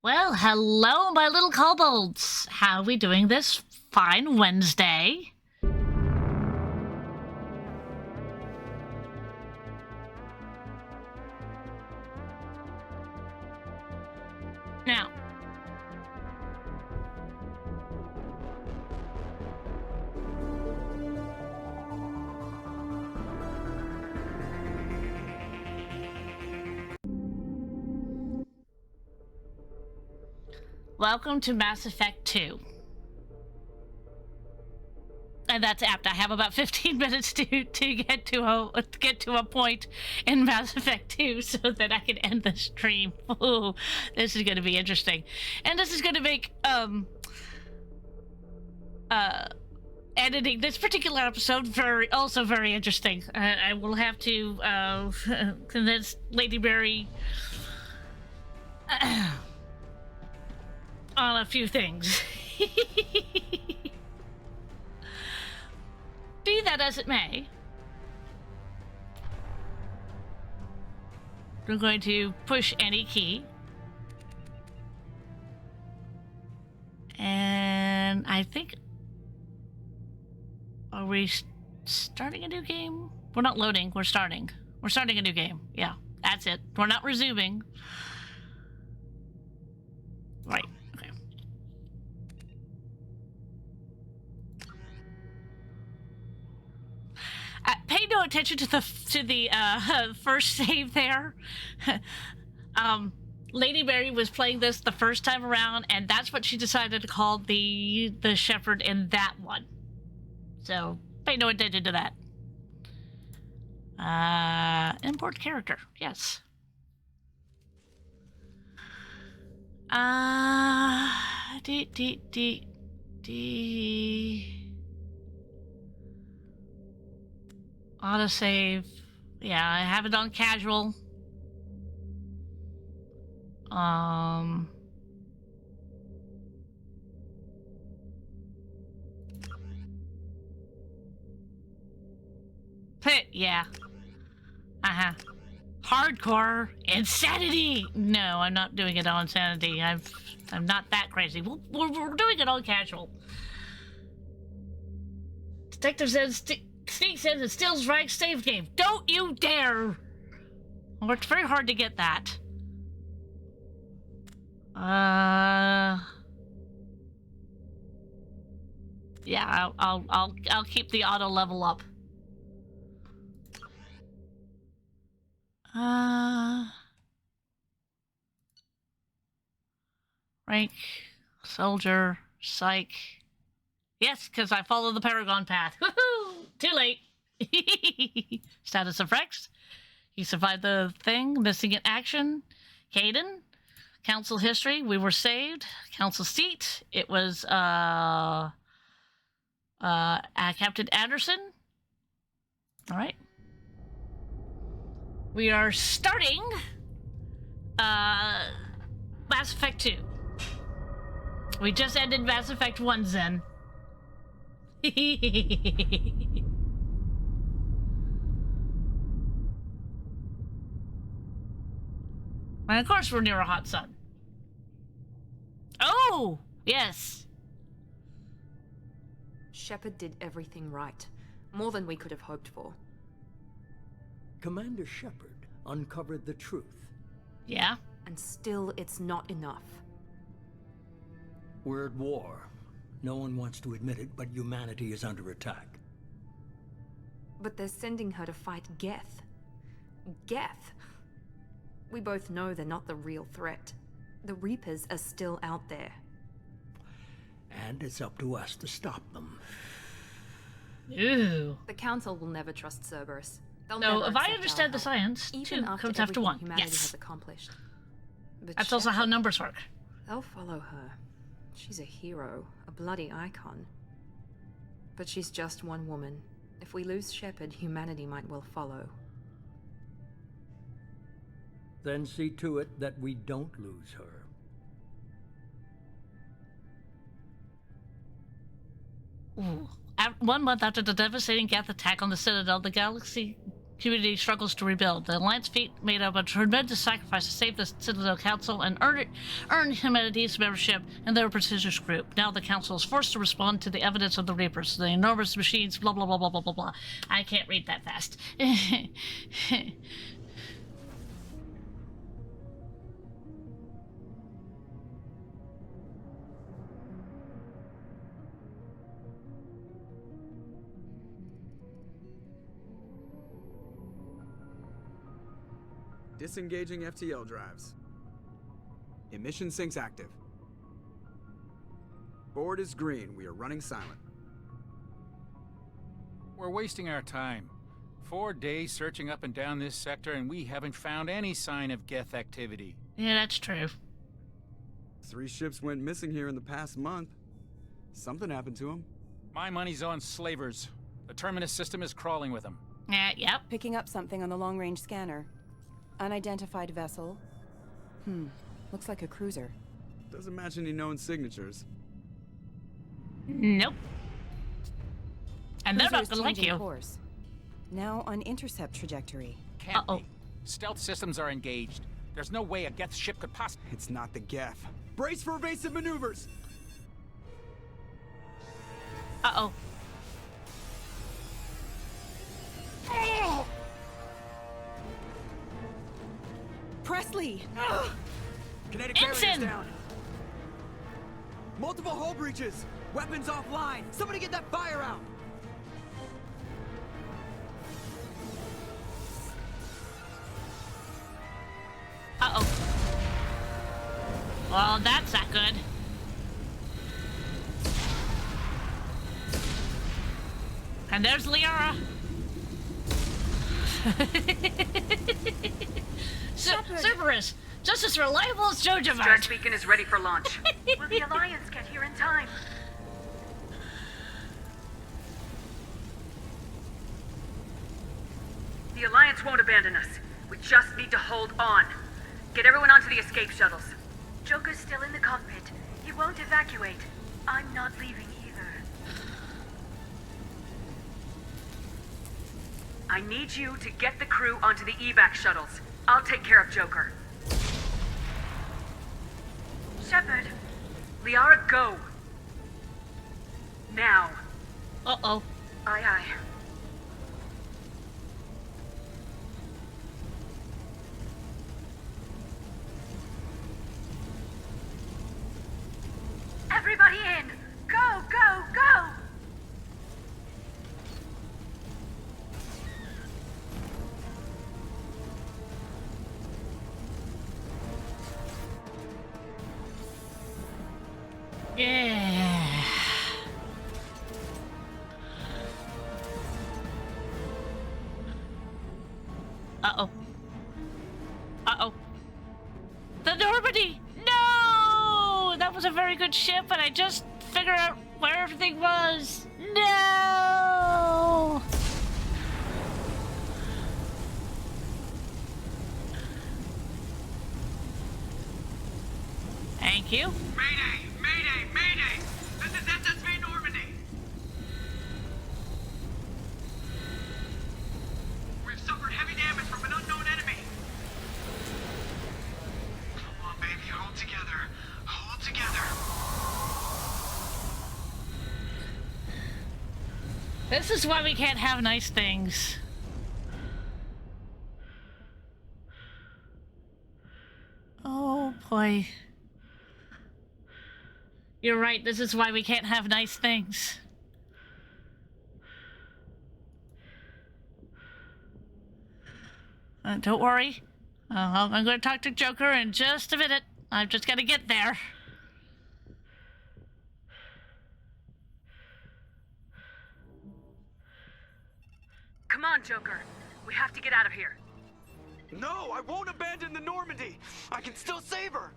Well, hello, my little kobolds. How are we doing this fine Wednesday? Now, welcome to Mass Effect 2. And that's apt. I have about 15 minutes to get to a point in Mass Effect 2 so that I can end the stream. Ooh, this is going to be interesting. And this is going to make editing this particular episode very interesting. I will have to convince Lady Mary on a few things. Be that as it may, I'm going to push any key. And I think... Are we starting a new game? We're not loading, we're starting. We're starting a new game. Yeah, that's it. We're not resuming. Right, okay. Pay no attention to the first save there. Lady Mary was playing this the first time around, and that's what she decided to call the shepherd in that one. So pay no attention to that. Import character, yes. D. Autosave. Yeah, I have it on casual. Yeah. Hardcore insanity. No, I'm not doing it on insanity. I'm not that crazy. We're doing it on casual. Detective says Sneak says it stills right save game. Don't you dare! I worked very hard to get that. Yeah, I'll keep the auto level up. Rank, soldier, psych. Yes, because I follow the Paragon path. Woohoo! Too late. Status of Rex. He survived the thing. Missing in action. Caden. Council history. We were saved. Council seat. It was Captain Anderson. All right. We are starting Mass Effect 2. We just ended Mass Effect 1, Zen. And of course we're near a hot sun. Oh, yes. Shepard did everything right. More than we could have hoped for. Commander Shepard uncovered the truth. Yeah? And still, it's not enough. We're at war. No one wants to admit it, but humanity is under attack. But they're sending her to fight Geth. Geth! We both know they're not the real threat. The Reapers are still out there. And it's up to us to stop them. Ooh. The Council will never trust Cerberus. They'll No, never if I accept understand the our help, science, even 2 after comes after everything 1. humanity Yes. has accomplished. But That's also how Shepard, numbers work. they'll follow her. She's a hero, a bloody icon. But she's just one woman. If we lose Shepard, humanity might well follow. Then see to it that we don't lose her. Ooh. 1 month after the devastating Geth attack on the Citadel, the galaxy community struggles to rebuild. The Alliance fleet made up a tremendous sacrifice to save the Citadel Council and earn humanity's membership in their prestigious group. Now the Council is forced to respond to the evidence of the Reapers, the enormous machines, blah, blah, blah, blah, blah, blah, blah. I can't read that fast. Disengaging FTL drives. Emission sinks active. Board is green. We are running silent. We're wasting our time. 4 days searching up and down this sector, and we haven't found any sign of Geth activity. Yeah, that's true. 3 ships went missing here in the past month. Something happened to them. My money's on slavers. The Terminus system is crawling with them. Yep. Picking up something on the long-range scanner. Unidentified vessel. Looks like a cruiser. Doesn't match any known signatures. Nope. And they're not Cruiser's gonna like changing you. course. Now on intercept trajectory. Can't Uh-oh. be. Stealth systems are engaged. There's no way a Geth ship could possibly... It's not the Geth. Brace for evasive maneuvers! Uh-oh. Presley! Kinetic Ensign! barriers down! Multiple hull breaches! Weapons offline! Somebody get that fire out! Uh-oh. Well, that's not good. And there's Liara. Cerberus, just as reliable as Jojavart. Stretch beacon is ready for launch. Will the Alliance get here in time? The Alliance won't abandon us. We just need to hold on. Get everyone onto the escape shuttles. Joker's still in the cockpit. He won't evacuate. I'm not leaving either. I need you to get the crew onto the evac shuttles. I'll take care of Joker. Shepard. Liara, go. Now. Uh-oh. Aye, aye. Everybody in! Go, go, go! Yeah. Uh-oh. Uh-oh. The Normandy! No! That was a very good ship, and I just figured out where everything was. No! Thank you. Mayday! Mayday! Mayday! This is SSV Normandy! We've suffered heavy damage from an unknown enemy! Come on, baby, hold together. Hold together. This is why we can't have nice things. Oh boy. You're right, this is why we can't have nice things. Don't worry. I'm going to talk to Joker in just a minute. I've just got to get there. Come on, Joker. We have to get out of here. No, I won't abandon the Normandy! I can still save her!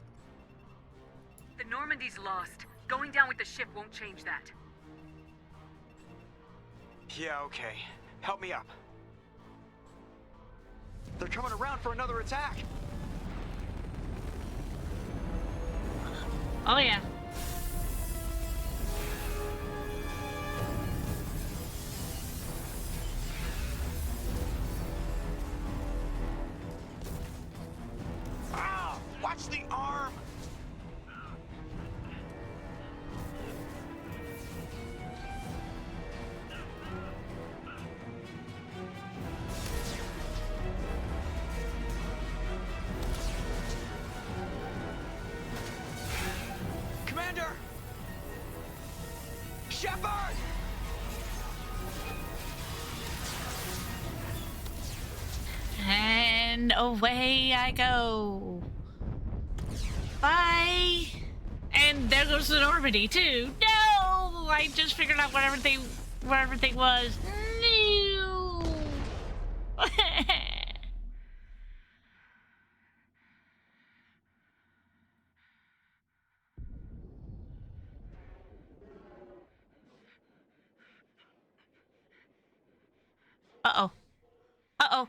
The Normandy's lost. Going down with the ship won't change that. Yeah, okay. Help me up. They're coming around for another attack! Oh yeah. And away I go. Bye. And there goes the Normandy too. No! I just figured out where everything was. No. Uh-oh. Uh-oh.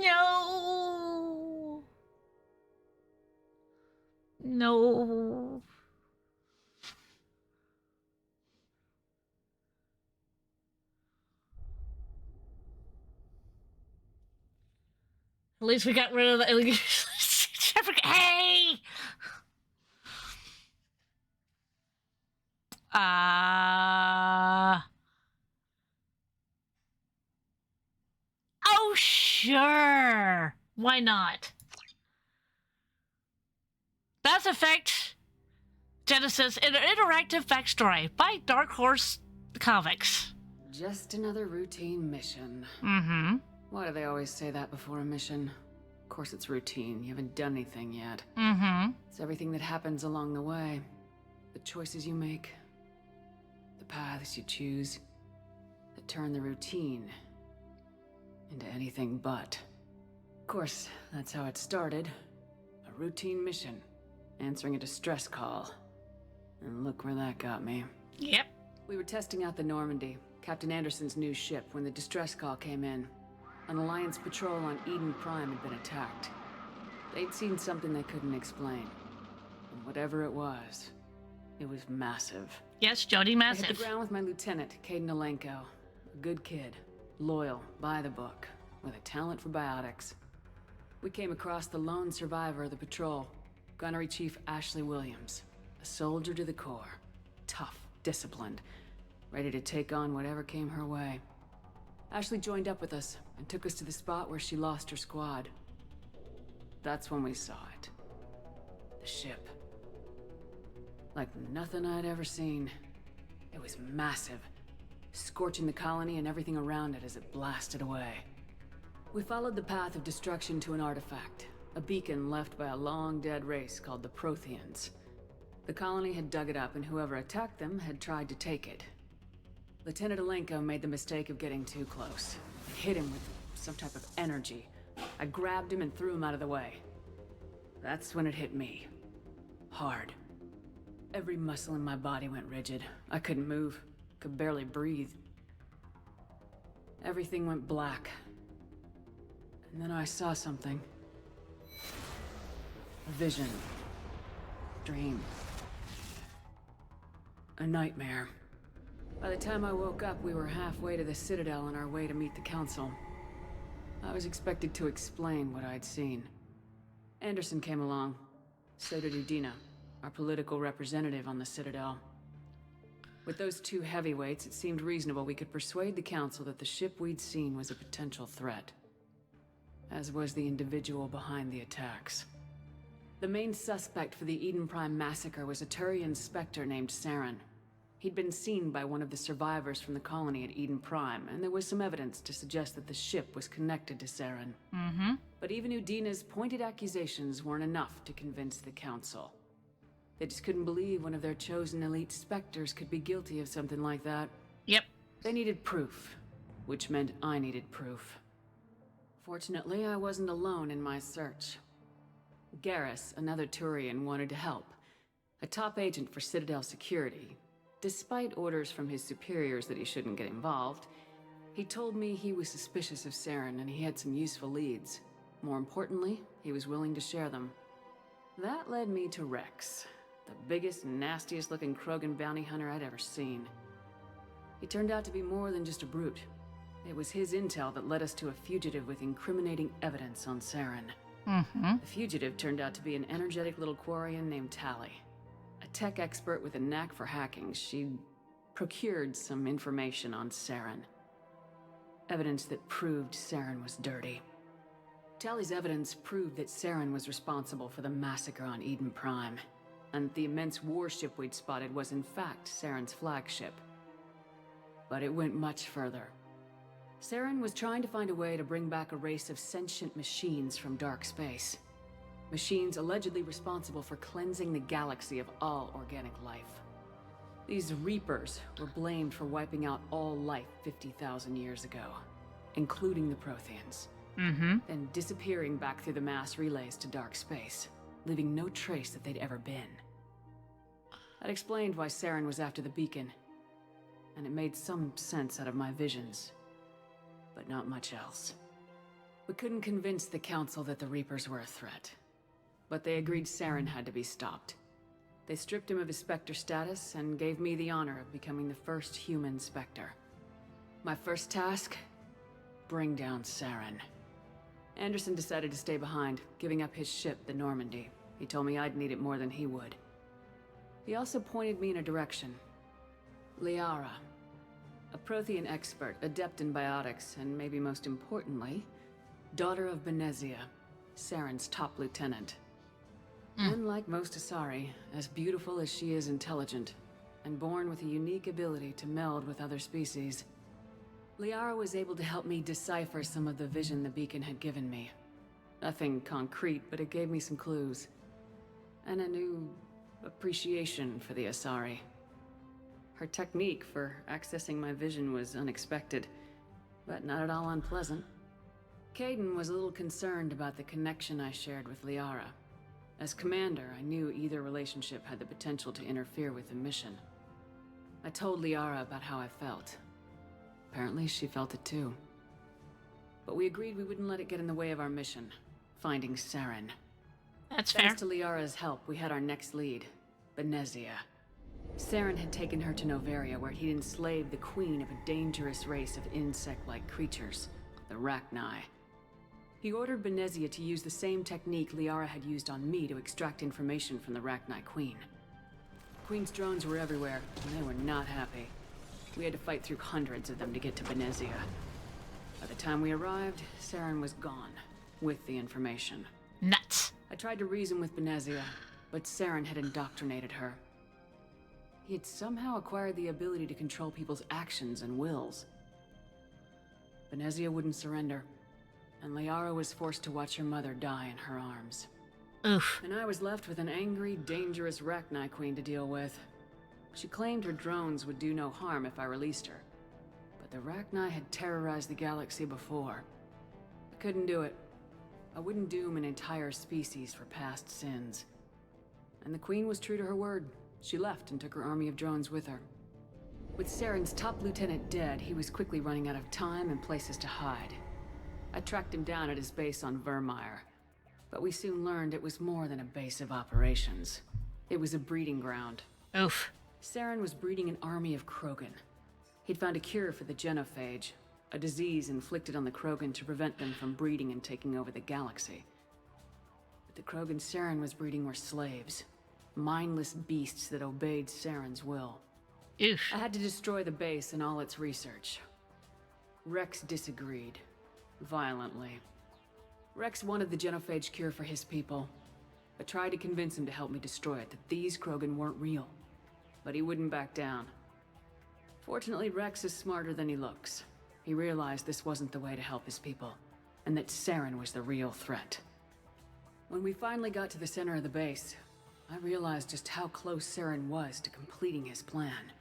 No. No. At least we got rid of the... Hey! Oh, sure. Why not? Mass Effect Genesis Interactive Backstory by Dark Horse Comics. Just another routine mission. Mm-hmm. Why do they always say that before a mission? Of course it's routine. You haven't done anything yet. Mm-hmm. It's everything that happens along the way. The choices you make. The paths you choose. That turn the routine into anything but. Of course, that's how it started. A routine mission. Answering a distress call. And look where that got me. Yep. We were testing out the Normandy, Captain Anderson's new ship, when the distress call came in. An Alliance patrol on Eden Prime had been attacked. They'd seen something they couldn't explain. And whatever it was massive. Yes, Jody, I massive. hit the ground with my lieutenant, Caden Alenko. A good kid, loyal, by the book, with a talent for biotics. We came across the lone survivor of the patrol, Gunnery Chief Ashley Williams. A soldier to the core. Tough, disciplined, ready to take on whatever came her way. Ashley joined up with us and took us to the spot where she lost her squad. That's when we saw it. The ship. Like nothing I'd ever seen. It was massive, scorching the colony and everything around it as it blasted away. We followed the path of destruction to an artifact, a beacon left by a long-dead race called the Protheans. The colony had dug it up, and whoever attacked them had tried to take it. Lieutenant Alenko made the mistake of getting too close. I hit him with some type of energy. I grabbed him and threw him out of the way. That's when it hit me. Hard. Every muscle in my body went rigid. I couldn't move. Could barely breathe. Everything went black. And then I saw something. A vision. Dream. A nightmare. By the time I woke up, we were halfway to the Citadel on our way to meet the Council. I was expected to explain what I'd seen. Anderson came along. So did Udina, our political representative on the Citadel. With those two heavyweights, it seemed reasonable we could persuade the Council that the ship we'd seen was a potential threat. As was the individual behind the attacks. The main suspect for the Eden Prime massacre was a Turian Spectre named Saren. He'd been seen by one of the survivors from the colony at Eden Prime, and there was some evidence to suggest that the ship was connected to Saren. Mm-hmm. But even Udina's pointed accusations weren't enough to convince the Council. They just couldn't believe one of their chosen elite Spectres could be guilty of something like that. Yep. They needed proof, which meant I needed proof. Fortunately, I wasn't alone in my search. Garrus, another Turian, wanted to help. A top agent for Citadel Security. Despite orders from his superiors that he shouldn't get involved, he told me he was suspicious of Saren and he had some useful leads. More importantly, he was willing to share them. That led me to Rex, the biggest, nastiest looking Krogan bounty hunter I'd ever seen. He turned out to be more than just a brute. It was his intel that led us to a fugitive with incriminating evidence on Saren. Mm-hmm. The fugitive turned out to be an energetic little Quarian named Tali. A tech expert with a knack for hacking. She'd procured some information on Saren. Evidence that proved Saren was dirty. Tali's evidence proved that Saren was responsible for the massacre on Eden Prime, and the immense warship we'd spotted was in fact Saren's flagship. But it went much further. Saren was trying to find a way to bring back a race of sentient machines from dark space. Machines allegedly responsible for cleansing the galaxy of all organic life. These Reapers were blamed for wiping out all life 50,000 years ago, including the Protheans. Then disappearing back through the mass relays to dark space, leaving no trace that they'd ever been. That explained why Saren was after the beacon, and it made some sense out of my visions, but not much else. We couldn't convince the Council that the Reapers were a threat, but they agreed Saren had to be stopped. They stripped him of his Spectre status and gave me the honor of becoming the first human Spectre. My first task? Bring down Saren. Anderson decided to stay behind, giving up his ship, the Normandy. He told me I'd need it more than he would. He also pointed me in a direction. Liara. A Prothean expert, adept in biotics, and maybe most importantly, daughter of Benezia, Saren's top lieutenant. Unlike most Asari, as beautiful as she is intelligent, and born with a unique ability to meld with other species, Liara was able to help me decipher some of the vision the beacon had given me. Nothing concrete, but it gave me some clues. And a new appreciation for the Asari. Her technique for accessing my vision was unexpected, but not at all unpleasant. Kaidan was a little concerned about the connection I shared with Liara. As commander, I knew either relationship had the potential to interfere with the mission. I told Liara about how I felt. Apparently, she felt it too. But we agreed we wouldn't let it get in the way of our mission, finding Saren. That's fair. Thanks to Liara's help, we had our next lead, Benezia. Saren had taken her to Noveria, where he'd enslaved the queen of a dangerous race of insect-like creatures, the Rachni. He ordered Benezia to use the same technique Liara had used on me to extract information from the Rachni queen. The queen's drones were everywhere, and they were not happy. We had to fight through hundreds of them to get to Benezia. By the time we arrived, Saren was gone, with the information. Nuts. I tried to reason with Benezia, but Saren had indoctrinated her. He had somehow acquired the ability to control people's actions and wills. Benezia wouldn't surrender, and Liara was forced to watch her mother die in her arms. Oof. And I was left with an angry, dangerous Rachni queen to deal with. She claimed her drones would do no harm if I released her. But the Rachni had terrorized the galaxy before. I couldn't do it. I wouldn't doom an entire species for past sins. And the Queen was true to her word. She left and took her army of drones with her. With Saren's top lieutenant dead, he was quickly running out of time and places to hide. I tracked him down at his base on Vermeer. But we soon learned it was more than a base of operations. It was a breeding ground. Oof. Saren was breeding an army of Krogan. He'd found a cure for the genophage, a disease inflicted on the Krogan to prevent them from breeding and taking over the galaxy. But the Krogan Saren was breeding were slaves, mindless beasts that obeyed Saren's will. Oof. I had to destroy the base and all its research. Rex disagreed, violently. Rex wanted the genophage cure for his people. I tried to convince him to help me destroy it, that these Krogan weren't real. But he wouldn't back down. Fortunately, Rex is smarter than he looks. He realized this wasn't the way to help his people, and that Saren was the real threat. When we finally got to the center of the base, I realized just how close Saren was to completing his plan.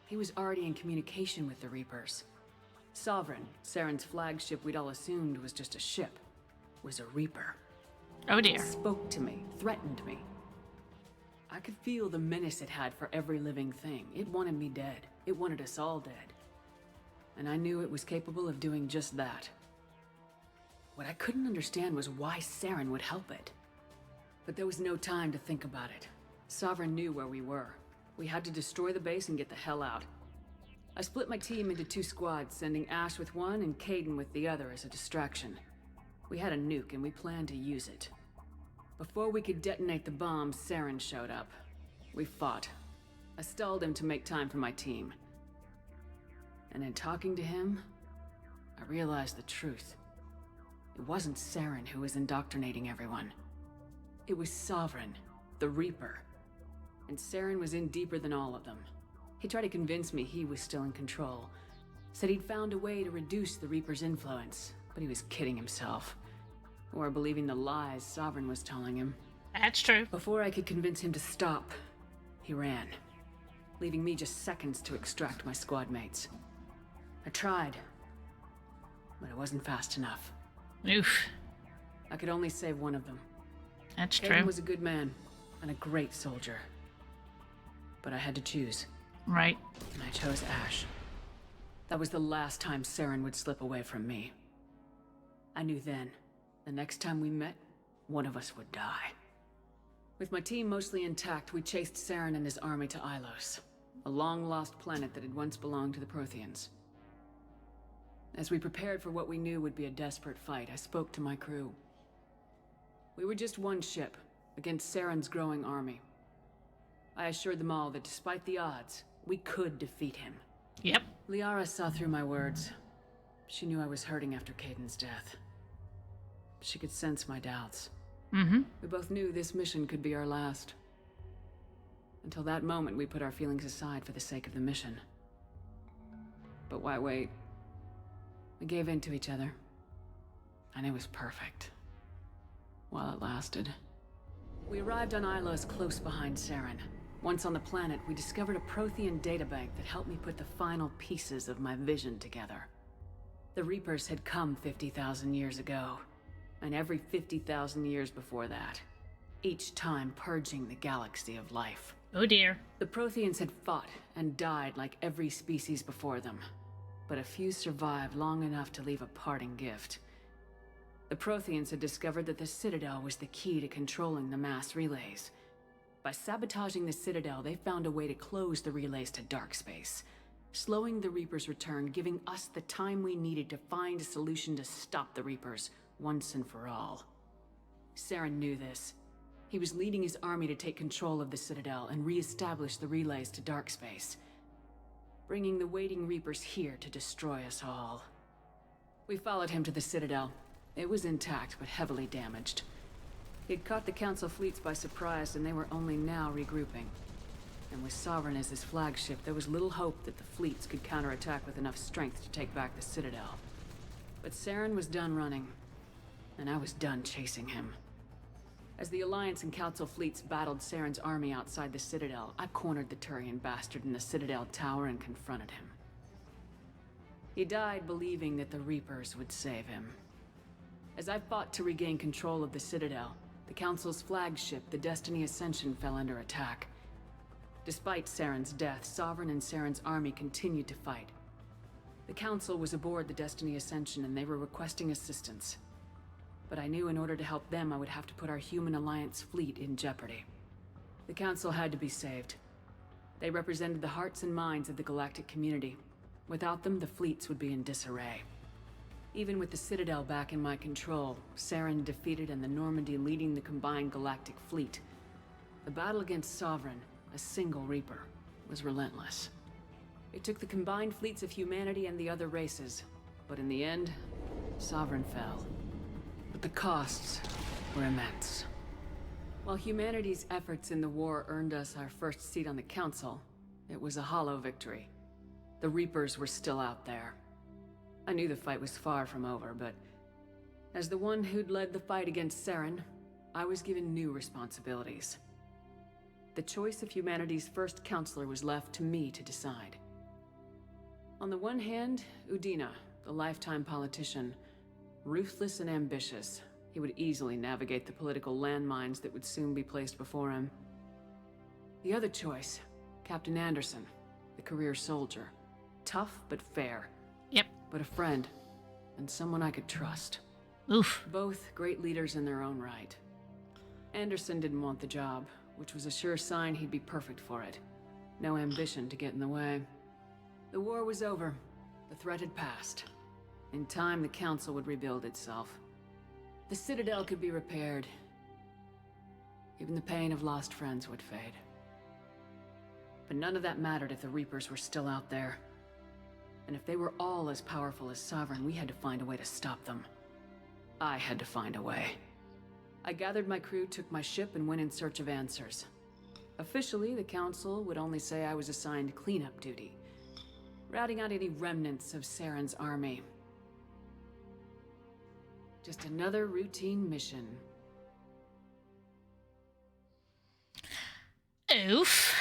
He was already in communication with the Reapers. Sovereign, Saren's flagship we'd all assumed was just a ship, was a Reaper. Oh dear. It spoke to me, threatened me. I could feel the menace it had for every living thing. It wanted me dead. It wanted us all dead. And I knew it was capable of doing just that. What I couldn't understand was why Saren would help it. But there was no time to think about it. Sovereign knew where we were. We had to destroy the base and get the hell out. I split my team into 2 squads, sending Ash with one and Kaidan with the other as a distraction. We had a nuke and we planned to use it. Before we could detonate the bomb, Saren showed up. We fought. I stalled him to make time for my team. And in talking to him, I realized the truth. It wasn't Saren who was indoctrinating everyone. It was Sovereign, the Reaper. And Saren was in deeper than all of them. He tried to convince me he was still in control. Said he'd found a way to reduce the Reaper's influence, but he was kidding himself. Or believing the lies Sovereign was telling him. That's true. Before I could convince him to stop, he ran, leaving me just seconds to extract my squad mates. I tried, but I wasn't fast enough. Oof. I could only save one of them. That's Kaidan true. was a good man and a great soldier. But I had to choose, Right. and I chose Ash. That was the last time Saren would slip away from me. I knew then, the next time we met, one of us would die. With my team mostly intact, we chased Saren and his army to Ilos, a long-lost planet that had once belonged to the Protheans. As we prepared for what we knew would be a desperate fight, I spoke to my crew. We were just one ship, against Saren's growing army. I assured them all that despite the odds, we could defeat him. Yep. Liara saw through my words. She knew I was hurting after Kaidan's death. She could sense my doubts. Mm-hmm. We both knew this mission could be our last. Until that moment, we put our feelings aside for the sake of the mission. But why wait? We gave in to each other. And it was perfect. While it lasted. We arrived on Ilos close behind Saren. Once on the planet, we discovered a Prothean databank that helped me put the final pieces of my vision together. The Reapers had come 50,000 years ago, and every 50,000 years before that, each time purging the galaxy of life. Oh dear. The Protheans had fought and died like every species before them, but a few survived long enough to leave a parting gift. The Protheans had discovered that the Citadel was the key to controlling the mass relays. By sabotaging the Citadel, they found a way to close the relays to dark space, slowing the Reapers' return, giving us the time we needed to find a solution to stop the Reapers once and for all. Saren knew this. He was leading his army to take control of the Citadel and re-establish the relays to dark space, bringing the waiting Reapers here to destroy us all. We followed him to the Citadel. It was intact, but heavily damaged. He'd caught the Council fleets by surprise, and they were only now regrouping. And with Sovereign as his flagship, there was little hope that the fleets could counterattack with enough strength to take back the Citadel. But Saren was done running, and I was done chasing him. As the Alliance and Council fleets battled Saren's army outside the Citadel, I cornered the Turian bastard in the Citadel tower and confronted him. He died believing that the Reapers would save him. As I fought to regain control of the Citadel, the Council's flagship, the Destiny Ascension, fell under attack. Despite Saren's death, Sovereign and Saren's army continued to fight. The Council was aboard the Destiny Ascension and they were requesting assistance. But I knew in order to help them, I would have to put our Human Alliance fleet in jeopardy. The Council had to be saved. They represented the hearts and minds of the galactic community. Without them, the fleets would be in disarray. Even with the Citadel back in my control, Saren defeated and the Normandy leading the combined galactic fleet. The battle against Sovereign, a single Reaper, was relentless. It took the combined fleets of humanity and the other races, but in the end, Sovereign fell. But the costs were immense. While humanity's efforts in the war earned us our first seat on the Council, it was a hollow victory. The Reapers were still out there. I knew the fight was far from over, but as the one who'd led the fight against Saren, I was given new responsibilities. The choice of humanity's first counselor was left to me to decide. On the one hand, Udina, the lifetime politician, ruthless and ambitious. He would easily navigate the political landmines that would soon be placed before him. The other choice, Captain Anderson, the career soldier. Tough but fair. Yep. But a friend, and someone I could trust. Oof. Both great leaders in their own right. Anderson didn't want the job, which was a sure sign he'd be perfect for it. No ambition to get in the way. The war was over. The threat had passed. In time, the Council would rebuild itself. The Citadel could be repaired. Even the pain of lost friends would fade. But none of that mattered if the Reapers were still out there. And if they were all as powerful as Sovereign, we had to find a way to stop them. I had to find a way. I gathered my crew, took my ship, and went in search of answers. Officially, the Council would only say I was assigned cleanup duty, routing out any remnants of Saren's army. Just another routine mission. Oof.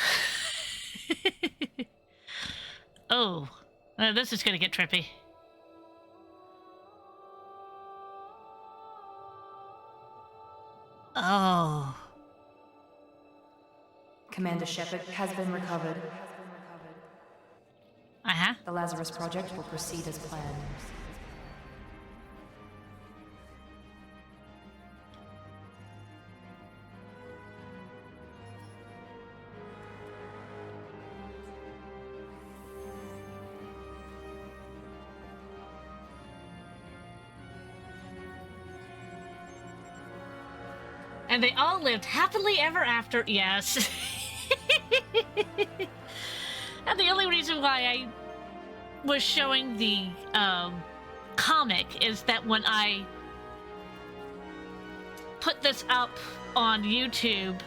Oh, this is gonna get trippy. Oh. Commander Shepard has been recovered. Uh-huh. The Lazarus Project will proceed as planned. And they all lived happily ever after. Yes. And the only reason why I was showing the comic is that when I put this up on YouTube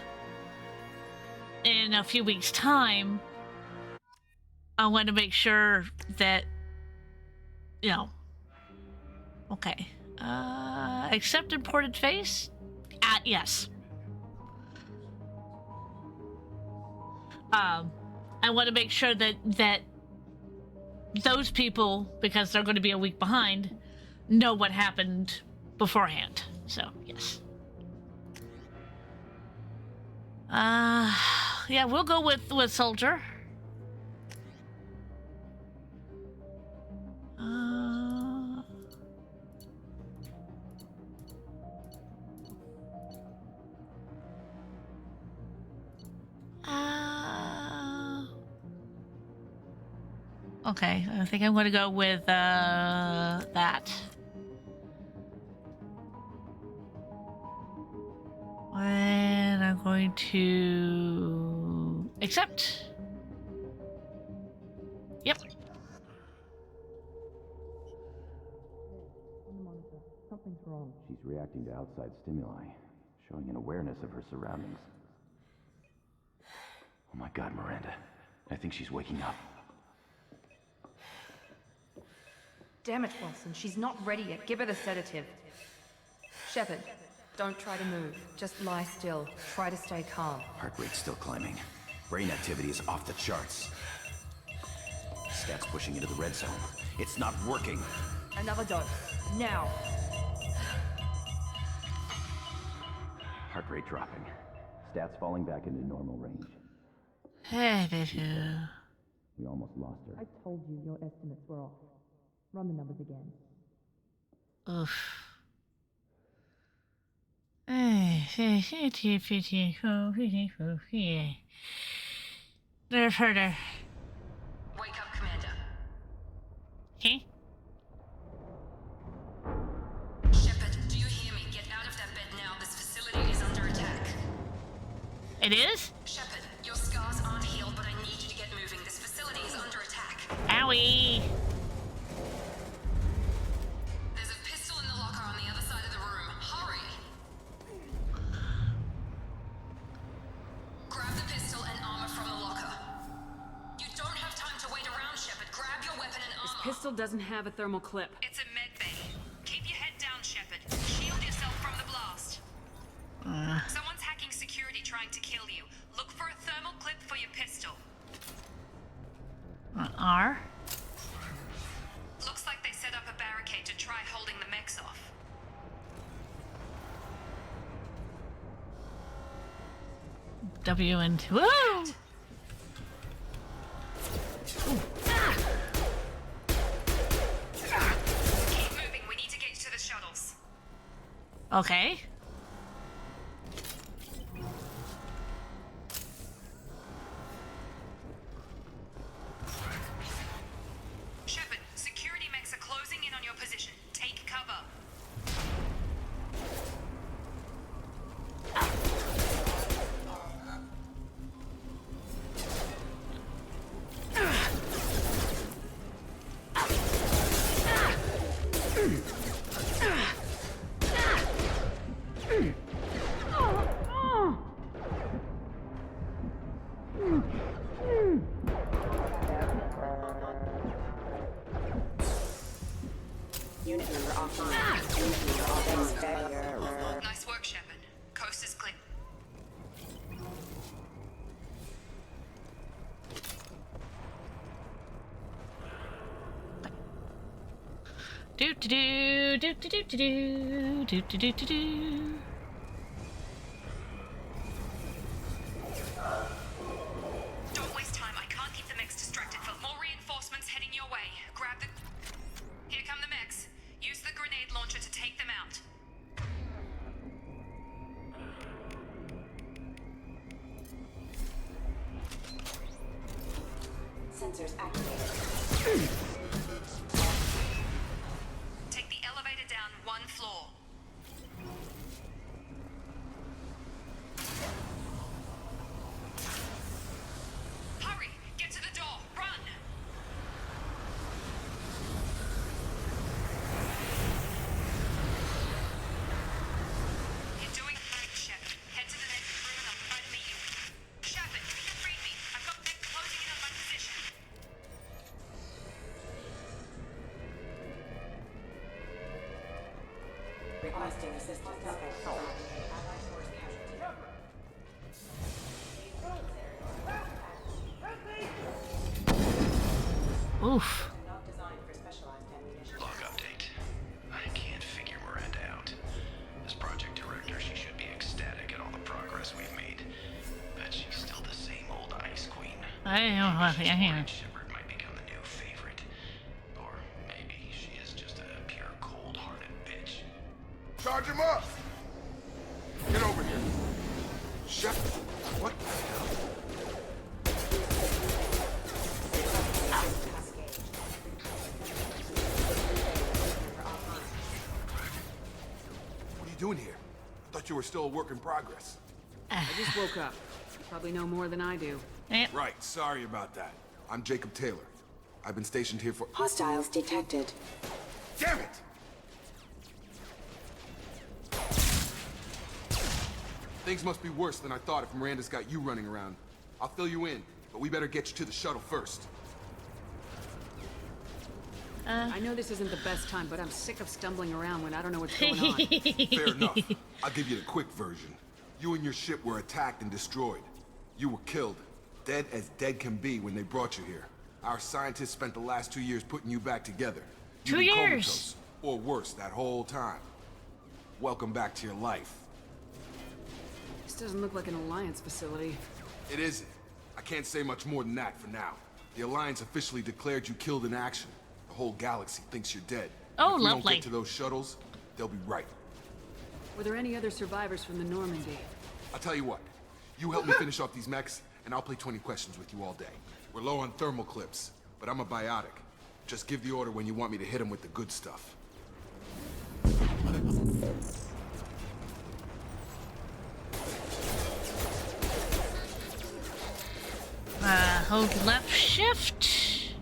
in a few weeks' time, I want to make sure that, you know, okay. Accept imported face? Yes. I want to make sure that those people, because they're going to be a week behind, know what happened beforehand. So, yes. Yeah, we'll go with Soldier. Okay, I think I'm going to go with that. And I'm going to accept. Yep. Something's wrong. She's reacting to outside stimuli, showing an awareness of her surroundings. Oh my God, Miranda. I think she's waking up. Damn it, Wilson. She's not ready yet. Give her the sedative. Shepard, don't try to move. Just lie still. Try to stay calm. Heart rate's still climbing. Brain activity is off the charts. Stats pushing into the red zone. It's not working. Another dose. Now. Heart rate dropping. Stats falling back into normal range. Hey, baby. We almost lost her. I told you your estimates were off. Run the numbers again. Oof. Nerve herder. Wake up, Commander. Okay. Shepard, do you hear me? Get out of that bed now. This facility is under attack. It is? Shepard, your scars aren't healed, but I need you to get moving. This facility is under attack. Owie. There's a pistol in the locker on the other side of the room. Hurry! Grab the pistol and armor from the locker. You don't have time to wait around, Shepard. Grab your weapon and armor. This pistol doesn't have a thermal clip. It's a med bay. Keep your head down, Shepard. Shield yourself from the blast. Someone's hacking security trying to kill you. Look for a thermal clip for your pistol. R. Looks like they set up a barricade to try holding the mechs off. W and woo! Keep moving. We need to get to the shuttles. Okay. Shepard, security mechs are closing in on your position. Take cover. Do do do do do do do do do do do do. Don't waste time. I can't keep the mechs distracted. But more reinforcements heading your way. Grab the. Here come the mechs. Use the grenade launcher to take them out. Sensors activated. Take the elevator down one floor. Hurry! Get to the door! Run! You're doing great, Shep. Head to the next room and I'll try to meet you. Shepard, read me. I've got mech closing in on my position. Requesting assistance. Oof. Log update. I can't figure Miranda out. As project director, she should be ecstatic at all the progress we've made. But she's still the same old Ice Queen. Shepard might become the new favorite. Or maybe she is just a pure cold-hearted bitch. Charge him up! Get over here. Shep, what the hell? What are you doing here? I thought you were still a work in progress. I just woke up. You probably know more than I do. Yep. Right, sorry about that. I'm Jacob Taylor. I've been stationed here for— Hostiles detected. Damn it! Things must be worse than I thought if Miranda's got you running around. I'll fill you in, but we better get you to the shuttle first. I know this isn't the best time, but I'm sick of stumbling around when I don't know what's going on. Fair enough. I'll give you the quick version. You and your ship were attacked and destroyed. You were killed, dead as dead can be when they brought you here. Our scientists spent the last 2 years putting you back together. You've 2 been years. comatose, or worse, that whole time. Welcome back to your life. This doesn't look like an Alliance facility. It isn't. I can't say much more than that for now. The Alliance officially declared you killed in action. The whole galaxy thinks you're dead. Oh, if we lovely. don't get to those shuttles, they'll be right. Were there any other survivors from the Normandy? I'll tell you what. You help me finish off these mechs, and I'll play 20 questions with you all day. We're low on thermal clips, but I'm a biotic. Just give the order when you want me to hit them with the good stuff. Hold left shift.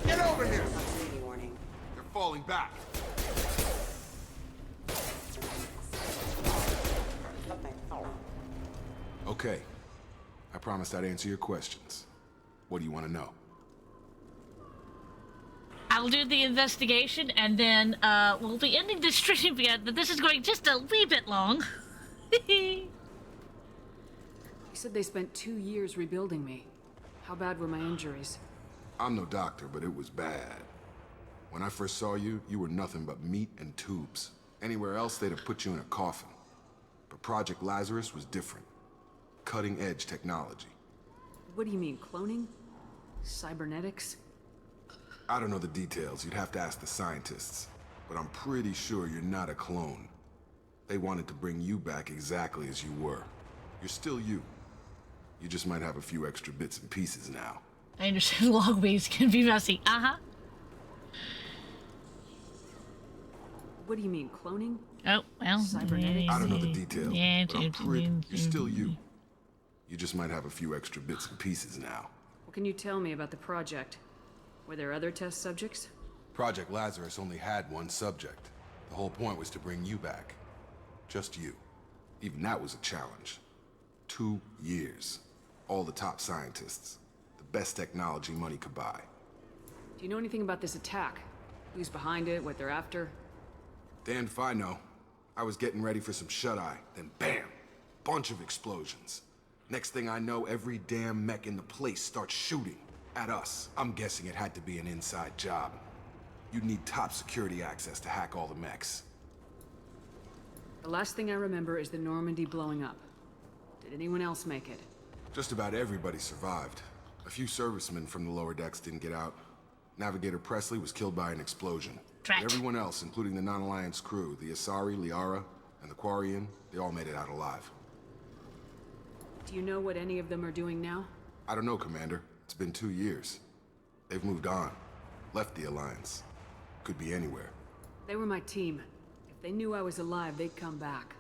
Get over here! Warning. They're falling back. Okay. I promised I'd answer your questions. What do you want to know? I'll do the investigation, and then we'll be ending this stream again, but this is going just a wee bit long. You said they spent 2 years rebuilding me. How bad were my injuries? I'm no doctor, but it was bad. When I first saw you, you were nothing but meat and tubes. Anywhere else, they'd have put you in a coffin. But Project Lazarus was different. Cutting-edge technology. What do you mean, cloning? Cybernetics? I don't know the details. You'd have to ask the scientists. But I'm pretty sure you're not a clone. They wanted to bring you back exactly as you were. You're still you. You just might have a few extra bits and pieces now. I understand long ways can be messy. Uh-huh. What do you mean, cloning? Oh, well. Cybernetics? I don't know the details, Yeah, but I'm pretty... You're still you. You just might have a few extra bits and pieces now. What can you tell me about the project? Were there other test subjects? Project Lazarus only had one subject. The whole point was to bring you back. Just you. Even that was a challenge. 2 years. All the top scientists. The best technology money could buy. Do you know anything about this attack? Who's behind it, what they're after? Damned if I know. I was getting ready for some shut-eye, then bam! Bunch of explosions. Next thing I know, every damn mech in the place starts shooting at us. I'm guessing it had to be an inside job. You'd need top security access to hack all the mechs. The last thing I remember is the Normandy blowing up. Did anyone else make it? Just about everybody survived. A few servicemen from the lower decks didn't get out. Navigator Presley was killed by an explosion. Drat. But everyone else, including the non-Alliance crew, the Asari, Liara, and the Quarian, they all made it out alive. Do you know what any of them are doing now? I don't know, Commander. It's been 2 years. They've moved on. Left the Alliance. Could be anywhere. They were my team. If they knew I was alive, they'd come back.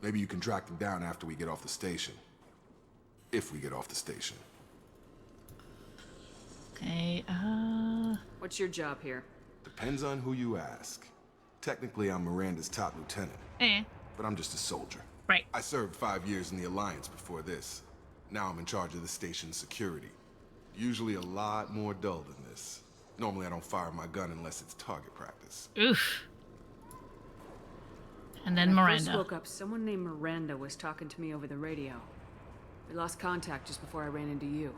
Maybe you can track them down after we get off the station. If we get off the station. Okay, What's your job here? Depends on who you ask. Technically, I'm Miranda's top lieutenant. But I'm just a soldier. Right. I served 5 years in the Alliance before this. Now I'm in charge of the station's security. Usually a lot more dull than this. Normally I don't fire my gun unless it's target practice. Oof. And then When I Miranda. first woke up, someone named Miranda was talking to me over the radio. We lost contact just before I ran into you.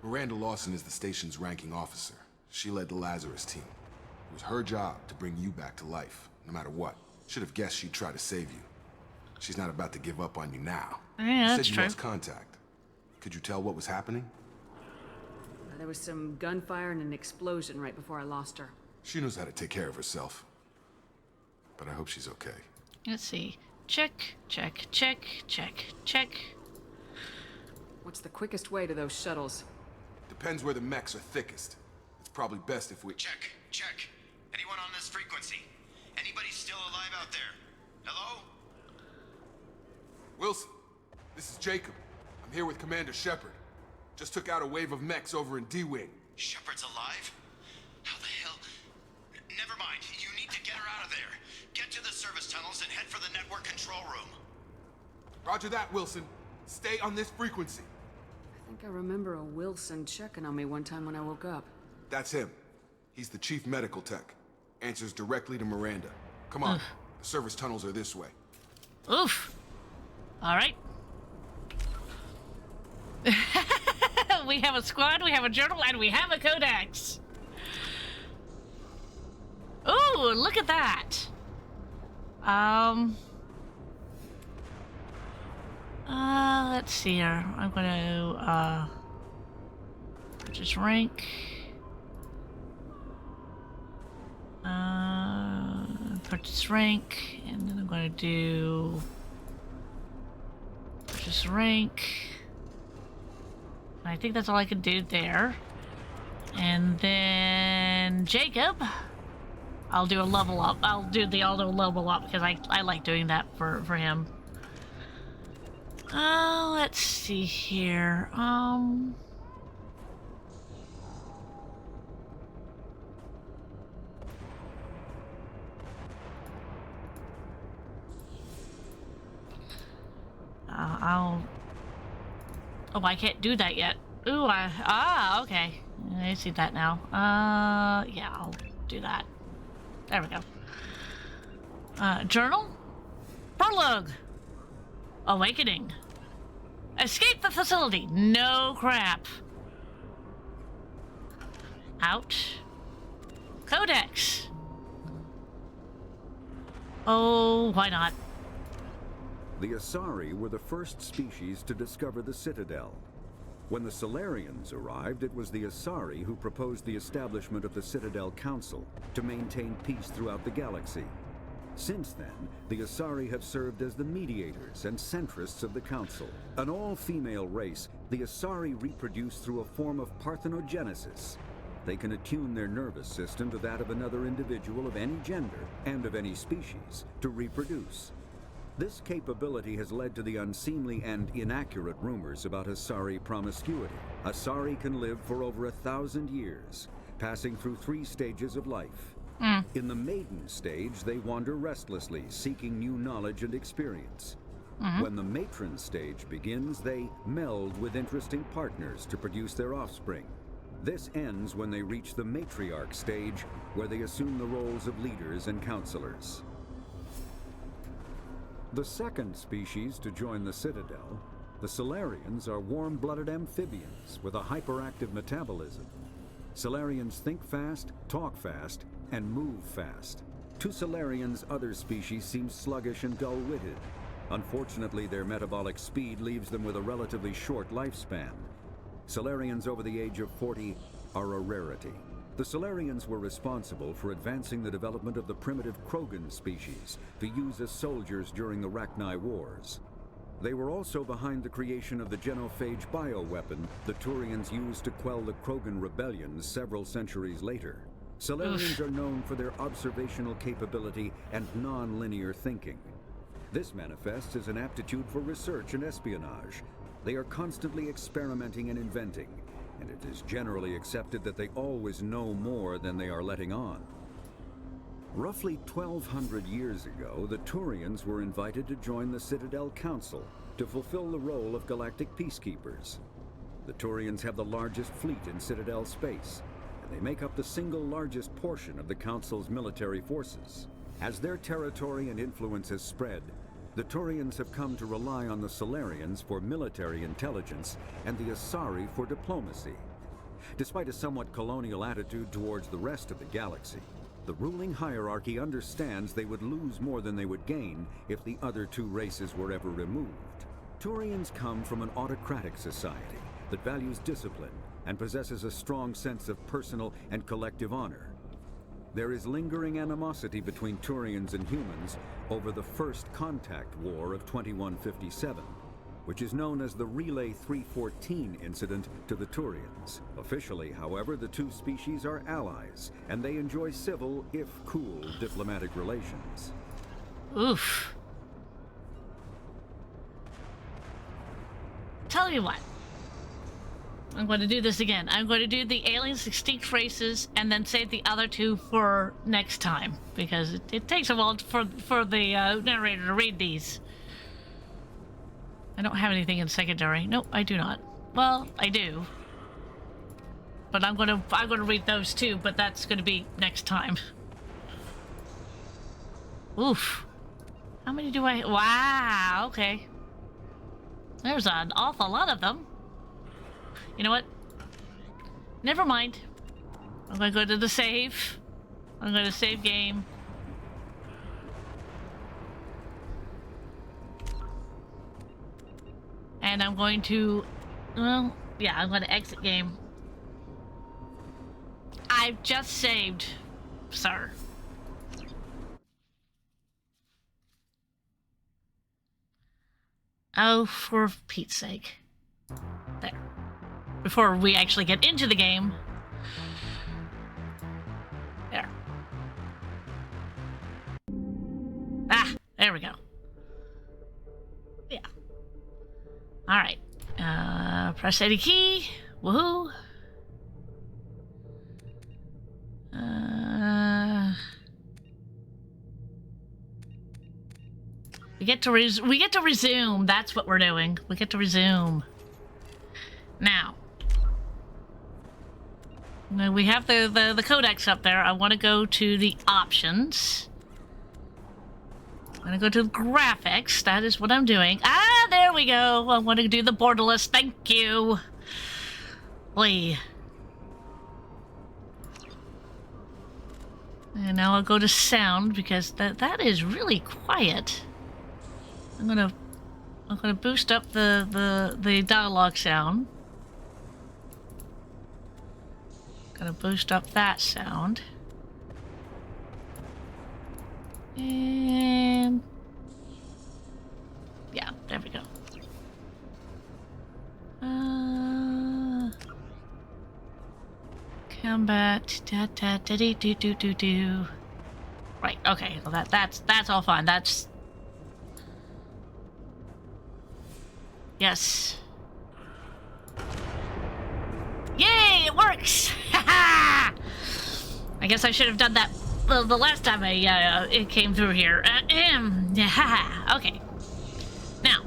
Miranda Lawson is the station's ranking officer. She led the Lazarus team. It was her job to bring you back to life, no matter what. Should have guessed she'd try to save you. She's not about to give up on you now. Yeah, You that's said you true. lost contact. Could you tell what was happening? There was some gunfire and an explosion right before I lost her. She knows how to take care of herself. But I hope she's okay. Let's see. Check, check, check, check, check. What's the quickest way to those shuttles? Depends where the mechs are thickest. It's probably best if we... Check. Anyone on this frequency? Anybody still alive out there? Hello? Wilson, this is Jacob. I'm here with Commander Shepard. Just took out a wave of mechs over in D-Wing. Shepard's alive? How the hell? Never mind. You need to get her out of there. Get to the service tunnels and head for the network control room. Roger that, Wilson. Stay on this frequency. I think I remember a Wilson checking on me one time when I woke up. That's him. He's the chief medical tech. Answers directly to Miranda. Come on. The service tunnels are this way. Oof. All right. We have a squad, we have a journal, and we have a codex. Ooh, look at that. Let's see here. I'm gonna, purchase rank. Purchase rank, and then I'm gonna do purchase rank. I think that's all I could do there. And then Jacob, I'll do a level up. I'll do the auto level up because I like doing that for him. Let's see here. Oh, I can't do that yet. Ooh, okay. I see that now. Yeah, I'll do that. There we go. Journal? Prologue. Awakening. Escape the facility. No crap. Out. Codex. Oh, why not? The Asari were the first species to discover the Citadel. When the Solarians arrived, it was the Asari who proposed the establishment of the Citadel Council to maintain peace throughout the galaxy. Since then, the Asari have served as the mediators and centrists of the Council. An all-female race, the Asari reproduce through a form of parthenogenesis. They can attune their nervous system to that of another individual of any gender and of any species to reproduce. This capability has led to the unseemly and inaccurate rumors about Asari promiscuity. Asari can live for over 1,000 years, passing through 3 stages of life. In the maiden stage, they wander restlessly, seeking new knowledge and experience. When the matron stage begins, they meld with interesting partners to produce their offspring. This ends when they reach the matriarch stage, where they assume the roles of leaders and counselors. The second species to join the Citadel, the Salarians, are warm-blooded amphibians with a hyperactive metabolism. Salarians think fast, talk fast, and move fast. To Salarians, other species seem sluggish and dull-witted. Unfortunately, their metabolic speed leaves them with a relatively short lifespan. Salarians over the age of 40 are a rarity. The Salarians were responsible for advancing the development of the primitive Krogan species to use as soldiers during the Rachni Wars. They were also behind the creation of the genophage bioweapon the Turians used to quell the Krogan rebellions several centuries later. Salarians are known for their observational capability and non-linear thinking. This manifests as an aptitude for research and espionage. They are constantly experimenting and inventing, and it is generally accepted that they always know more than they are letting on. Roughly 1,200 years ago, the Turians were invited to join the Citadel Council to fulfill the role of galactic peacekeepers. The Turians have the largest fleet in Citadel space, and they make up the single largest portion of the Council's military forces. As their territory and influence has spread, the Turians have come to rely on the Salarians for military intelligence and the Asari for diplomacy. Despite a somewhat colonial attitude towards the rest of the galaxy, the ruling hierarchy understands they would lose more than they would gain if the other two races were ever removed. Turians come from an autocratic society that values discipline and possesses a strong sense of personal and collective honor. There is lingering animosity between Turians and humans over the First Contact War of 2157, which is known as the Relay 314 incident to the Turians. Officially, however, the two species are allies, and they enjoy civil, if cool, diplomatic relations. Oof. Tell you what. I'm going to do this again. I'm going to do the aliens, extinct races, and then save the other two for next time, because it takes a while for the narrator to read these. I don't have anything in secondary. Nope, I do not. Well, I do. But I'm gonna read those too, but that's gonna be next time. Oof. How many do I... Wow, okay. There's an awful lot of them. You know what? Never mind. I'm gonna go to the save. I'm gonna save game. And I'm going to... Well, yeah, I'm gonna exit game. I've just saved, sir. Oh, for Pete's sake. There. Before we actually get into the game. There. Ah, there we go. Yeah. Alright. Press any key. Woohoo. We get to resume. That's what we're doing. We get to resume. Now. We have the codex up there. I want to go to the options. I'm going to go to graphics. That is what I'm doing. Ah, there we go. I want to do the borderless. Thank you. Lee. And now I'll go to sound because that is really quiet. I'm gonna boost up the dialogue sound. Gonna boost up that sound. And yeah, there we go. Combat do. Right, okay, well that's all fine. That's yes. Yay, it works! I guess I should have done that the last time it came through here. Okay. Now.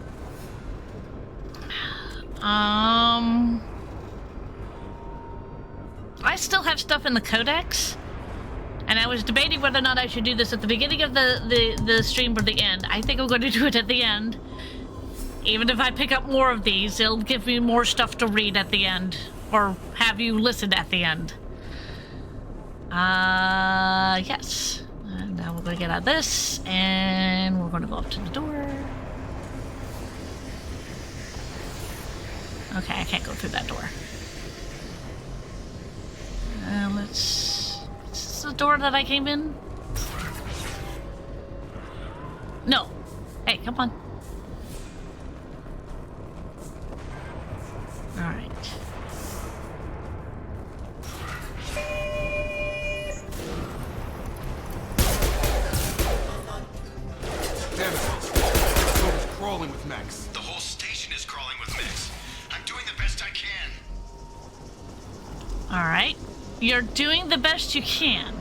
I still have stuff in the codex. And I was debating whether or not I should do this at the beginning of the stream or the end. I think I'm going to do it at the end. Even if I pick up more of these, it'll give me more stuff to read at the end. Or have you listen at the end. Yes. And now we're going to get out of this, and we're going to go up to the door. Okay, I can't go through that door. Let's... Is this the door that I came in? No. Hey, come on. Alright. Damn it. Someone's crawling with mechs. The whole station is crawling with mechs. I'm doing the best I can. Alright. You're doing the best you can.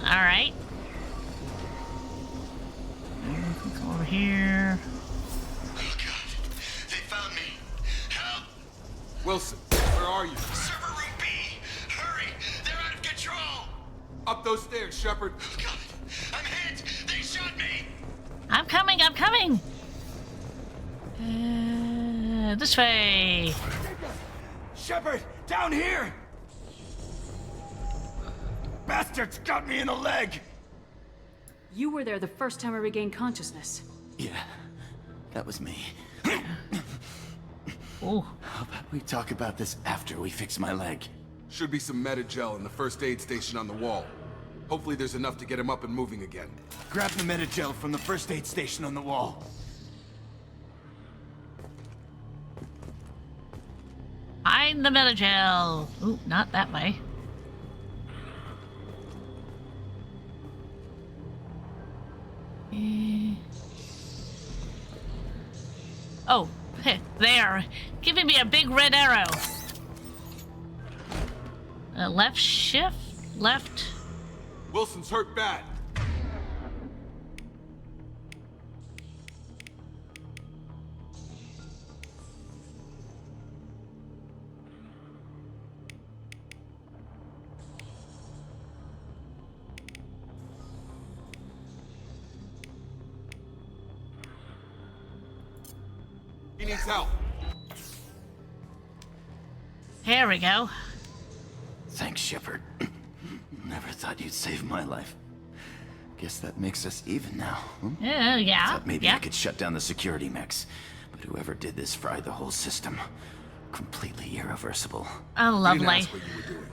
Alright. Go over here. Oh god. They found me. Help! Wilson, where are you? Server room B! Hurry! They're out of control! Up those stairs, Shepard. Oh god! I'm hit! They shot me! I'm coming, I'm coming! This way. Shepard, down here! Bastards got me in the leg! You were there the first time I regained consciousness. Yeah, that was me. Oh. How about we talk about this after we fix my leg? Should be some Medi-gel in the first aid station on the wall. Hopefully there's enough to get him up and moving again. Grab the Medi-gel from the first aid station on the wall. Find the Medi-gel. Ooh, not that way. Oh, there. Giving me a big red arrow. Left shift? Left. Wilson's hurt bad. He needs help. Here we go. Thanks, Shepard. Never thought you'd save my life. Guess that makes us even now. Yeah. Thought maybe I could shut down the security mechs, but whoever did this fried the whole system. Completely irreversible. Oh, lovely. We didn't ask what you were doing.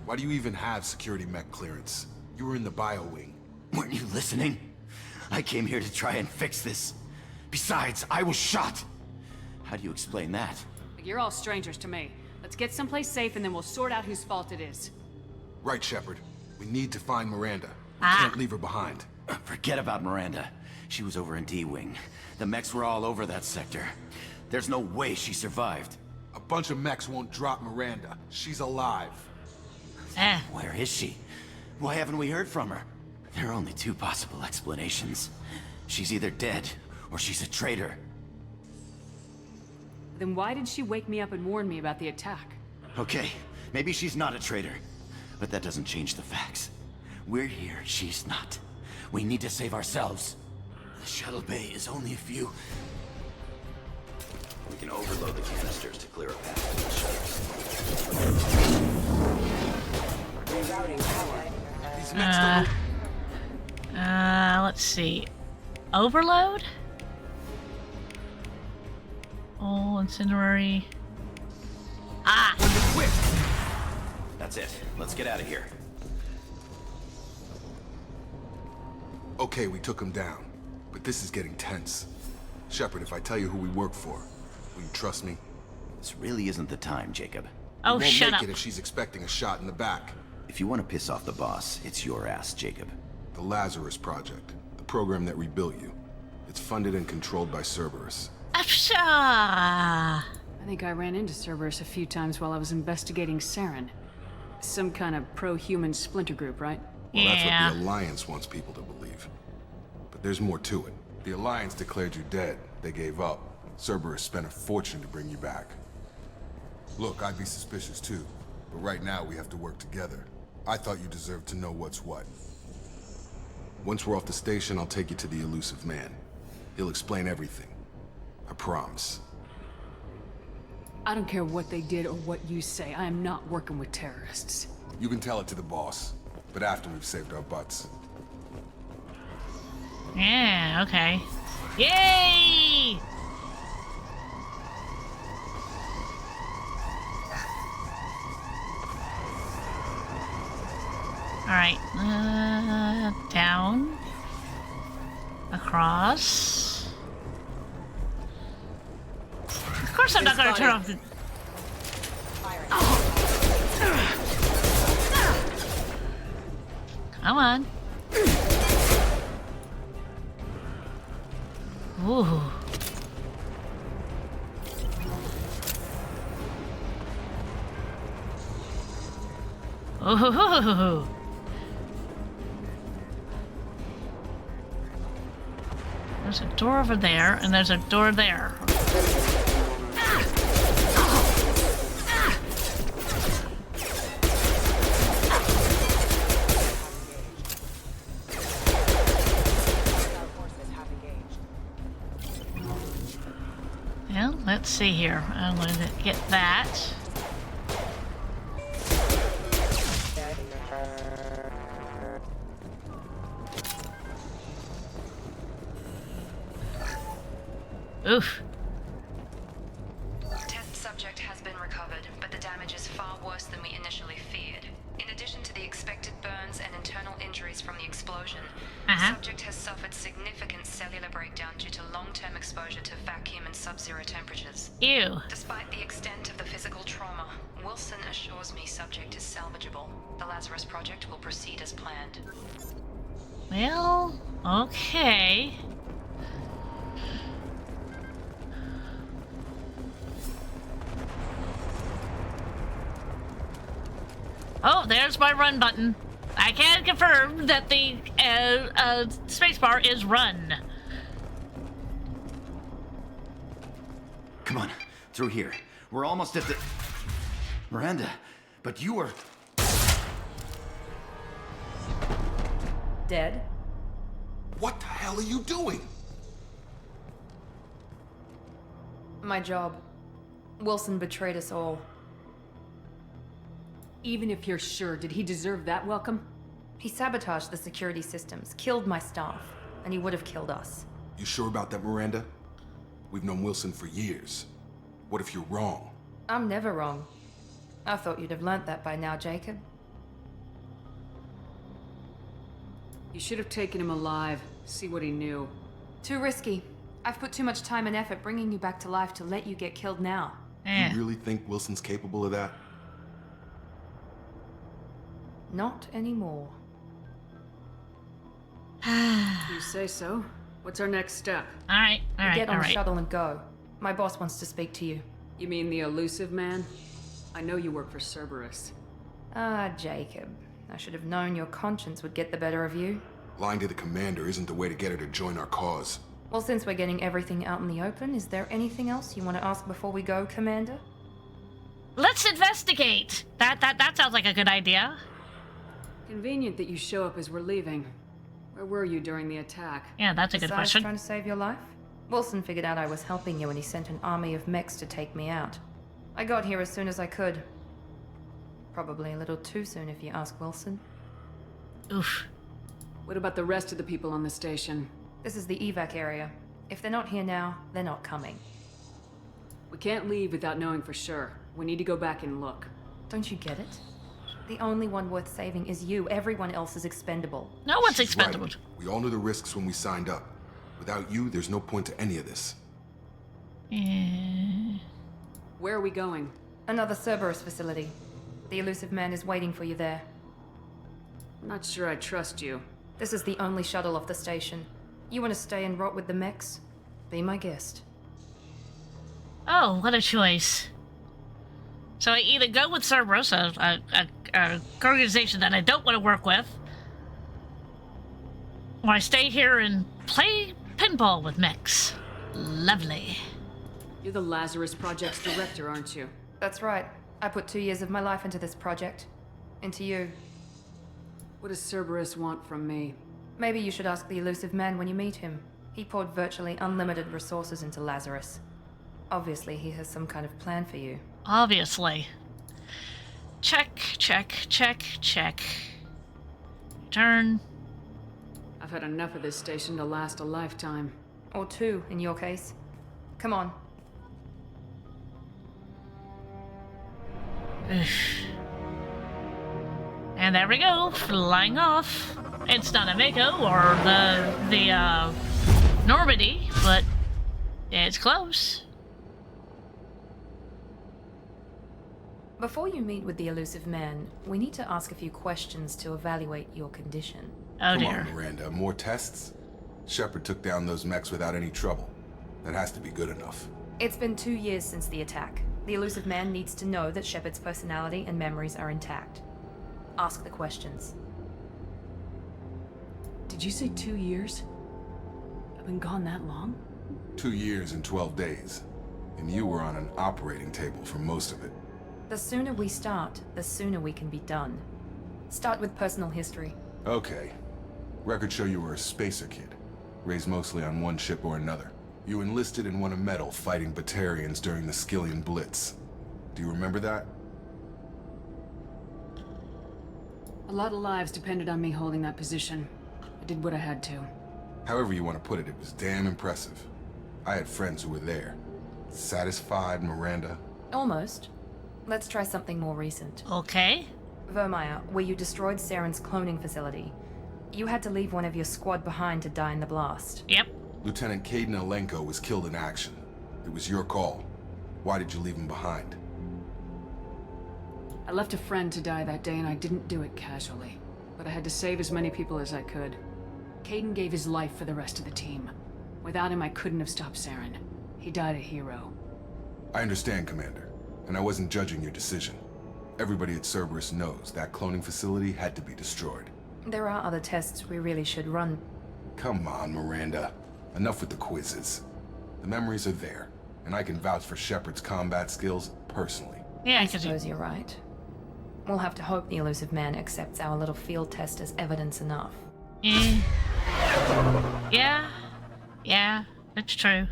Why do you even have security mech clearance? You were in the bio wing. Weren't you listening? I came here to try and fix this. Besides, I was shot. How do you explain that? You're all strangers to me. Let's get someplace safe and then we'll sort out whose fault it is. Right, Shepard. We need to find Miranda. We Ah. can't leave her behind. Forget about Miranda. She was over in D-Wing. The mechs were all over that sector. There's no way she survived. A bunch of mechs won't drop Miranda. She's alive. Where is she? Why haven't we heard from her? There are only two possible explanations. She's either dead, or she's a traitor. Then why did she wake me up and warn me about the attack? Okay, maybe she's not a traitor. But that doesn't change the facts. We're here, she's not. We need to save ourselves. The shuttle bay is only a few... We can overload the canisters to clear a path to the shuttles. These mechs don't know... Let's see. Overload? Oh, incendiary. Ah! That's it. Let's get out of here. Okay, we took him down. But this is getting tense. Shepard, if I tell you who we work for, will you trust me? This really isn't the time, Jacob. Oh, we won't shut make up. it if she's expecting a shot in the back. If you want to piss off the boss, it's your ass, Jacob. The Lazarus Project. The program that rebuilt you. It's funded and controlled by Cerberus. Afsha! I think I ran into Cerberus a few times while I was investigating Saren. Some kind of pro-human splinter group, right? Well, that's what the Alliance wants people to believe. But there's more to it. The Alliance declared you dead. They gave up. Cerberus spent a fortune to bring you back. Look, I'd be suspicious too. But right now we have to work together. I thought you deserved to know what's what. Once we're off the station, I'll take you to the elusive man. He'll explain everything. I promise. I don't care what they did or what you say. I am not working with terrorists. You can tell it to the boss, but after we've saved our butts. Yeah, okay. Yay! Alright, down. Across. Of course I'm not gonna turn off the... Come on. Ooh. Ooh. There's a door over there, and there's a door there. Well, let's see here. I'm going to get that. Oof. Test subject has been recovered, but the damage is far worse than we initially feared. In addition to the expected burns and internal injuries from the explosion, the subject has suffered significant cellular breakdown due to long-term exposure to vacuum and sub-zero temperatures. Ew. Despite the extent of the physical trauma, Wilson assures me subject is salvageable. The Lazarus Project will proceed as planned. Well, okay. Oh, there's my run button. I can confirm that the spacebar is run. Come on, through here. We're almost at the... Miranda, but you were... Dead? What the hell are you doing? My job. Wilson betrayed us all. Even if you're sure, did he deserve that welcome? He sabotaged the security systems, killed my staff, and he would have killed us. You sure about that, Miranda? We've known Wilson for years. What if you're wrong? I'm never wrong. I thought you'd have learnt that by now, Jacob. You should have taken him alive, see what he knew. Too risky. I've put too much time and effort bringing you back to life to let you get killed now. You really think Wilson's capable of that? Not anymore. You say so. What's our next step? Alright, Get on the shuttle and go. My boss wants to speak to you. You mean the elusive man? I know you work for Cerberus. Ah, Jacob. I should have known your conscience would get the better of you. Lying to the commander isn't the way to get her to join our cause. Well, since we're getting everything out in the open, is there anything else you want to ask before we go, Commander? Let's investigate. That sounds like a good idea. Convenient that you show up as we're leaving. Where were you during the attack? Yeah, that's a good Besides question. trying to save your life? Wilson figured out I was helping you when he sent an army of mechs to take me out. I got here as soon as I could. Probably a little too soon if you ask Wilson. Oof. What about the rest of the people on the station? This is the evac area. If they're not here now, they're not coming. We can't leave without knowing for sure. We need to go back and look. Don't you get it? The only one worth saving is you. Everyone else is expendable. No one's She's expendable. right. We all knew the risks when we signed up. Without you, there's no point to any of this. Where are we going? Another Cerberus facility. The elusive man is waiting for you there. I'm not sure I trust you. This is the only shuttle off the station. You want to stay and rot with the mechs? Be my guest. Oh, what a choice. So I either go with Cerberus, a organization that I don't want to work with, or I stay here and play pinball with mechs. Lovely. You're the Lazarus Project's director, aren't you? That's right. I put 2 years of my life into this project. Into you. What does Cerberus want from me? Maybe you should ask the elusive man when you meet him. He poured virtually unlimited resources into Lazarus. Obviously, he has some kind of plan for you. Obviously. Check, check, check, check. Turn. I've had enough of this station to last a lifetime. Or two, in your case. Come on. And there we go, flying off. It's not a Mako or the Normandy, but it's close. Before you meet with the elusive man, we need to ask a few questions to evaluate your condition. Oh Come dear. on, Miranda, more tests? Shepard took down those mechs without any trouble. That has to be good enough. It's been 2 years since the attack. The elusive man needs to know that Shepard's personality and memories are intact. Ask the questions. Did you say 2 years? I've been gone that long? 2 years and 12 days. And you were on an operating table for most of it. The sooner we start, the sooner we can be done. Start with personal history. Okay. Records show you were a spacer kid, raised mostly on one ship or another. You enlisted and won a medal fighting Batarians during the Skillian Blitz. Do you remember that? A lot of lives depended on me holding that position. I did what I had to. However you want to put it, it was damn impressive. I had friends who were there. Satisfied, Miranda? Almost. Let's try something more recent. Okay. Vermeer, where you destroyed Saren's cloning facility. You had to leave one of your squad behind to die in the blast. Yep. Lieutenant Caden Alenko was killed in action. It was your call. Why did you leave him behind? I left a friend to die that day and I didn't do it casually. But I had to save as many people as I could. Caden gave his life for the rest of the team. Without him, I couldn't have stopped Saren. He died a hero. I understand, Commander. And I wasn't judging your decision. Everybody at Cerberus knows that cloning facility had to be destroyed. There are other tests we really should run. Come on, Miranda. Enough with the quizzes. The memories are there, and I can vouch for Shepard's combat skills personally. Yeah, I suppose you're right. We'll have to hope the elusive man accepts our little field test as evidence enough. Yeah. Yeah, that's true.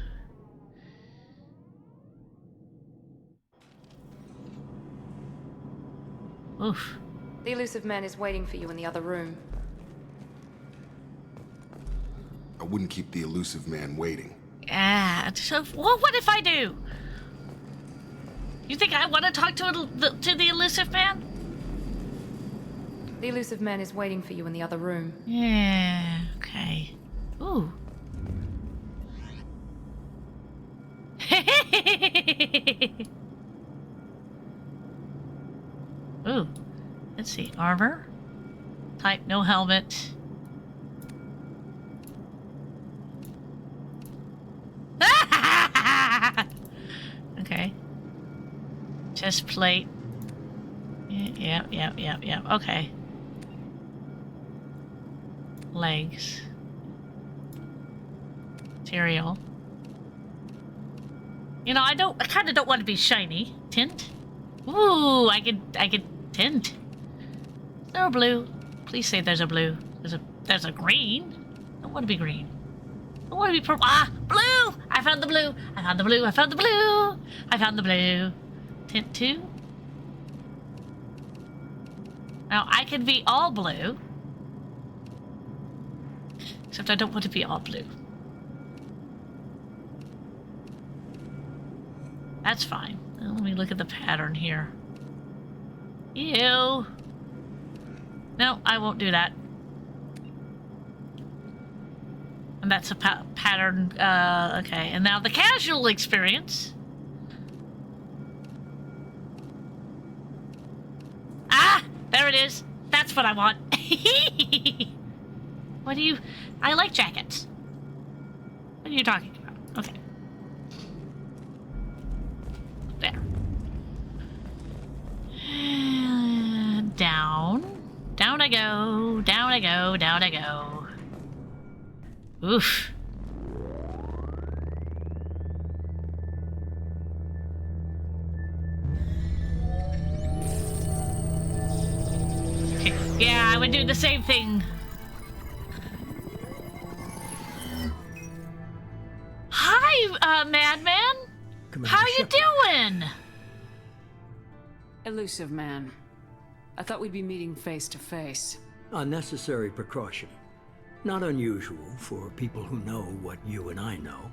Oof. The elusive man is waiting for you in the other room. I wouldn't keep the elusive man waiting. Yeah, so what if I do? You think I want to talk to the elusive man? The elusive man is waiting for you in the other room. Yeah, okay. Ooh. Ooh. Let's see. Armor. Type no helmet. Okay. Chest plate. Yeah. Okay. Legs. Material. You know, I kind of don't want to be shiny. Tint. Ooh, I could tint. Is there a blue? Please say there's a blue. There's a green. I don't want to be green. I want to be purple. Ah, blue! I found the blue. I found the blue. I found the blue. I found the blue. Tint 2. Now, I can be all blue. Except I don't want to be all blue. That's fine. Let me look at the pattern here. Ew. No, I won't do that. And that's a pattern. Okay, and now the casual experience. Ah, there it is. That's what I want. What do you... I like jackets. What are you talking about? Okay. There. Down. Down I go. Down I go. Down I go. Oof. Yeah, I would do the same thing. madman? Commander How you Shepard. doing? Elusive man. I thought we'd be meeting face to face. A necessary precaution. Not unusual for people who know what you and I know.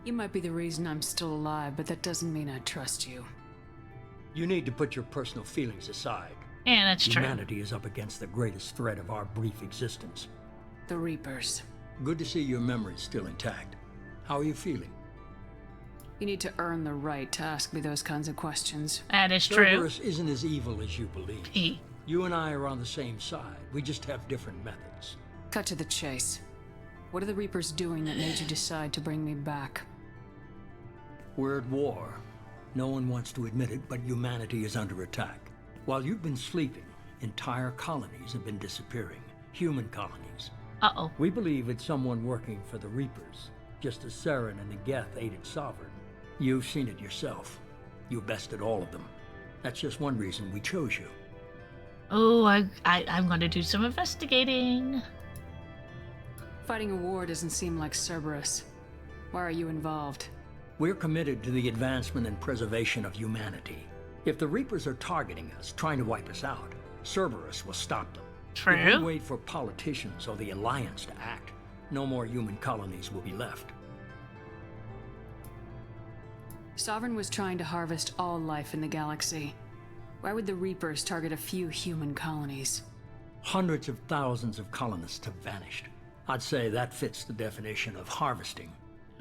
You might be the reason I'm still alive, but that doesn't mean I trust you. You need to put your personal feelings aside. Yeah, that's true. Humanity is up against the greatest threat of our brief existence. The Reapers. Good to see your memory's still intact. How are you feeling? You need to earn the right to ask me those kinds of questions. That is true. Cerberus isn't as evil as you believe. You and I are on the same side. We just have different methods. Cut to the chase. What are the Reapers doing that made you decide to bring me back? We're at war. No one wants to admit it, but humanity is under attack. While you've been sleeping, entire colonies have been disappearing. Human colonies. Uh-oh. We believe it's someone working for the Reapers, just as Saren and the Geth aided Sovereign. You've seen it yourself. You bested all of them. That's just one reason we chose you. Oh, I'm going to do some investigating. Fighting a war doesn't seem like Cerberus. Why are you involved? We're committed to the advancement and preservation of humanity. If the Reapers are targeting us, trying to wipe us out, Cerberus will stop them. True. If we wait for politicians or the Alliance to act, no more human colonies will be left. Sovereign was trying to harvest all life in the galaxy. Why would the Reapers target a few human colonies? Hundreds of thousands of colonists have vanished. I'd say that fits the definition of harvesting.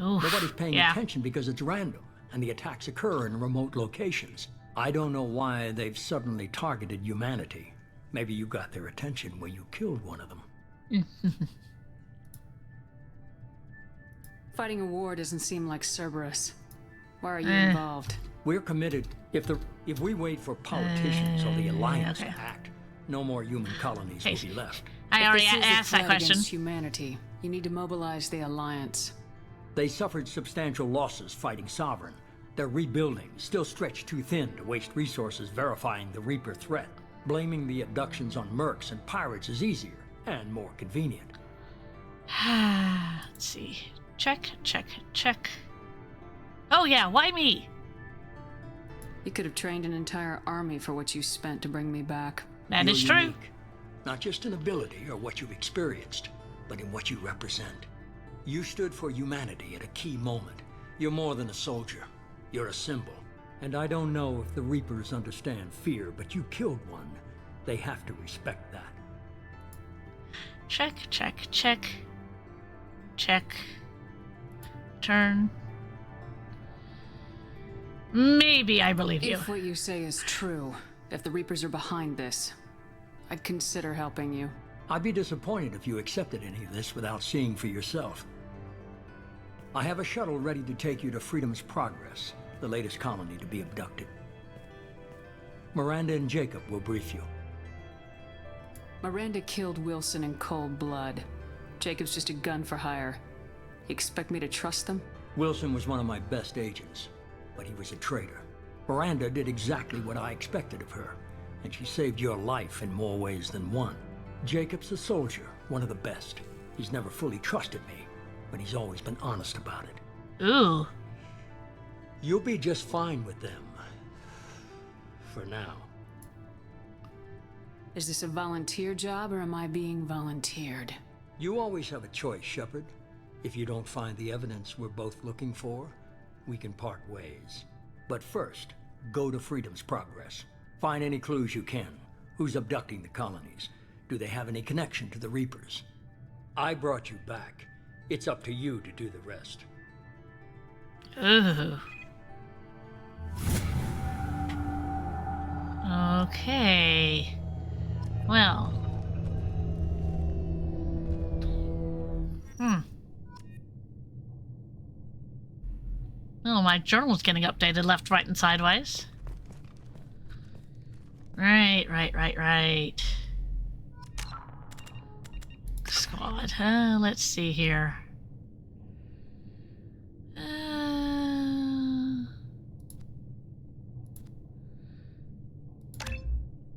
Oof, Nobody's paying yeah. attention because it's random, and the attacks occur in remote locations. I don't know why they've suddenly targeted humanity. Maybe you got their attention when you killed one of them. Fighting a war doesn't seem like Cerberus. Why are you involved? We're committed. If we wait for politicians or the Alliance to act, no more human colonies will be left. I already If this is a asked that threat question. against humanity, you need to mobilize the Alliance. They suffered substantial losses fighting Sovereign. They're rebuilding, still stretched too thin to waste resources verifying the Reaper threat. Blaming the abductions on mercs and pirates is easier and more convenient. Let's see. Check, check, check. Oh yeah, why me? You could have trained an entire army for what you spent to bring me back. That You're is true. unique. Not just in ability or what you've experienced, but in what you represent. You stood for humanity at a key moment. You're more than a soldier. You're a symbol. And I don't know if the Reapers understand fear, but you killed one. They have to respect that. Check, check, check. Check. Turn. Maybe I believe you. If what you say is true, if the Reapers are behind this, I'd consider helping you. I'd be disappointed if you accepted any of this without seeing for yourself. I have a shuttle ready to take you to Freedom's Progress, the latest colony to be abducted. Miranda and Jacob will brief you. Miranda killed Wilson in cold blood. Jacob's just a gun for hire. You expect me to trust them? Wilson was one of my best agents, but he was a traitor. Miranda did exactly what I expected of her, and she saved your life in more ways than one. Jacob's a soldier, one of the best. He's never fully trusted me, but he's always been honest about it. Ooh. You'll be just fine with them. For now. Is this a volunteer job or am I being volunteered? You always have a choice, Shepard. If you don't find the evidence we're both looking for, we can part ways. But first, go to Freedom's Progress. Find any clues you can. Who's abducting the colonies? Do they have any connection to the Reapers? I brought you back. It's up to you to do the rest. Ooh. Okay. Well. Oh, my journal's getting updated left, right, and sideways. Right. Squad. Let's see here.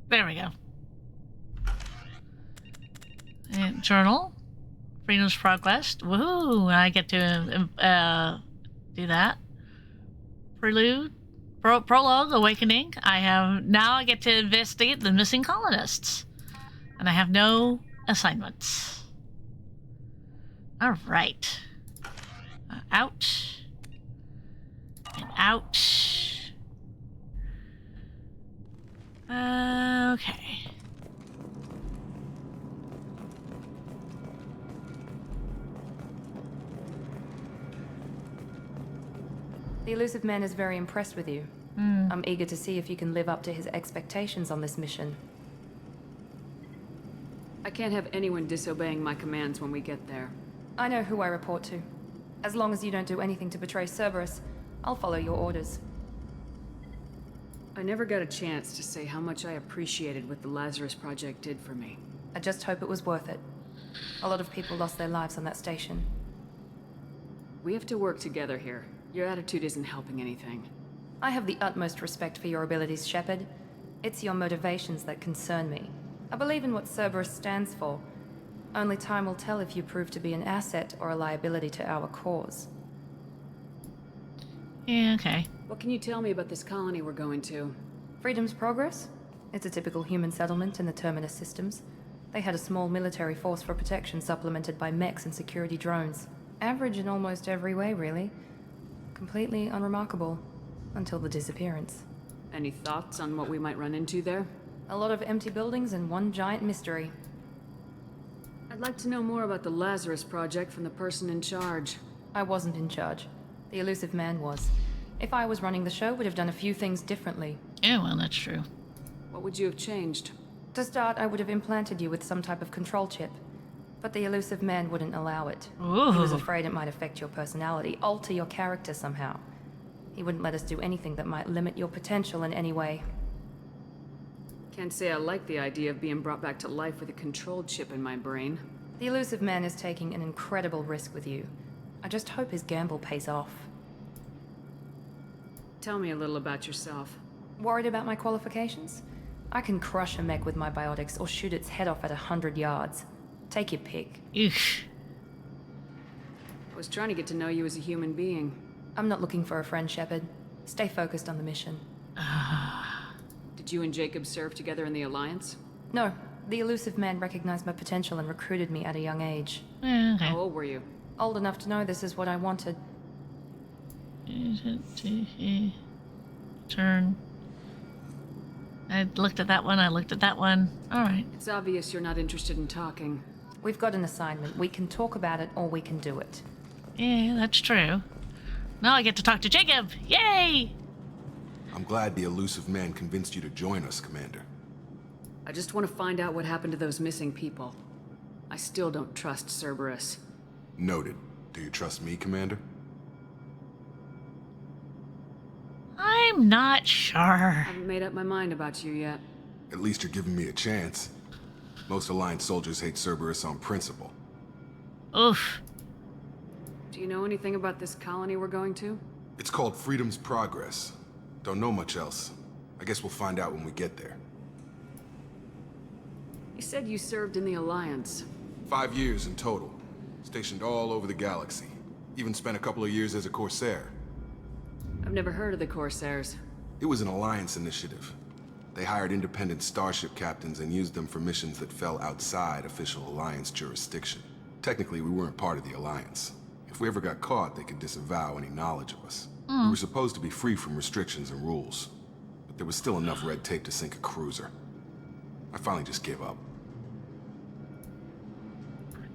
There we go. And journal. Freedom's Progress. Woohoo! I get to do that. Prelude. Prologue, Awakening. I get to investigate the missing colonists. And I have no assignments. Alright. Out. And out. Okay. The Elusive Man is very impressed with you. I'm eager to see if you can live up to his expectations on this mission. I can't have anyone disobeying my commands when we get there. I know who I report to. As long as you don't do anything to betray Cerberus, I'll follow your orders. I never got a chance to say how much I appreciated what the Lazarus Project did for me. I just hope it was worth it. A lot of people lost their lives on that station. We have to work together here. Your attitude isn't helping anything. I have the utmost respect for your abilities, Shepard. It's your motivations that concern me. I believe in what Cerberus stands for. Only time will tell if you prove to be an asset or a liability to our cause. Yeah, okay. What can you tell me about this colony we're going to? Freedom's Progress? It's a typical human settlement in the Terminus systems. They had a small military force for protection supplemented by mechs and security drones. Average in almost every way, really. Completely unremarkable. Until the disappearance. Any thoughts on what we might run into there? A lot of empty buildings and one giant mystery. I'd like to know more about the Lazarus Project from the person in charge. I wasn't in charge. The Elusive Man was. If I was running the show, would have done a few things differently. Yeah, well, that's true. What would you have changed? To start, I would have implanted you with some type of control chip. But the Elusive Man wouldn't allow it. Ooh. He was afraid it might affect your personality, alter your character somehow. He wouldn't let us do anything that might limit your potential in any way. Can't say I like the idea of being brought back to life with a control chip in my brain. The Elusive Man is taking an incredible risk with you. I just hope his gamble pays off. Tell me a little about yourself. Worried about my qualifications? I can crush a mech with my biotics or shoot its head off at 100 yards. Take your pick. Eesh. I was trying to get to know you as a human being. I'm not looking for a friend, Shepard. Stay focused on the mission. Did you and Jacob serve together in the Alliance? No. The Elusive Man recognized my potential and recruited me at a young age. Okay. How old were you? Old enough to know this is what I wanted. Turn. I looked at that one, I looked at that one. Alright. It's obvious you're not interested in talking. We've got an assignment. We can talk about it or we can do it. Yeah, that's true. Now I get to talk to Jacob! Yay! I'm glad the Elusive Man convinced you to join us, Commander. I just want to find out what happened to those missing people. I still don't trust Cerberus. Noted. Do you trust me, Commander? I'm not sure. I haven't made up my mind about you yet. At least you're giving me a chance. Most Alliance soldiers hate Cerberus on principle. Oof. Do you know anything about this colony we're going to? It's called Freedom's Progress. Don't know much else. I guess we'll find out when we get there. You said you served in the Alliance. 5 years in total. Stationed all over the galaxy. Even spent a couple of years as a Corsair. I've never heard of the Corsairs. It was an Alliance initiative. They hired independent starship captains and used them for missions that fell outside official Alliance jurisdiction. Technically, we weren't part of the Alliance. If we ever got caught, they could disavow any knowledge of us. We were supposed to be free from restrictions and rules, but there was still enough red tape to sink a cruiser. I finally just gave up.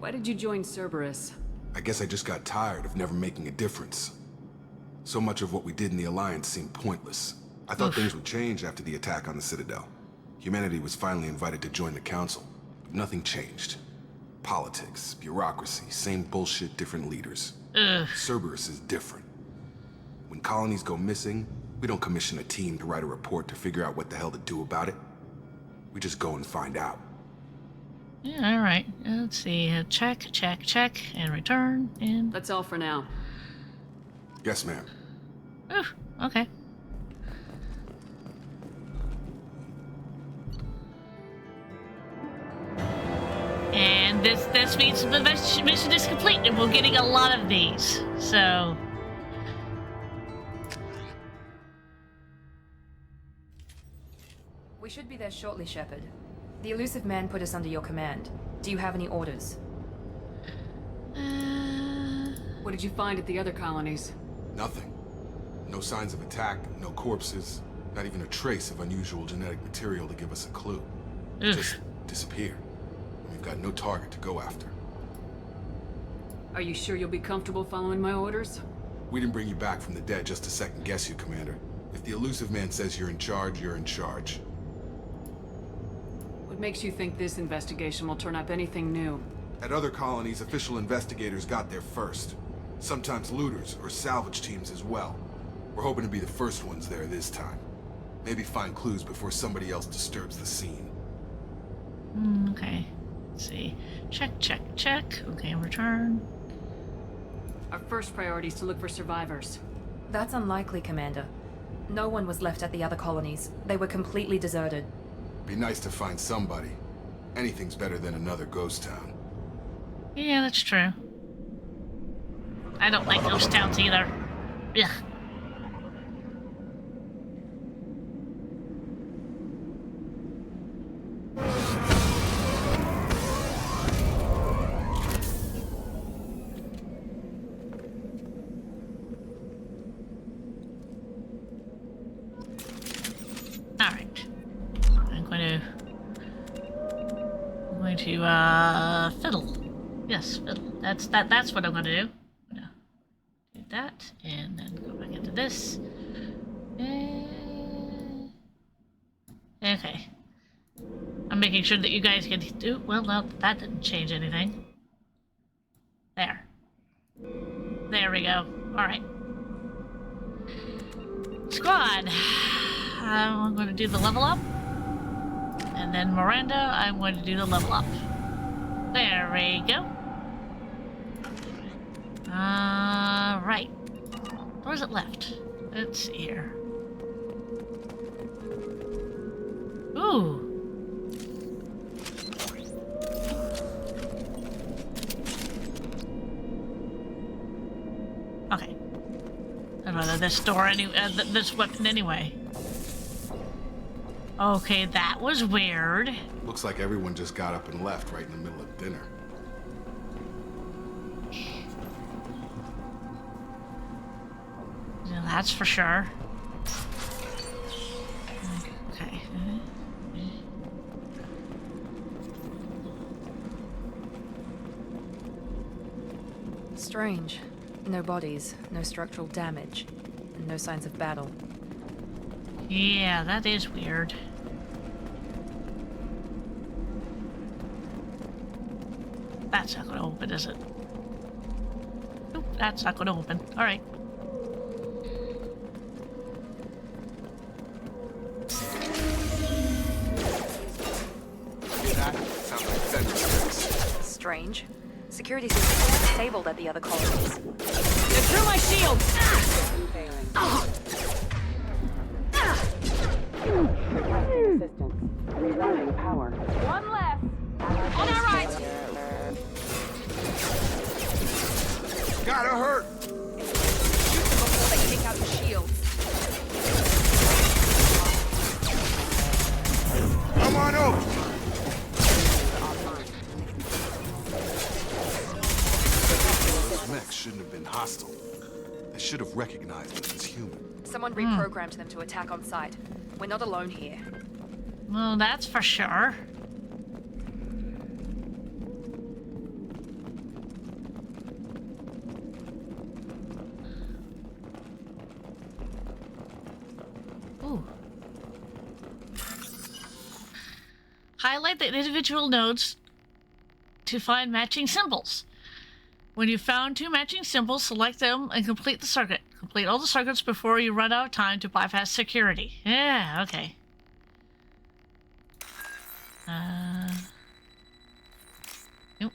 Why did you join Cerberus? I guess I just got tired of never making a difference. So much of what we did in the Alliance seemed pointless. I thought things would change after the attack on the Citadel. Humanity was finally invited to join the Council, but nothing changed. Politics, bureaucracy, same bullshit, different leaders. Cerberus is different. When colonies go missing, we don't commission a team to write a report to figure out what the hell to do about it. We just go and find out. Yeah, alright. Let's see. Check, and return, and... That's all for now. Yes, ma'am. Ooh, okay. And this this means the mission is complete, and we're getting a lot of these. So. We should be there shortly, Shepard. The Elusive Man put us under your command. Do you have any orders? What did you find at the other colonies? Nothing. No signs of attack, no corpses, not even a trace of unusual genetic material to give us a clue. Just disappear. We've got no target to go after. Are you sure you'll be comfortable following my orders? We didn't bring you back from the dead just to second guess you, Commander. If the Elusive Man says you're in charge, you're in charge. What makes you think this investigation will turn up anything new? At other colonies, official investigators got there first. Sometimes looters or salvage teams as well. We're hoping to be the first ones there this time. Maybe find clues before somebody else disturbs the scene. Okay. Let's see. Check, check, check. Okay, return. Our first priority is to look for survivors. That's unlikely, Commander. No one was left at the other colonies. They were completely deserted. Be nice to find somebody. Anything's better than another ghost town. Yeah, that's true. I don't like ghost towns either. Ugh. Alright. I'm going to fiddle. Yes, fiddle. That's what I'm gonna do. I'm gonna do that, and then go back into this. Okay. I'm making sure that you guys can do. Well, no, that didn't change anything. There. There we go. Alright. Squad. I'm going to do the level up. And then Miranda, I'm going to do the level up. There we go. Right. Where's it left? Let's see here. Ooh. Okay. I'd rather this door this weapon anyway. Okay, that was weird. Looks like everyone just got up and left right in the middle of dinner. Yeah, that's for sure. Okay. Strange. No bodies, no structural damage, and no signs of battle. Yeah, that is weird. That's not gonna open, is it? Nope, that's not gonna open. Alright. That sounds like fence. Strange. Security systems were disabled at the other colonies. They're through my shield! Assistance. Rerouting power. One left. On our right. Gotta hurt! Shoot them before they take out the shields. Come on over! Those mechs shouldn't have been hostile. They should have recognized us as human. Someone reprogrammed them to attack on sight. We're not alone here. Well, that's for sure. Ooh. Highlight the individual nodes to find matching symbols. When you've found two matching symbols, select them and complete the circuit. Complete all the circuits before you run out of time to bypass security. Yeah, okay. Nope.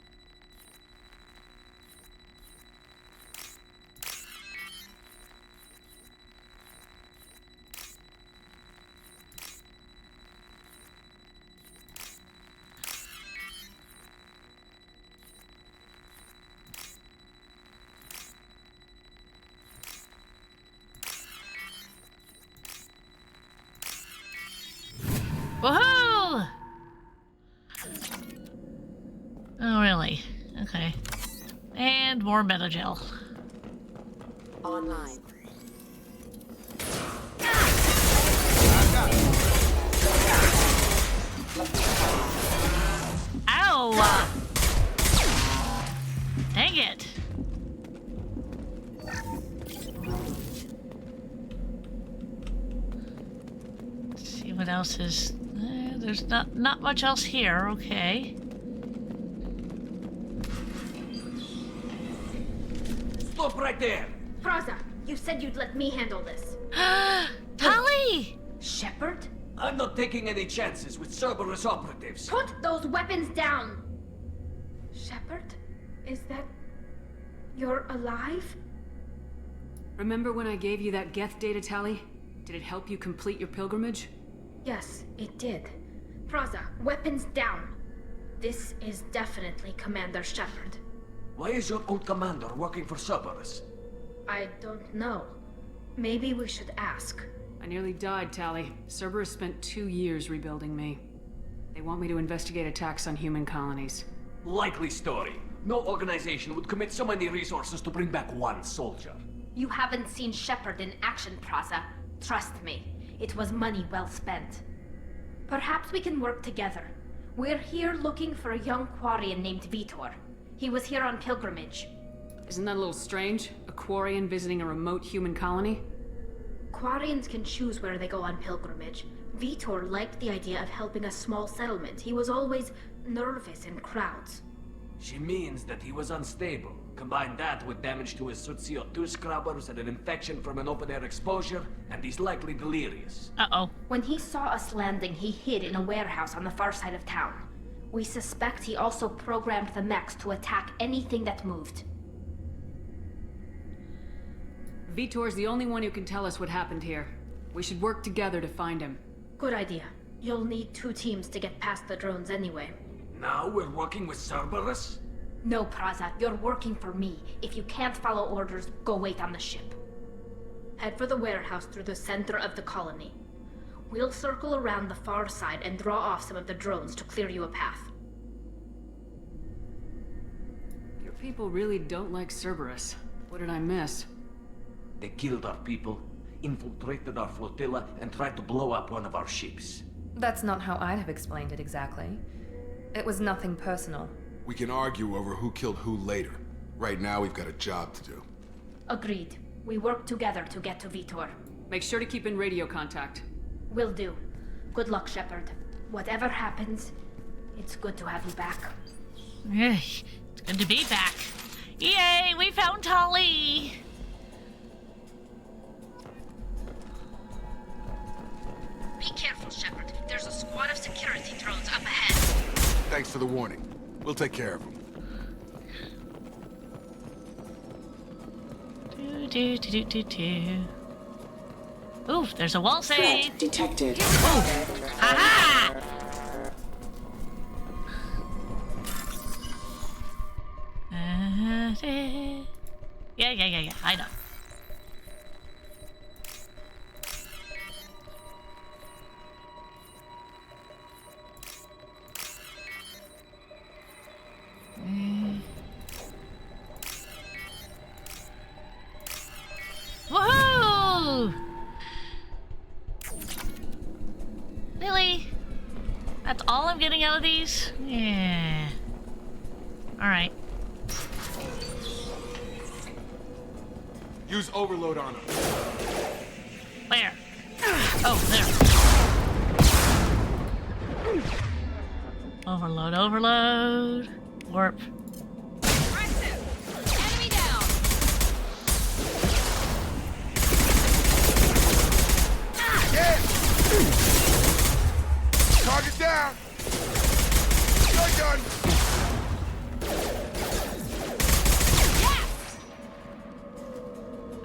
Woohoo! Oh, really? Okay. And more metagel. Online. Ow! Dang it. Let's see what else is... there's not much else here, okay. Stop right there! Praza, you said you'd let me handle this. Tali! Shepard? I'm not taking any chances with Cerberus operatives. Put those weapons down! Shepard? Is that... you're alive? Remember when I gave you that Geth data, Tali? Did it help you complete your pilgrimage? Yes, it did. Praza, weapons down. This is definitely Commander Shepard. Why is your old commander working for Cerberus? I don't know. Maybe we should ask. I nearly died, Tali. Cerberus spent 2 years rebuilding me. They want me to investigate attacks on human colonies. Likely story. No organization would commit so many resources to bring back one soldier. You haven't seen Shepard in action, Praza. Trust me, it was money well spent. Perhaps we can work together. We're here looking for a young Quarian named Vitor. He was here on pilgrimage. Isn't that a little strange? A Quarian visiting a remote human colony? Quarians can choose where they go on pilgrimage. Vitor liked the idea of helping a small settlement. He was always nervous in crowds. She means that he was unstable. Combine that with damage to his Socio-2 scrubbers and an infection from an open-air exposure, and he's likely delirious. Uh-oh. When he saw us landing, he hid in a warehouse on the far side of town. We suspect he also programmed the mechs to attack anything that moved. Vitor's the only one who can tell us what happened here. We should work together to find him. Good idea. You'll need 2 teams to get past the drones anyway. Now we're working with Cerberus? No, Praza, you're working for me. If you can't follow orders, go wait on the ship. Head for the warehouse through the center of the colony. We'll circle around the far side and draw off some of the drones to clear you a path. Your people really don't like Cerberus. What did I miss? They killed our people, infiltrated our flotilla, and tried to blow up one of our ships. That's not how I'd have explained it exactly. It was nothing personal. We can argue over who killed who later. Right now, we've got a job to do. Agreed. We work together to get to Vitor. Make sure to keep in radio contact. Will do. Good luck, Shepard. Whatever happens, it's good to have you back. It's good to be back. Yay, we found Tali! Be careful, Shepard. There's a squad of security drones up ahead. Thanks for the warning. We'll take care of them. Ooh, there's a wall save. Detected. Aha! Yeah, I know. Woohoo! Really? That's all I'm getting out of these? Yeah. Alright. Use overload on them. Where? Oh, there. Overload. Warp. Enemy down! Target down! Gun gun!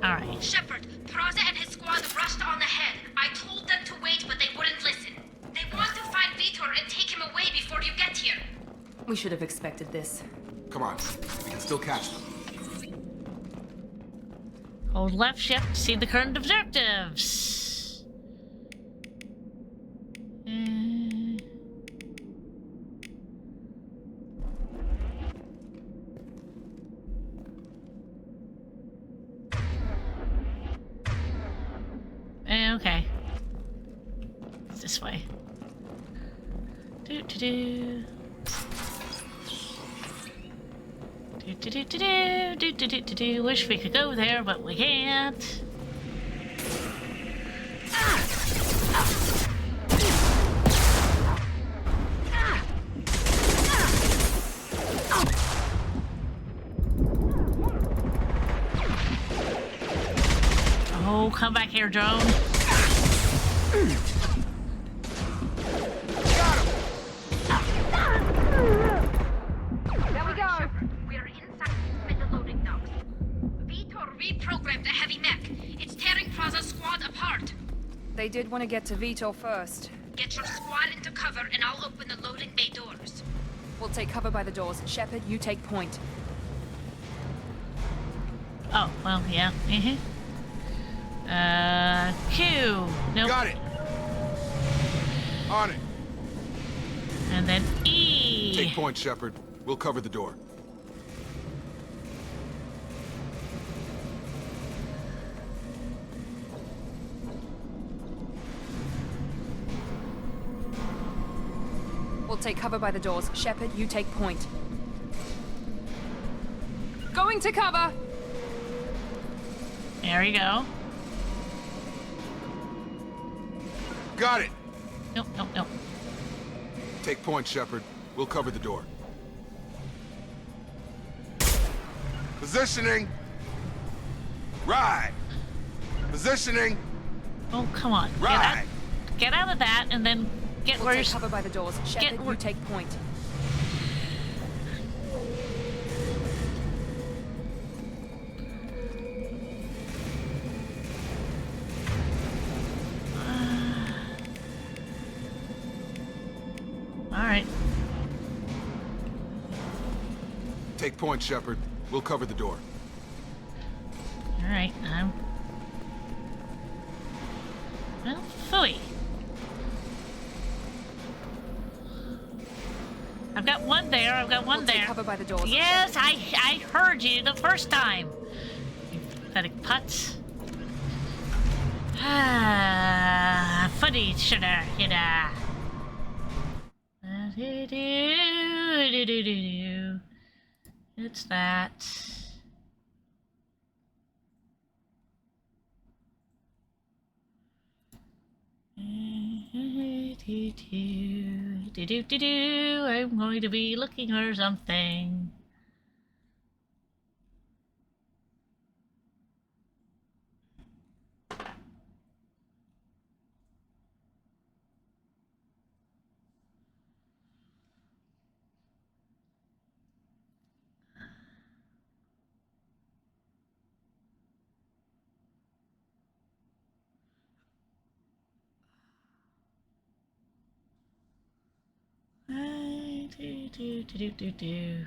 Alright. Shepard, Praza and his squad rushed on ahead. I told them to wait, but they wouldn't listen. They want to find Vitor and take him away before you get here. We should have expected this. Come on, we can still catch them. Hold left shift to see the current objectives. Okay. It's this way. Do-do-do. Do-do-do-do-do. Wish we could go there, but we can't. Oh, come back here, drone. There we go. We're inside the loading docks. Vitor reprogrammed the heavy mech. It's tearing Praza's squad apart. They did want to get to Vitor first. Get your squad into cover and I'll open the loading bay doors. We'll take cover by the doors. Shepard, you take point. Oh, well, yeah. Q. Nope. Got it. On it. And then E. Take point, Shepard. We'll cover the door. We'll take cover by the doors. Shepard, you take point. Going to cover! There you go. Got it. Nope, nope, nope. Take point, Shepard. We'll cover the door. Positioning. Right. Positioning. Oh, come on. Right. Get out of that and then get We'll where take you're... cover by the doors. Shepard, you take point. Alright. Take point, Shepard. We'll cover the door. Alright, well, phooey. I've got one there, I've got one We'll there. take cover by the doors. Yes, I heard you the first time. You pathetic putz. Ah, funny, shoulda, shoulda. It's that. I'm going to be looking for something. Do.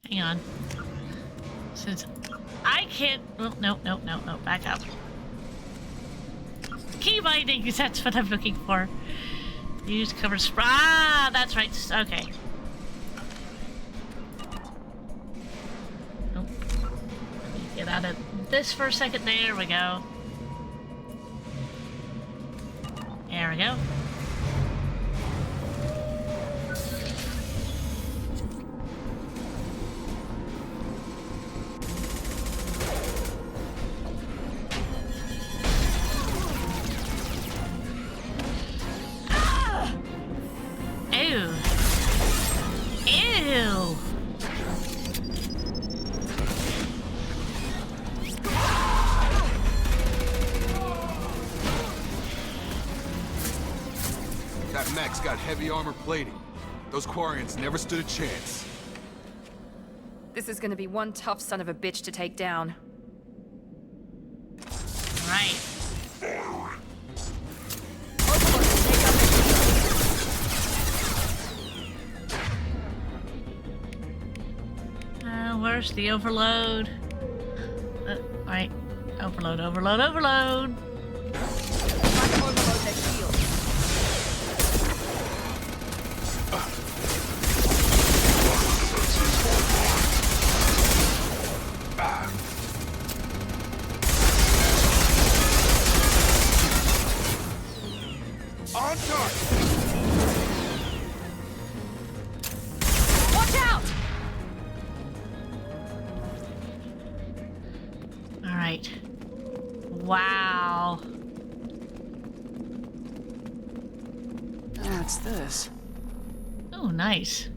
Hang on. Since I can't... Well, no, back up. Key bindings, that's what I'm looking for. Use cover spray. Ah, that's right. Okay. Nope. Get out of this for a second. There we go. There we go. Ew. Ew. That mech's got heavy armor plating. Those Quarians never stood a chance. This is gonna be one tough son of a bitch to take down. Right. Where's the overload? Right. Overload. Try to overload their shields. Watch out! All right. Wow. That's this. Oh, nice.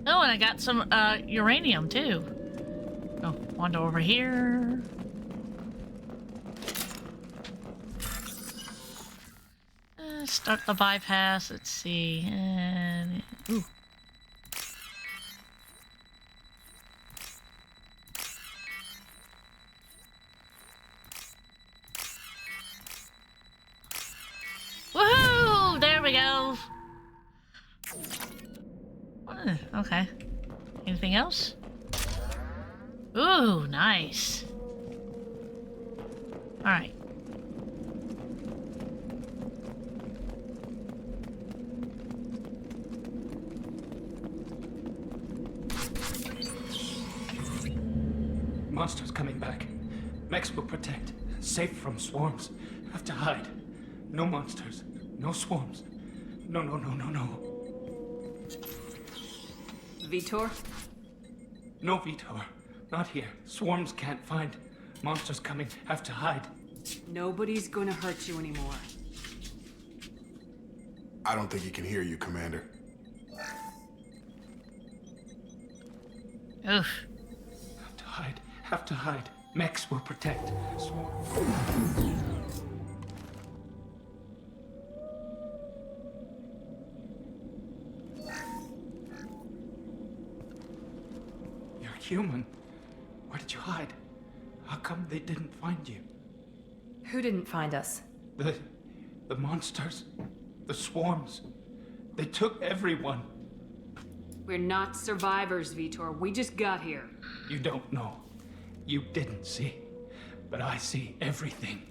Oh, and I got some uranium too. Oh, wander over here. Start the bypass. Let's see. And ooh. Woohoo! There we go. Okay. Anything else? Ooh, nice. All right. Monsters coming back. Mex will protect. Safe from swarms. Have to hide. No monsters. No swarms. No, no, no, no, no. Vitor? No, Vitor. Not here. Swarms can't find. Monsters coming. Have to hide. Nobody's gonna hurt you anymore. I don't think he can hear you, Commander. Oof. Have to hide. Have to hide. Mex will protect. You're human. Where did you hide? How come they didn't find you? Who didn't find us? The monsters. The swarms. They took everyone. We're not survivors, Vitor. We just got here. You don't know. You didn't see. But I see everything.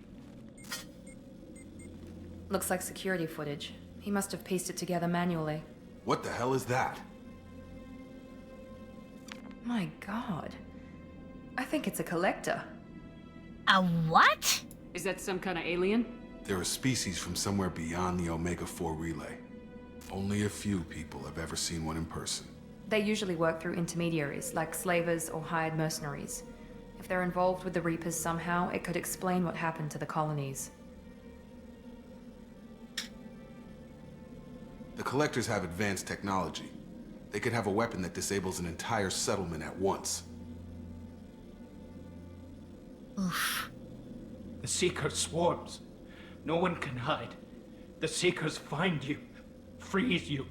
Looks like security footage. He must have pieced it together manually. What the hell is that? My god. I think it's a collector. A what? Is that some kind of alien? They're a species from somewhere beyond the Omega-4 relay. Only a few people have ever seen one in person. They usually work through intermediaries, like slavers or hired mercenaries. If they're involved with the Reapers somehow, it could explain what happened to the colonies. The Collectors have advanced technology. They could have a weapon that disables an entire settlement at once. Oof. The Seekers swarms. No one can hide. The Seekers find you, freeze you.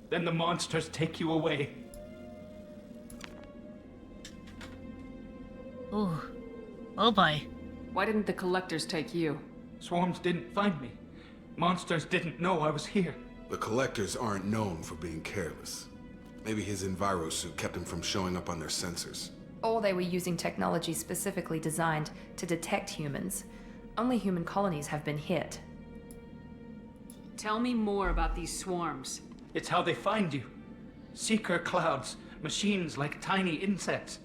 Then the monsters take you away. Ooh. Oh boy. Why didn't the collectors take you? Swarms didn't find me. Monsters didn't know I was here. The Collectors aren't known for being careless. Maybe his envirosuit kept him from showing up on their sensors. Or they were using technology specifically designed to detect humans. Only human colonies have been hit. Tell me more about these swarms. It's how they find you. Seeker clouds, machines like tiny insects.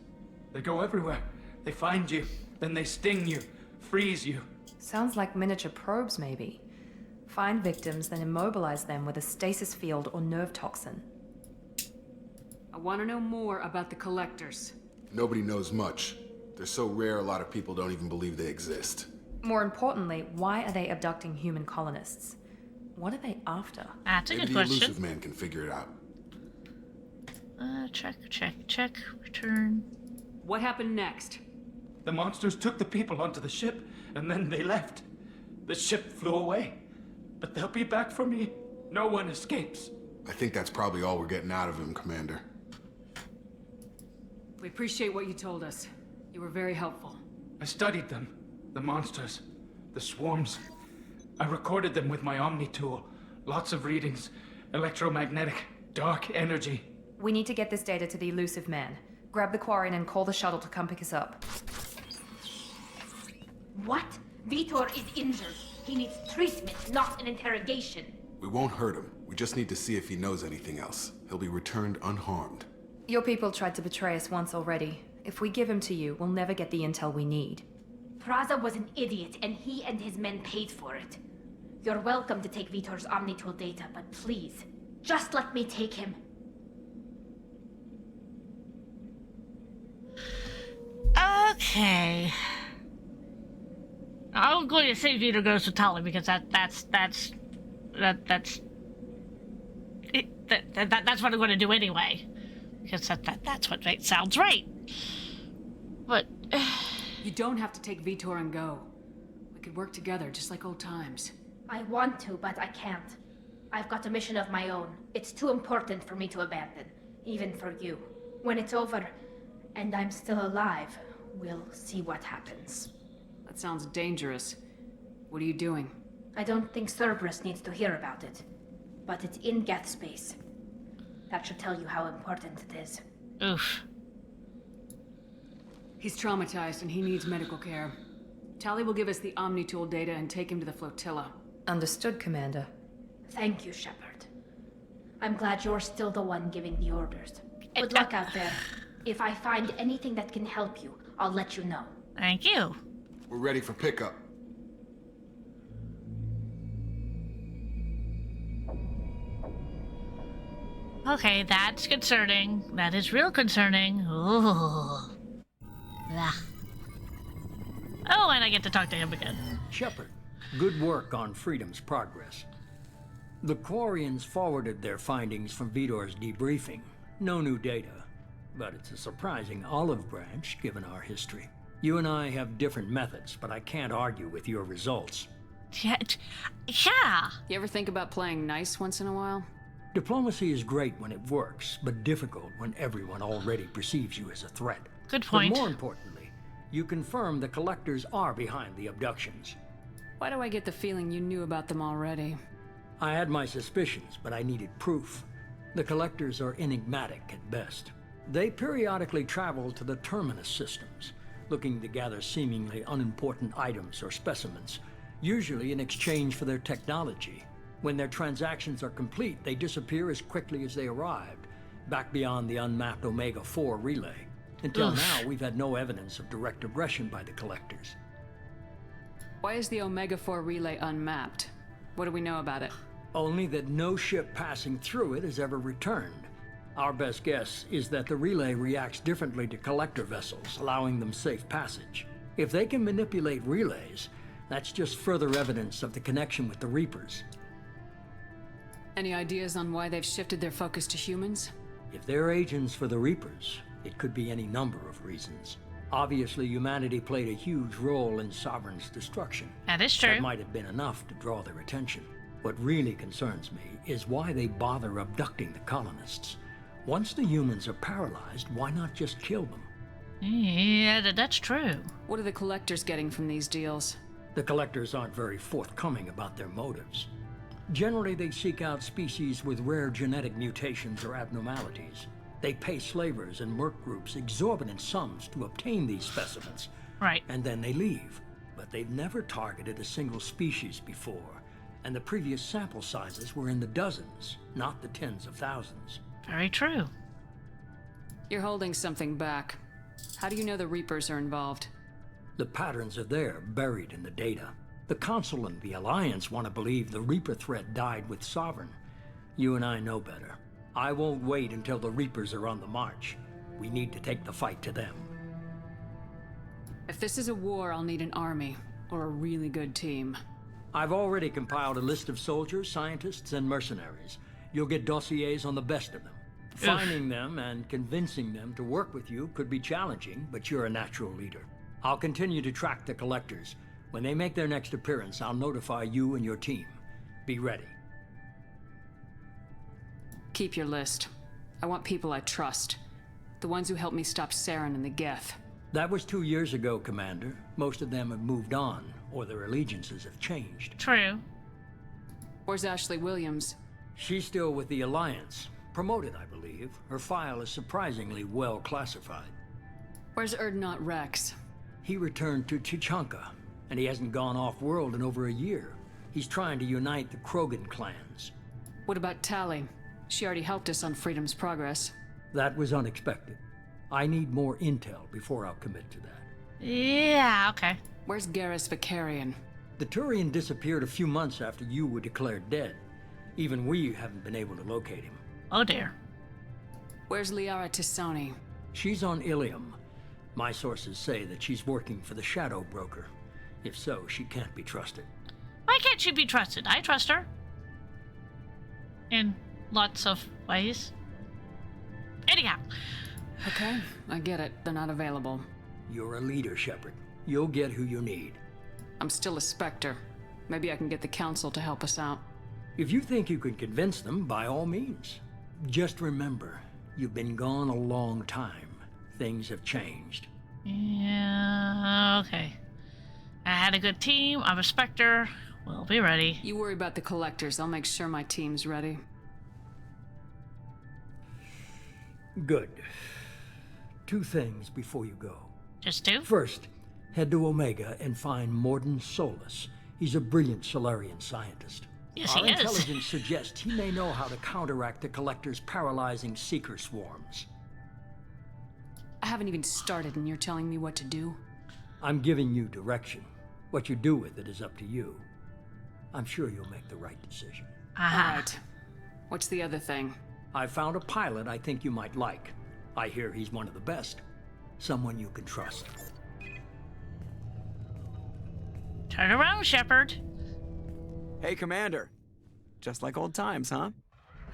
They go everywhere. They find you, then they sting you, freeze you. Sounds like miniature probes, maybe. Find victims, then immobilize them with a stasis field or nerve toxin. I want to know more about the collectors. Nobody knows much. They're so rare, a lot of people don't even believe they exist. More importantly, why are they abducting human colonists? What are they after? That's a Maybe good the question. Elusive Man can figure it out. Check. Return. What happened next? The monsters took the people onto the ship, and then they left. The ship flew away. But they'll be back for me. No one escapes. I think that's probably all we're getting out of him, Commander. We appreciate what you told us. You were very helpful. I studied them. The monsters. The swarms. I recorded them with my Omni tool. Lots of readings. Electromagnetic. Dark energy. We need to get this data to the Elusive Man. Grab the Quarian and call the shuttle to come pick us up. What? Vitor is injured. He needs treatment, not an interrogation. We won't hurt him. We just need to see if he knows anything else. He'll be returned unharmed. Your people tried to betray us once already. If we give him to you, we'll never get the intel we need. Praza was an idiot, and he and his men paid for it. You're welcome to take Vitor's Omnitool data, but please, just let me take him. Okay. I'm going to say Vitor goes to Tali because that's what I'm going to do anyway. Because that's what sounds right. But you don't have to take Vitor and go. We could work together just like old times. I want to, but I can't. I've got a mission of my own. It's too important for me to abandon, even for you. When it's over, and I'm still alive, we'll see what happens. That sounds dangerous. What are you doing? I don't think Cerberus needs to hear about it. But it's in Geth space. That should tell you how important it is. Oof. He's traumatized and he needs medical care. Tali will give us the Omnitool data and take him to the flotilla. Understood, Commander. Thank you, Shepard. I'm glad you're still the one giving the orders. Good luck out there. If I find anything that can help you, I'll let you know. Thank you. We're ready for pickup. Okay, that's concerning. That is real concerning. Ooh. Ah. Oh, and I get to talk to him again. Shepard, good work on Freedom's progress. The Quarians forwarded their findings from Vitor's debriefing. No new data, but it's a surprising olive branch given our history. You and I have different methods, but I can't argue with your results. Yeah. You ever think about playing nice once in a while? Diplomacy is great when it works, but difficult when everyone already perceives you as a threat. Good point. But more importantly, you confirm the Collectors are behind the abductions. Why do I get the feeling you knew about them already? I had my suspicions, but I needed proof. The Collectors are enigmatic at best. They periodically travel to the Terminus systems, looking to gather seemingly unimportant items or specimens, usually in exchange for their technology. When their transactions are complete, they disappear as quickly as they arrived, back beyond the unmapped Omega-4 relay. Until now, we've had no evidence of direct aggression by the Collectors. Why is the Omega-4 relay unmapped? What do we know about it? Only that no ship passing through it has ever returned. Our best guess is that the relay reacts differently to Collector vessels, allowing them safe passage. If they can manipulate relays, that's just further evidence of the connection with the Reapers. Any ideas on why they've shifted their focus to humans? If they're agents for the Reapers, it could be any number of reasons. Obviously, humanity played a huge role in Sovereign's destruction. That is true. That might have been enough to draw their attention. What really concerns me is why they bother abducting the colonists. Once the humans are paralyzed, why not just kill them? Yeah, that's true. What are the Collectors getting from these deals? The Collectors aren't very forthcoming about their motives. Generally, they seek out species with rare genetic mutations or abnormalities. They pay slavers and merc groups exorbitant sums to obtain these specimens. Right. And then they leave. But they've never targeted a single species before, and the previous sample sizes were in the dozens, not the tens of thousands. Very true. You're holding something back. How do you know the Reapers are involved? The patterns are there, buried in the data. The Council and the Alliance want to believe the Reaper threat died with Sovereign. You and I know better. I won't wait until the Reapers are on the march. We need to take the fight to them. If this is a war, I'll need an army, or a really good team. I've already compiled a list of soldiers, scientists, and mercenaries. You'll get dossiers on the best of them. Finding them and convincing them to work with you could be challenging, but you're a natural leader. I'll continue to track the Collectors. When they make their next appearance, I'll notify you and your team. Be ready. Keep your list. I want people I trust. The ones who helped me stop Saren and the Geth. That was 2 years ago, Commander. Most of them have moved on, or their allegiances have changed. True. Where's Ashley Williams? She's still with the Alliance. Promoted, I believe. Her file is surprisingly well classified. Where's Erdnot Rex? He returned to Tuchanka, and he hasn't gone off-world in over a year. He's trying to unite the Krogan clans. What about Tali? She already helped us on Freedom's progress. That was unexpected. I need more intel before I'll commit to that. Yeah, okay. Where's Garrus Vicarian? The Turian disappeared a few months after you were declared dead. Even we haven't been able to locate him. Oh dear. Where's Liara Tisoni? She's on Ilium. My sources say that she's working for the Shadow Broker. If so, she can't be trusted. Why can't she be trusted? I trust her. In lots of ways. Anyhow. Okay, I get it. They're not available. You're a leader, Shepard. You'll get who you need. I'm still a Spectre. Maybe I can get the Council to help us out. If you think you can convince them, by all means. Just remember, you've been gone a long time. Things have changed. Yeah, okay. I had a good team. I'm a Spectre. We'll be ready. You worry about the Collectors. I'll make sure my team's ready. Good. 2 things before you go. Just 2? First, head to Omega and find Mordin Solus. He's a brilliant Solarian scientist. Yes, Our he is. intelligence suggests he may know how to counteract the Collector's paralyzing Seeker swarms. I haven't even started and you're telling me what to do? I'm giving you direction. What you do with it is up to you. I'm sure you'll make the right decision. All right. What's the other thing? I found a pilot I think you might like. I hear he's one of the best. Someone you can trust. Turn around, Shepard. Hey, Commander. Just like old times, huh?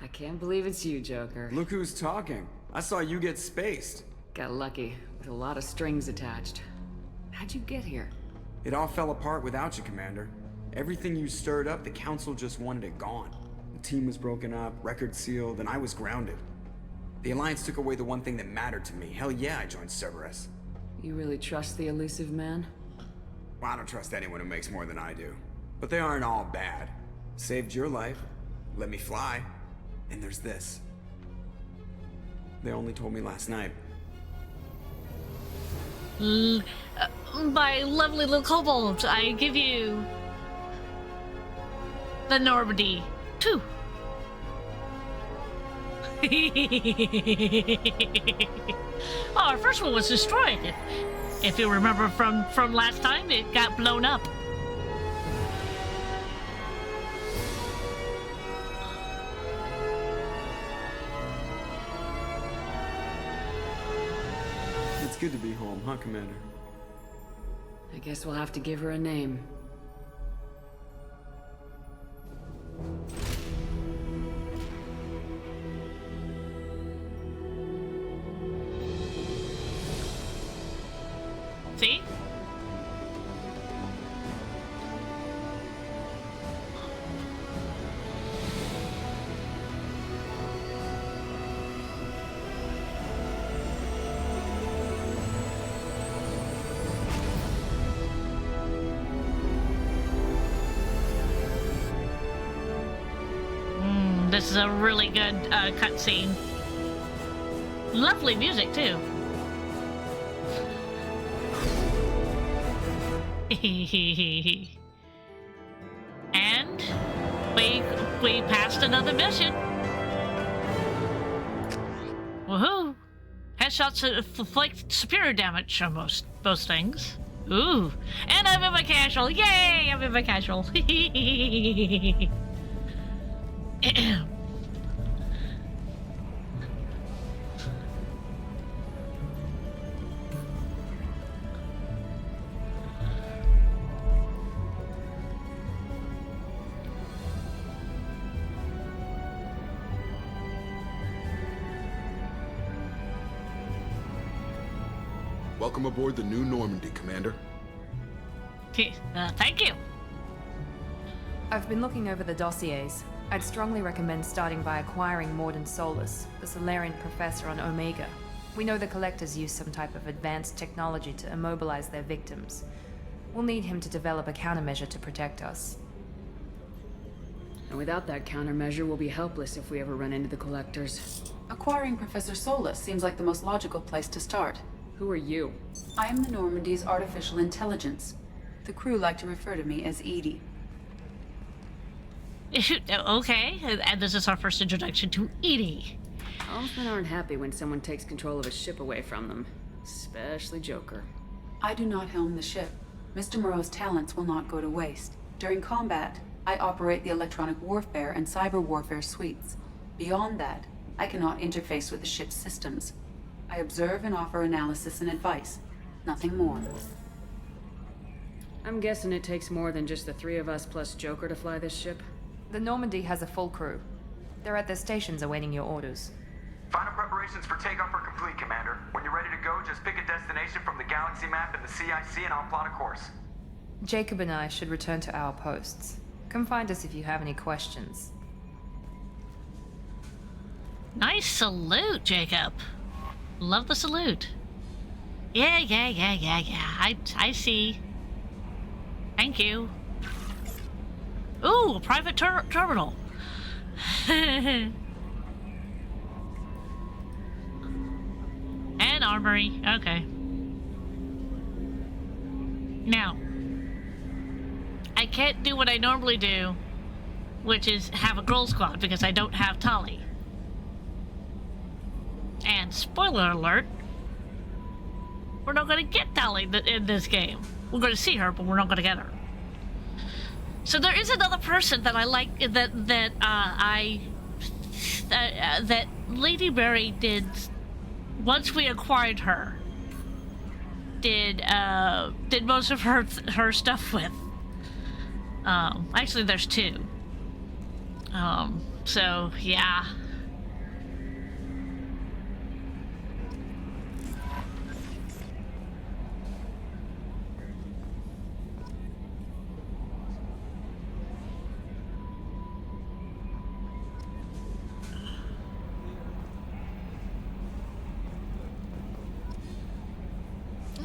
I can't believe it's you, Joker. Look who's talking. I saw you get spaced. Got lucky, with a lot of strings attached. How'd you get here? It all fell apart without you, Commander. Everything you stirred up, the Council just wanted it gone. The team was broken up, records sealed, and I was grounded. The Alliance took away the one thing that mattered to me. Hell yeah, I joined Cerberus. You really trust the elusive man? Well, I don't trust anyone who makes more than I do. But they aren't all bad. Saved your life, let me fly, and there's this. They only told me last night. My lovely little kobold, I give you the Normandy 2. Oh, our first one was destroyed. If you remember from last time, it got blown up. It's good to be home, huh, Commander? I guess we'll have to give her a name. See? This is a really good cutscene. Lovely music, too. And we passed another mission. Woohoo! Headshots inflict superior damage on most things. Ooh, and I'm in my casual. Yay! I'm in my casual. Welcome aboard the new Normandy, Commander. Thank you. I've been looking over the dossiers. I'd strongly recommend starting by acquiring Mordin Solus, the Solarian professor on Omega. We know the Collectors use some type of advanced technology to immobilize their victims. We'll need him to develop a countermeasure to protect us. And without that countermeasure, we'll be helpless if we ever run into the Collectors. Acquiring Professor Solus seems like the most logical place to start. Who are you? I am the Normandy's artificial intelligence. The crew like to refer to me as Edie. Okay, and this is our first introduction to Edie. Helmsmen aren't happy when someone takes control of a ship away from them. Especially Joker. I do not helm the ship. Mr. Moreau's talents will not go to waste. During combat, I operate the electronic warfare and cyber warfare suites. Beyond that, I cannot interface with the ship's systems. I observe and offer analysis and advice. Nothing more. I'm guessing it takes more than just the three of us plus Joker to fly this ship? The Normandy has a full crew. They're at their stations awaiting your orders. Final preparations for takeoff are complete, Commander. When you're ready to go, just pick a destination from the galaxy map in the CIC and I'll plot a course. Jacob and I should return to our posts. Come find us if you have any questions. Nice salute, Jacob. Love the salute. Yeah. I see. Thank you. Ooh, a private terminal. And armory. Okay. Now, I can't do what I normally do, which is have a girl squad because I don't have Tali. And spoiler alert, we're not going to get Tali in this game. We're going to see her, but we're not going to get her. So there is another person that I like that Lady Mary did once we acquired her. Did most of her stuff with. Actually, there's two. So yeah.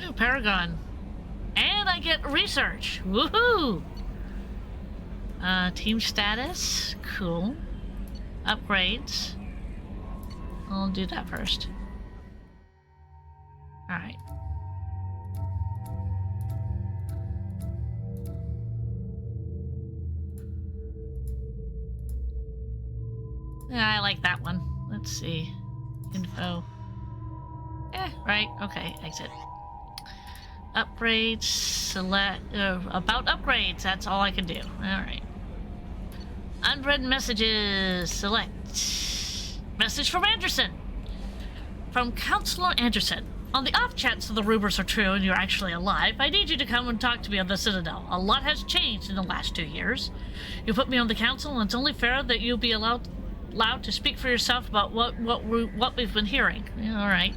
Ooh, Paragon. And I get research. Woohoo! Team status. Cool. Upgrades. I'll do that first. Alright. Yeah, I like that one. Let's see. Info. Right. Okay, exit. Upgrades, select, about upgrades, that's all I can do. Alright. Unread messages, select. Message from Anderson. From Counselor Anderson. On the off chance that the rumors are true and you're actually alive, I need you to come and talk to me on the Citadel. A lot has changed in the last 2 years. You put me on the council and it's only fair that you'll be allowed to speak for yourself about what we've been hearing. Yeah, alright.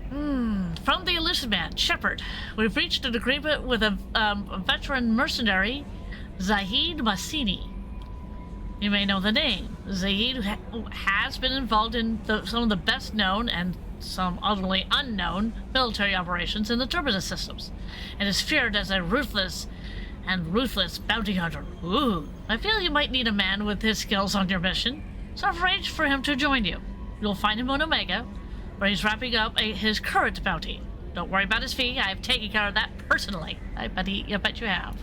From the Elusive Man, Shepard, we've reached an agreement with a veteran mercenary, Zahid Massini. You may know the name. Zahid has been involved in some of the best known and some utterly unknown military operations in the Terminus systems, and is feared as a ruthless bounty hunter. Ooh, I feel you might need a man with his skills on your mission, so I've arranged for him to join you. You'll find him on Omega, where he's wrapping up his current bounty. Don't worry about his fee. I've taken care of that personally. I bet you have.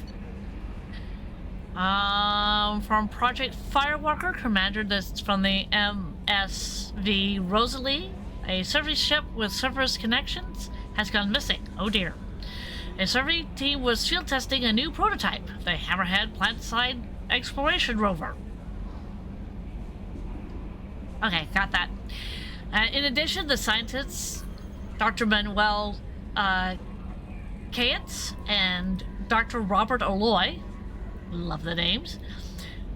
From Project Firewalker, Commander, that's from the MSV Rosalie. A survey ship with Cerberus connections has gone missing. Oh dear. A survey team was field testing a new prototype, the Hammerhead Planetside Exploration Rover. Okay, got that. In addition, the scientists, Dr. Manuel Cates and Dr. Robert Aloy, love the names,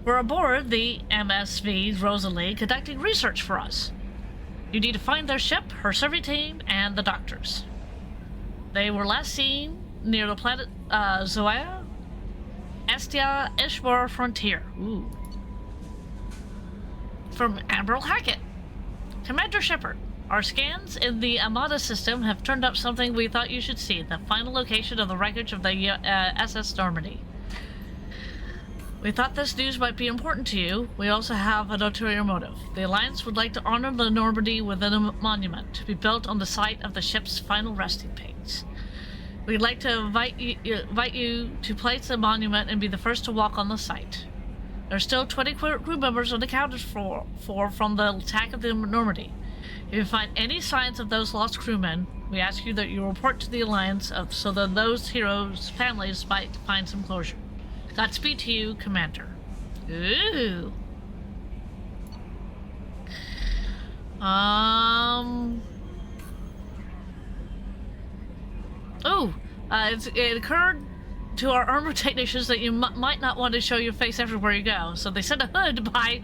were aboard the MSV Rosalie conducting research for us. You need to find their ship, her survey team, and the doctors. They were last seen near the planet Zoea, Estia Ishbar frontier. Ooh. From Admiral Hackett. Commander Shepard, our scans in the Amada system have turned up something we thought you should see, the final location of the wreckage of the SS Normandy. We thought this news might be important to you. We also have an ulterior motive. The Alliance would like to honor the Normandy with a monument to be built on the site of the ship's final resting place. We'd like to invite you to place the monument and be the first to walk on the site. There are still 20 crew members unaccounted for from the attack of the Normandy. If you find any signs of those lost crewmen, we ask you that you report to the Alliance so that those heroes' families might find some closure. Godspeed to you, Commander. Ooh. It occurred to our armor technicians that you might not want to show your face everywhere you go, so they sent a hood by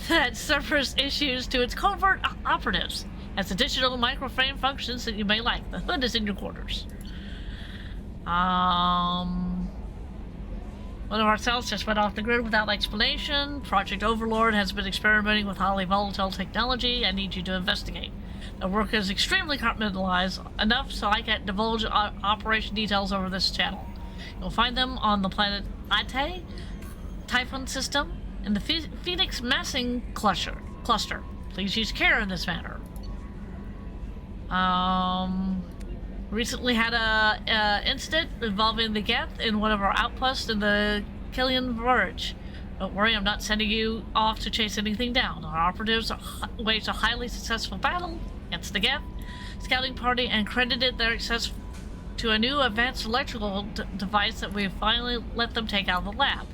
that suffers issues to its covert operatives as additional microframe functions that you may like. The hood is in your quarters. One of our cells just went off the grid without explanation. Project Overlord has been experimenting with highly volatile technology. I need you to investigate. The work is extremely compartmentalized, enough so I can't divulge operation details over this channel. You'll find them on the planet Ate, Typhon system, and the Phoenix massing cluster. Please use care in this matter. Recently had a incident involving the Geth in one of our outposts in the Killian Verge. Don't worry, I'm not sending you off to chase anything down. Our operatives waged a highly successful battle against the Geth scouting party and credited their access to a new advanced electrical device that we finally let them take out of the lab.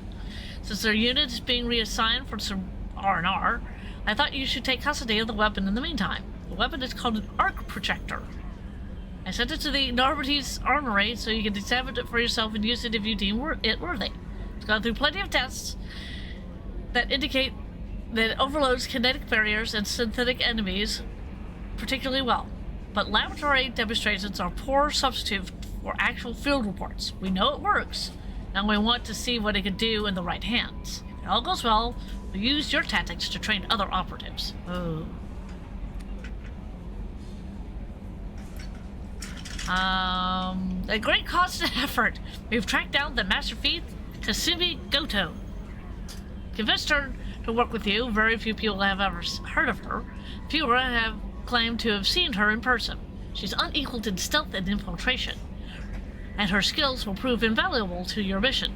Since their unit is being reassigned for some R&R, I thought you should take custody of the weapon in the meantime. The weapon is called an arc projector. I sent it to the Normandy's armory so you can examine it for yourself and use it if you deem it worthy. It's gone through plenty of tests that indicate that it overloads kinetic barriers and synthetic enemies particularly well. But laboratory demonstrations are poor substitute for actual field reports. We know it works, and we want to see what it can do in the right hands. If it all goes well, we'll use your tactics to train other operatives. Oh. At great cost and effort, we've tracked down the Master Thief, Kasumi Goto. Convinced her to work with you. Very few people have ever heard of her. Fewer have claimed to have seen her in person. She's unequaled in stealth and infiltration, and her skills will prove invaluable to your mission.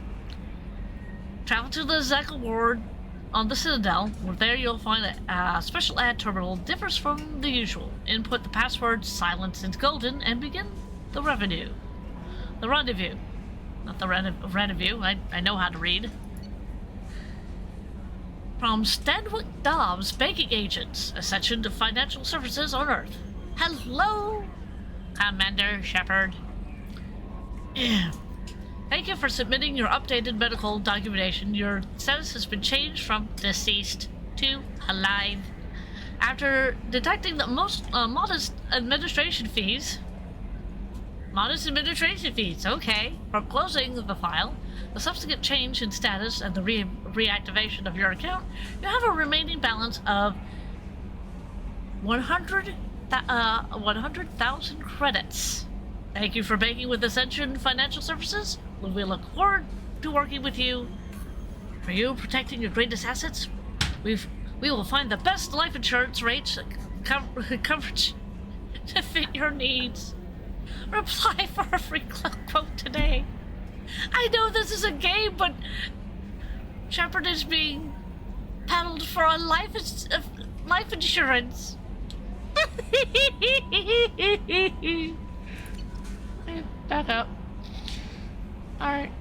Travel to the Zekel ward on the Citadel, where there you'll find a special ad terminal differs from the usual. Input the password silence into golden and begin the rendezvous. Not the rendezvous, I know how to read. From Stanwick Dobbs, banking agents, Ascension to financial services on Earth. Hello, Commander Shepard. Thank you for submitting your updated medical documentation. Your status has been changed from deceased to alive. After detecting the most modest administration fees, okay, from closing the file, the subsequent change in status and the reactivation of your account, you have a remaining balance of 100,000 credits. Thank you for banking with Ascension Financial Services. We look forward to working with you. For you protecting your greatest assets, we will find the best life insurance rates coverage to fit your needs. Reply for a free quote today. I know this is a game, but Shepard is being paddled for a life insurance. Back up. Alright.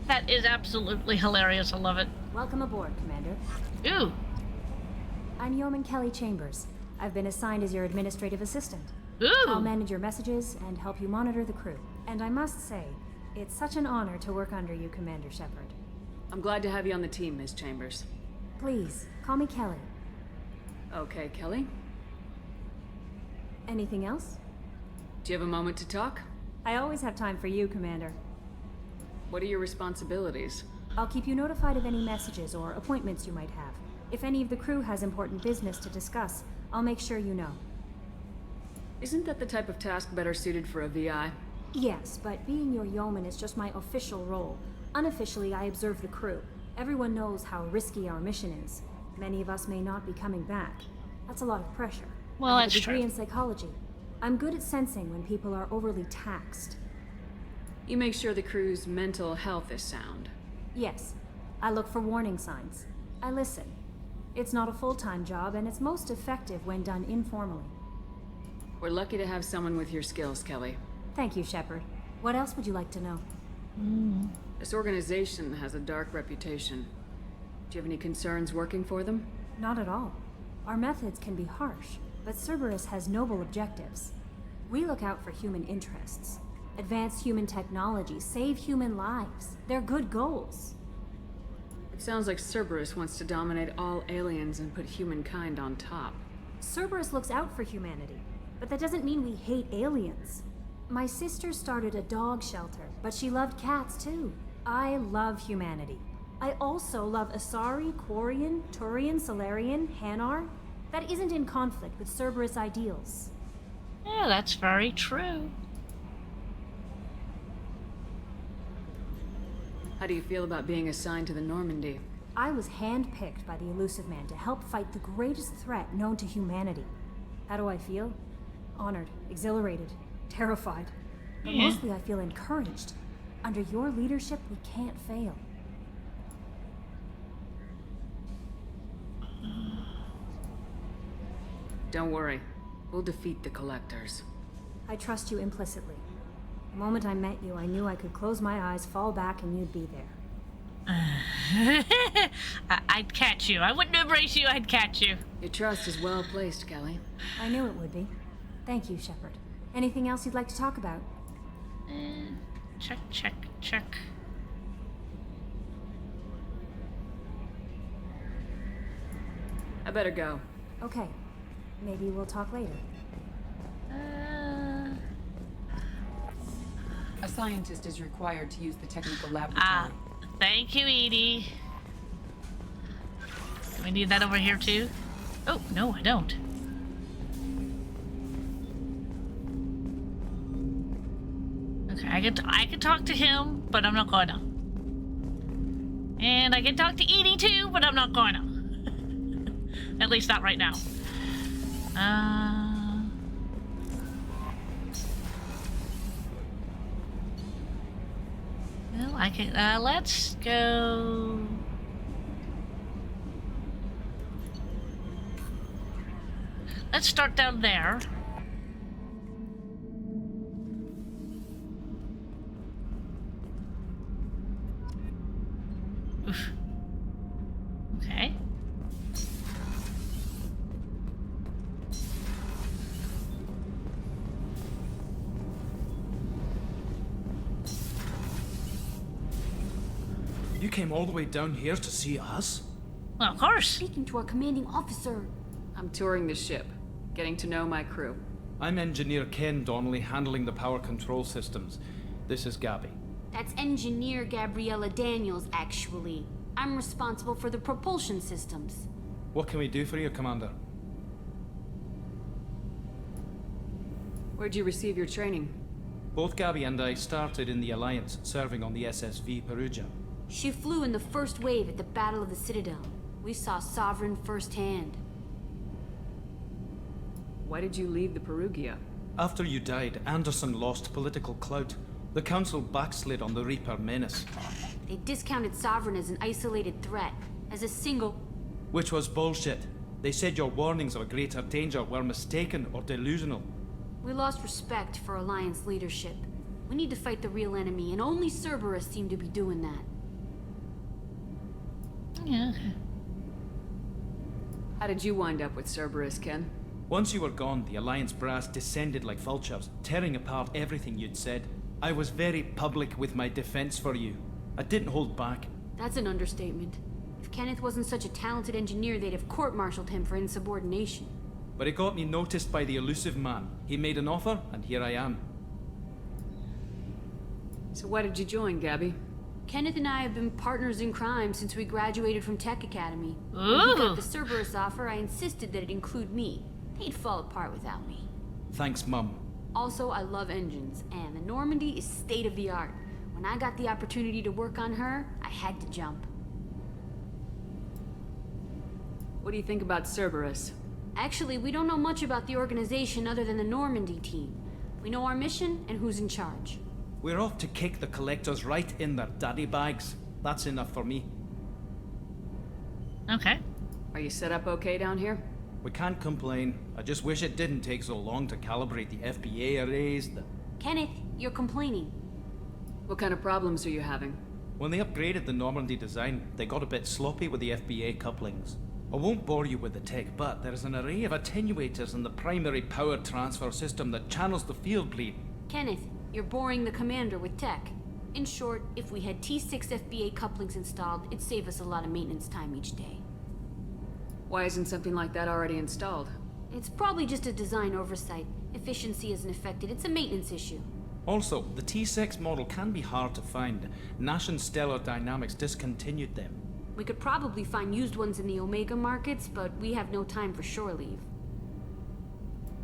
That is absolutely hilarious. I love it. Welcome aboard, Commander. Ooh. I'm Yeoman Kelly Chambers. I've been assigned as your administrative assistant. Ooh. I'll manage your messages and help you monitor the crew. And I must say, it's such an honor to work under you, Commander Shepard. I'm glad to have you on the team, Ms. Chambers. Please, call me Kelly. Okay, Kelly. Anything else? Do you have a moment to talk? I always have time for you, Commander. What are your responsibilities? I'll keep you notified of any messages or appointments you might have. If any of the crew has important business to discuss, I'll make sure you know. Isn't that the type of task better suited for a VI? Yes, but being your yeoman is just my official role. Unofficially, I observe the crew. Everyone knows how risky our mission is. Many of us may not be coming back. That's a lot of pressure. Well, I have that's a degree true. in psychology. I'm good at sensing when people are overly taxed. You make sure the crew's mental health is sound. Yes. I look for warning signs. I listen. It's not a full-time job, and it's most effective when done informally. We're lucky to have someone with your skills, Kelly. Thank you, Shepard. What else would you like to know? This organization has a dark reputation. Do you have any concerns working for them? Not at all. Our methods can be harsh, but Cerberus has noble objectives. We look out for human interests. Advance human technology, save human lives. They're good goals. It sounds like Cerberus wants to dominate all aliens and put humankind on top. Cerberus looks out for humanity, but that doesn't mean we hate aliens. My sister started a dog shelter, but she loved cats too. I love humanity. I also love Asari, Quarian, Turian, Salarian, Hanar. That isn't in conflict with Cerberus ideals. Yeah, that's very true. How do you feel about being assigned to the Normandy? I was handpicked by the Illusive Man to help fight the greatest threat known to humanity. How do I feel? Honored, exhilarated, terrified. But mostly I feel encouraged. Under your leadership, we can't fail. Don't worry. We'll defeat the Collectors. I trust you implicitly. The moment I met you, I knew I could close my eyes, fall back, and you'd be there. I'd catch you. I wouldn't embrace you, I'd catch you. Your trust is well placed, Kelly. I knew it would be. Thank you, Shepard. Anything else you'd like to talk about? Check, check, check. I better go. Okay. Maybe we'll talk later. A scientist is required to use the technical laboratory. Thank you, Edie. Do we need that over here too? Oh, no, I don't. Okay, I can talk to him, but I'm not gonna. And I can talk to Edie too, but I'm not gonna. At least not right now. Well, I can, let's go. Let's start down there. Oof. Okay. You came all the way down here to see us? Well, of course. Speaking to our commanding officer. I'm touring the ship, getting to know my crew. I'm Engineer Ken Donnelly, handling the power control systems. This is Gabby. That's Engineer Gabriella Daniels, actually. I'm responsible for the propulsion systems. What can we do for you, Commander? Where'd you receive your training? Both Gabby and I started in the Alliance, serving on the SSV Perugia. She flew in the first wave at the Battle of the Citadel. We saw Sovereign firsthand. Why did you leave the Perugia? After you died, Anderson lost political clout. The Council backslid on the Reaper menace. They discounted Sovereign as an isolated threat, as a single... Which was bullshit. They said your warnings of a greater danger were mistaken or delusional. We lost respect for Alliance leadership. We need to fight the real enemy, and only Cerberus seemed to be doing that. Yeah, okay. How did you wind up with Cerberus, Ken? Once you were gone, the Alliance brass descended like vultures, tearing apart everything you'd said. I was very public with my defense for you. I didn't hold back. That's an understatement. If Kenneth wasn't such a talented engineer, they'd have court-martialed him for insubordination. But it got me noticed by the Illusive Man. He made an offer, and here I am. So why did you join, Gabby? Kenneth and I have been partners in crime since we graduated from Tech Academy. When he got the Cerberus offer, I insisted that it include me. They'd fall apart without me. Thanks, Mum. Also, I love engines, and the Normandy is state-of-the-art. When I got the opportunity to work on her, I had to jump. What do you think about Cerberus? Actually, we don't know much about the organization other than the Normandy team. We know our mission and who's in charge. We're off to kick the Collectors right in their daddy bags. That's enough for me. Okay. Are you set up okay down here? We can't complain. I just wish it didn't take so long to calibrate the FBA arrays. Kenneth, you're complaining. What kind of problems are you having? When they upgraded the Normandy design, they got a bit sloppy with the FBA couplings. I won't bore you with the tech, but there is an array of attenuators in the primary power transfer system that channels the field bleed. Kenneth, you're boring the commander with tech. In short, if we had T6 FBA couplings installed, it'd save us a lot of maintenance time each day. Why isn't something like that already installed? It's probably just a design oversight. Efficiency isn't affected, it's a maintenance issue. Also, the T6 model can be hard to find. Nash and Stellar Dynamics discontinued them. We could probably find used ones in the Omega markets, but we have no time for shore leave.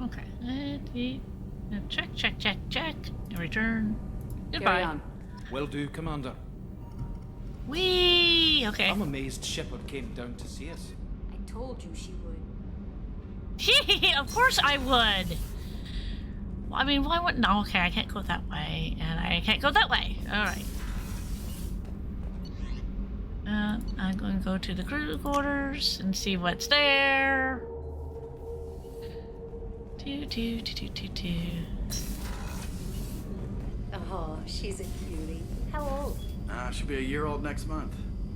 Okay. Check, check, check, check. Return. Goodbye. Carry on. Will do, Commander. Whee! Okay. I'm amazed Shepard came down to see us. I told you she would. Of course I would. Well, I mean, why wouldn't? No, okay, I can't go that way, and I can't go that way. All right. I'm going to go to the crew quarters and see what's there. Oh, she's a cutie. How old? She'll be a year old next month.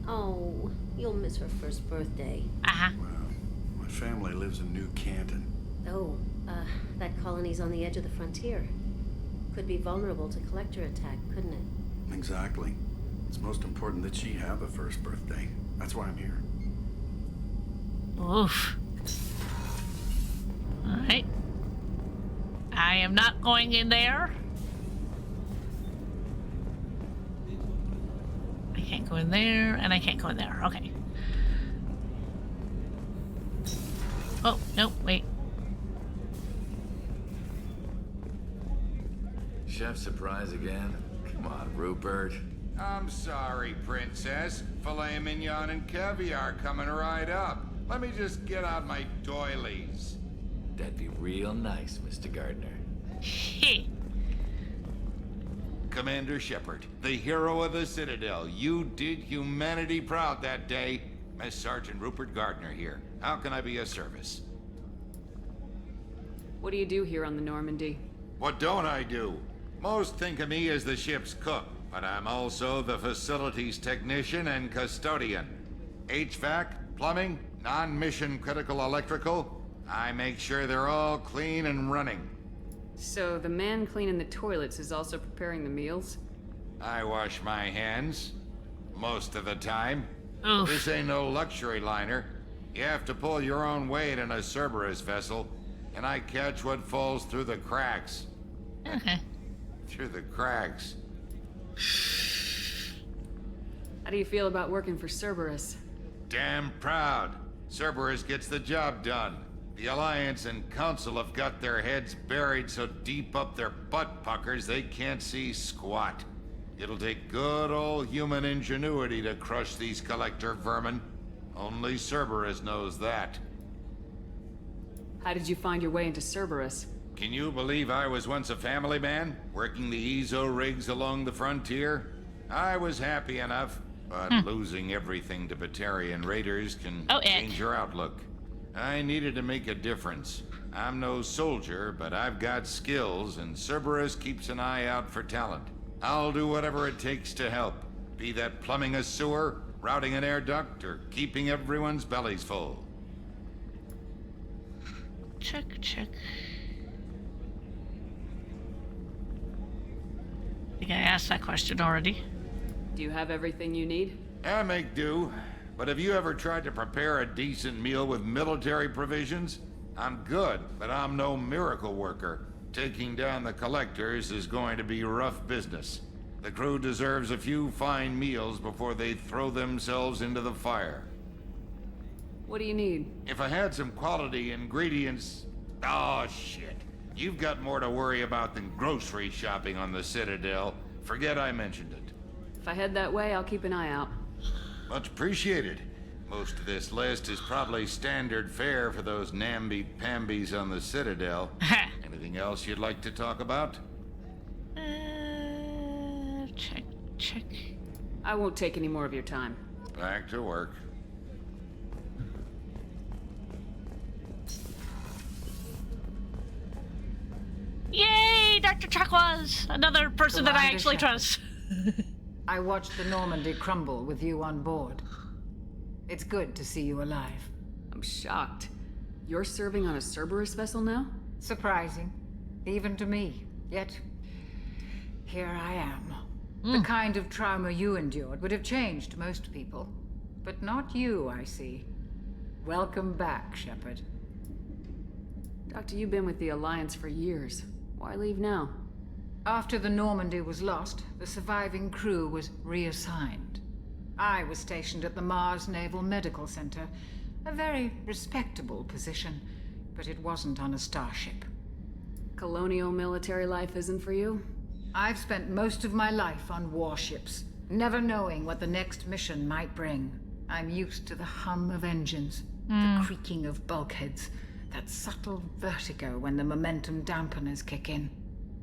Oh, you'll miss her first birthday. Well, my family lives in New Canton. Oh, that colony's on the edge of the frontier. Could be vulnerable to collector attack, couldn't it? Exactly. It's most important that she have a first birthday. That's why I'm here. Oof. Alright. I am not going in there. I can't go in there, and I can't go in there. Okay. Oh, no, wait. Chef surprise again? Come on, Rupert. I'm sorry, Princess. Filet mignon and caviar coming right up. Let me just get out my doilies. That'd be real nice, Mr. Gardner. Commander Shepard, the hero of the Citadel. You did humanity proud that day. Mess Sergeant Rupert Gardner here. How can I be of service? What do you do here on the Normandy? What don't I do? Most think of me as the ship's cook, but I'm also the facilities technician and custodian. HVAC, plumbing, non-mission critical electrical. I make sure they're all clean and running. So the man cleaning the toilets is also preparing the meals? I wash my hands. Most of the time. Oof. This ain't no luxury liner. You have to pull your own weight in a Cerberus vessel, and I catch what falls through the cracks. Okay. Through the cracks. How do you feel about working for Cerberus? Damn proud. Cerberus gets the job done. The Alliance and Council have got their heads buried so deep up their butt puckers they can't see squat. It'll take good old human ingenuity to crush these collector vermin. Only Cerberus knows that. How did you find your way into Cerberus? Can you believe I was once a family man, working the EZO rigs along the frontier? I was happy enough, but losing everything to Batarian raiders can change your outlook. I needed to make a difference. I'm no soldier, but I've got skills, and Cerberus keeps an eye out for talent. I'll do whatever it takes to help, be that plumbing a sewer, routing an air duct, or keeping everyone's bellies full. Check, check. I think I asked that question already. Do you have everything you need? I make do. But have you ever tried to prepare a decent meal with military provisions? I'm good, but I'm no miracle worker. Taking down the collectors is going to be rough business. The crew deserves a few fine meals before they throw themselves into the fire. What do you need? If I had some quality ingredients... Oh, shit. You've got more to worry about than grocery shopping on the Citadel. Forget I mentioned it. If I head that way, I'll keep an eye out. Much appreciated. Most of this list is probably standard fare for those namby-pambies on the Citadel. Anything else you'd like to talk about? Check, check. I won't take any more of your time. Back to work. Yay! Dr. Chakwas! Another person that I Commander actually Shepard. trust. I watched the Normandy crumble with you on board. It's good to see you alive. I'm shocked. You're serving on a Cerberus vessel now? Surprising, even to me. Yet, here I am. The kind of trauma you endured would have changed most people. But not you, I see. Welcome back, Shepard. Doctor, you've been with the Alliance for years. Why leave now? After the Normandy was lost, the surviving crew was reassigned. I was stationed at the Mars Naval Medical Center, a very respectable position, but it wasn't on a starship. Colonial military life isn't for you? I've spent most of my life on warships, never knowing what the next mission might bring. I'm used to the hum of engines, the creaking of bulkheads, that subtle vertigo when the momentum dampeners kick in.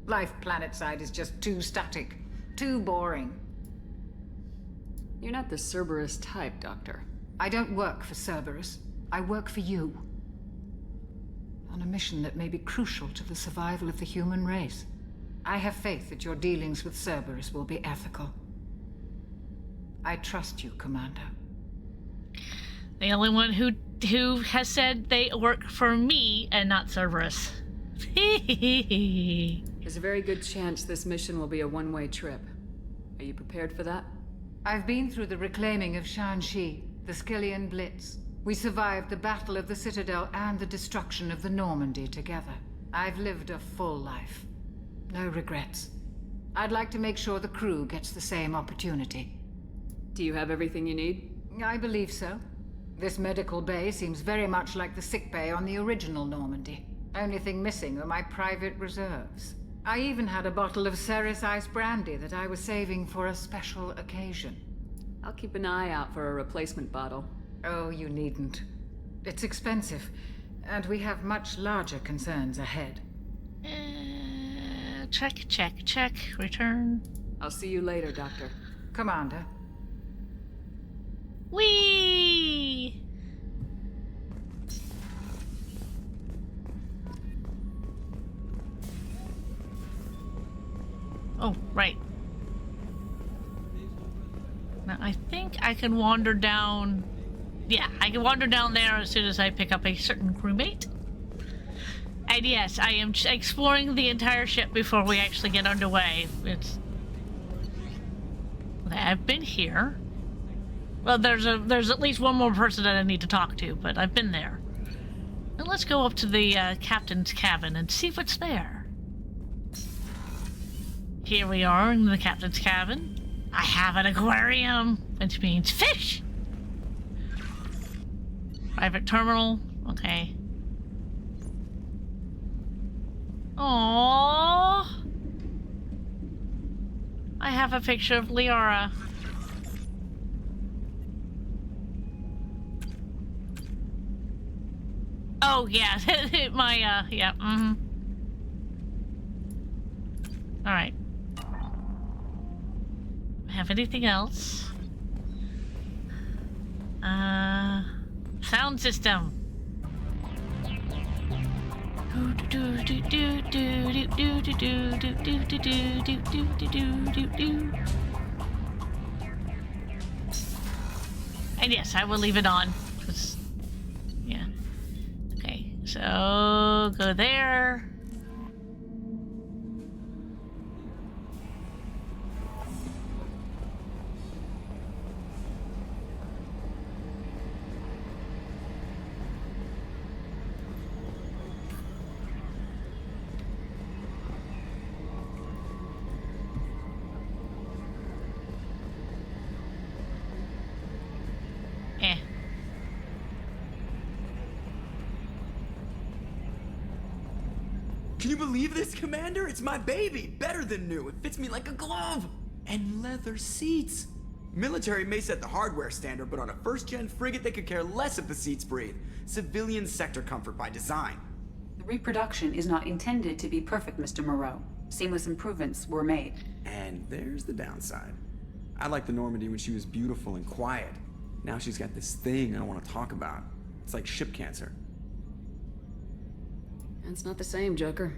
Life planetside is just too static, too boring. You're not the Cerberus type, Doctor. I don't work for Cerberus. I work for you. On a mission that may be crucial to the survival of the human race. I have faith that your dealings with Cerberus will be ethical. I trust you, Commander. The only one who has said they work for me and not Cerberus. There's a very good chance this mission will be a one-way trip. Are you prepared for that? I've been through the reclaiming of Shanxi, the Skillian Blitz. We survived the Battle of the Citadel and the destruction of the Normandy together. I've lived a full life. No regrets. I'd like to make sure the crew gets the same opportunity. Do you have everything you need? I believe so. This medical bay seems very much like the sick bay on the original Normandy. Only thing missing are my private reserves. I even had a bottle of Ceres Ice brandy that I was saving for a special occasion. I'll keep an eye out for a replacement bottle. Oh, you needn't. It's expensive, and we have much larger concerns ahead. Check. Return. I'll see you later, Doctor. Commander. Whee! Oh, right. Now, I think I can wander down... Yeah, I can wander down there as soon as I pick up a certain crewmate. And yes, I am exploring the entire ship before we actually get underway. It's... Okay, I've been here. Well, there's at least one more person that I need to talk to, but I've been there. Now let's go up to the captain's cabin and see what's there. Here we are in the captain's cabin. I have an aquarium, which means fish. Private terminal. Okay. Aww. I have a picture of Liara. Oh, yeah. My, yeah, Alright. Have anything else? Sound system. And yes, I will leave it on. Yeah. Okay, so go there. Can you believe this, Commander? It's my baby! Better than new. It fits me like a glove! And leather seats! Military may set the hardware standard, but on a first-gen frigate, they could care less if the seats breathe. Civilian sector comfort by design. The reproduction is not intended to be perfect, Mr. Moreau. Seamless improvements were made. And there's the downside. I liked the Normandy when she was beautiful and quiet. Now she's got this thing I don't want to talk about. It's like ship cancer. It's not the same, Joker.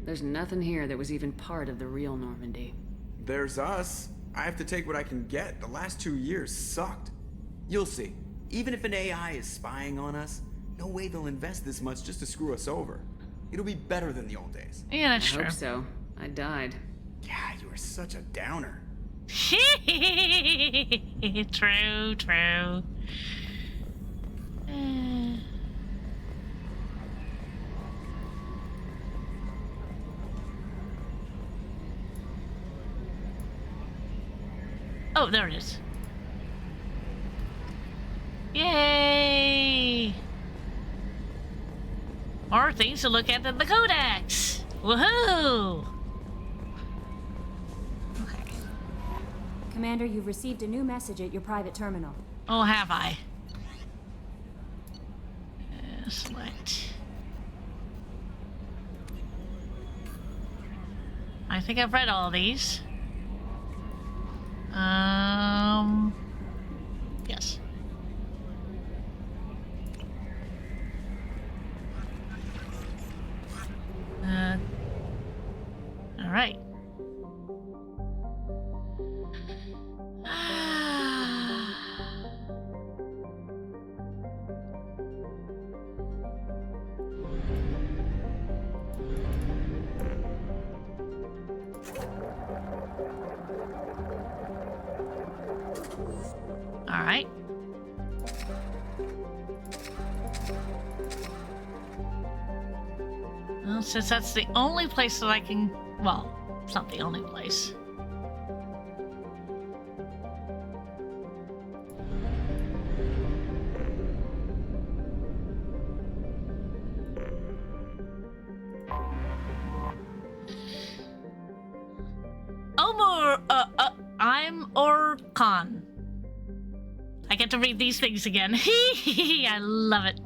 There's nothing here that was even part of the real Normandy. There's us. I have to take what I can get. The last 2 years sucked. You'll see. Even if an AI is spying on us, no way they'll invest this much just to screw us over. It'll be better than the old days. Yeah, that's true. I hope so. I died. Yeah, you were such a downer. True, true. Oh, there it is. Yay! More things to look at than the Codex! Woohoo! Commander, you've received a new message at your private terminal. Oh, have I? Select. I think I've read all these. Yes. All right. All right. Well, since that's the only place that I can... Well, it's not the only place. I'm Orkan. I get to read these things again. I love it.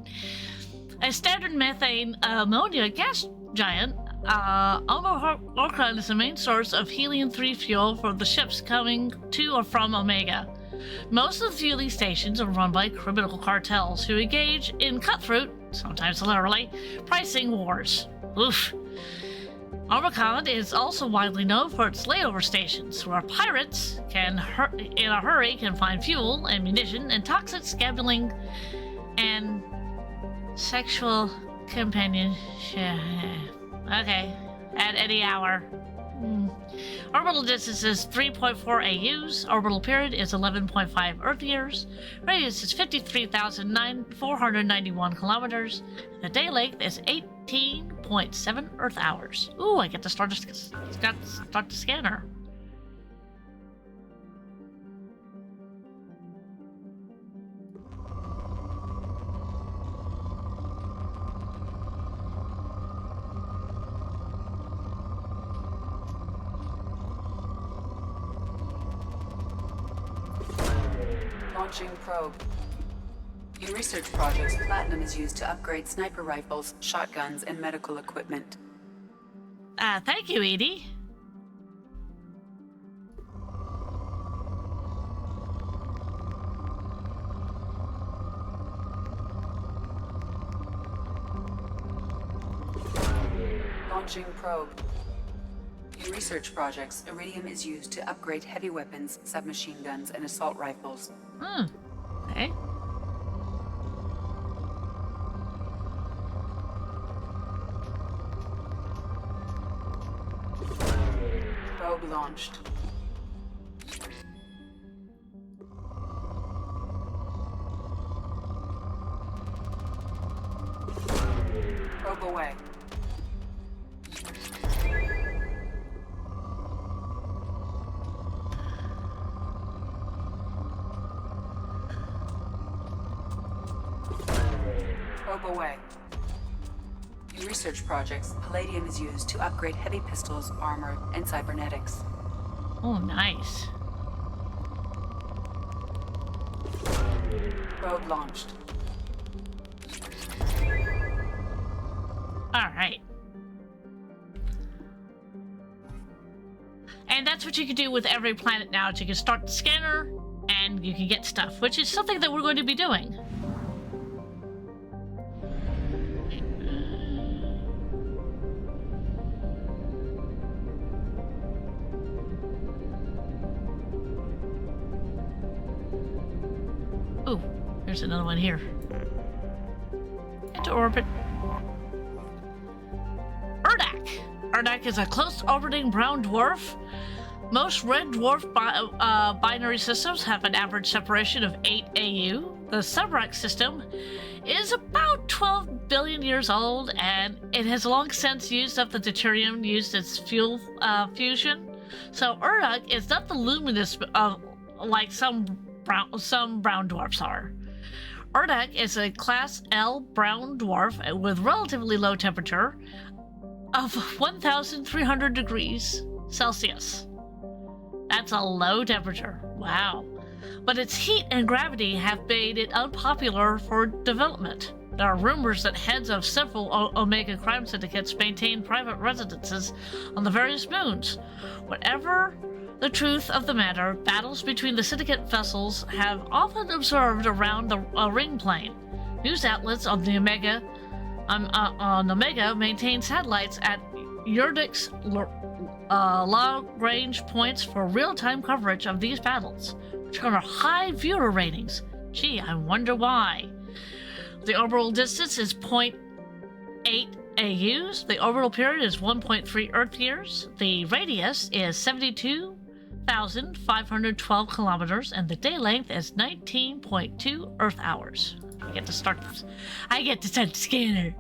A standard methane ammonia gas giant, Orkan is the main source of helium-3 fuel for the ships coming to or from Omega. Most of the fueling stations are run by criminal cartels who engage in cutthroat, sometimes literally, pricing wars. Oof. Orkan is also widely known for its layover stations, where pirates can, in a hurry, can find fuel, ammunition, and toxic gambling and sexual companionship. Okay, at any hour. Orbital distance is 3.4 AUs. Orbital period is 11.5 Earth years. Radius is 53,491 kilometers. The day length is 18.7 Earth hours. Ooh, I get to start the scanner. Launching probe. In research projects, platinum is used to upgrade sniper rifles, shotguns, and medical equipment. Thank you, Edie. Launching probe. In research projects, iridium is used to upgrade heavy weapons, submachine guns, and assault rifles. Okay. Probe launched. Probe away. Probe away. In research projects, palladium is used to upgrade heavy pistols, armor, and cybernetics. Oh, nice. Probe launched. All right. And that's what you can do with every planet now. You can start the scanner, and you can get stuff, which is something that we're going to be doing. There's another one here. Into orbit. Urdak. Urdak is a close orbiting brown dwarf. Most red dwarf binary systems have an average separation of 8 AU. The Subrac system is about 12 billion years old, and it has long since used up the deuterium used as fuel fusion. So Urdak is not the luminous like some brown dwarfs are. Urdak is a Class L brown dwarf with relatively low temperature of 1,300 degrees Celsius. That's a low temperature. Wow. But its heat and gravity have made it unpopular for development. There are rumors that heads of several Omega crime syndicates maintain private residences on the various moons. Whatever the truth of the matter, battles between the syndicate vessels have often observed around the ring plane. News outlets on the Omega maintain satellites at Urdik's long-range points for real-time coverage of these battles, which garner high viewer ratings. Gee, I wonder why. The orbital distance is 0.8 AUs. The orbital period is 1.3 Earth years. The radius is 72,512 kilometers, and the day length is 19.2 Earth hours. I get to start the scanner.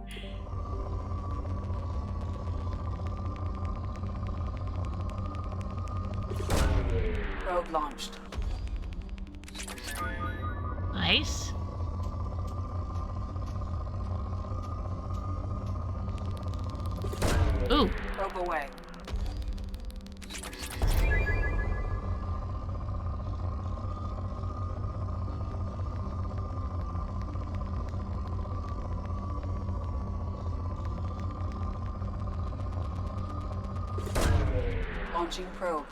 Probe launched. Nice. Ooh. Probe away. Launching probe.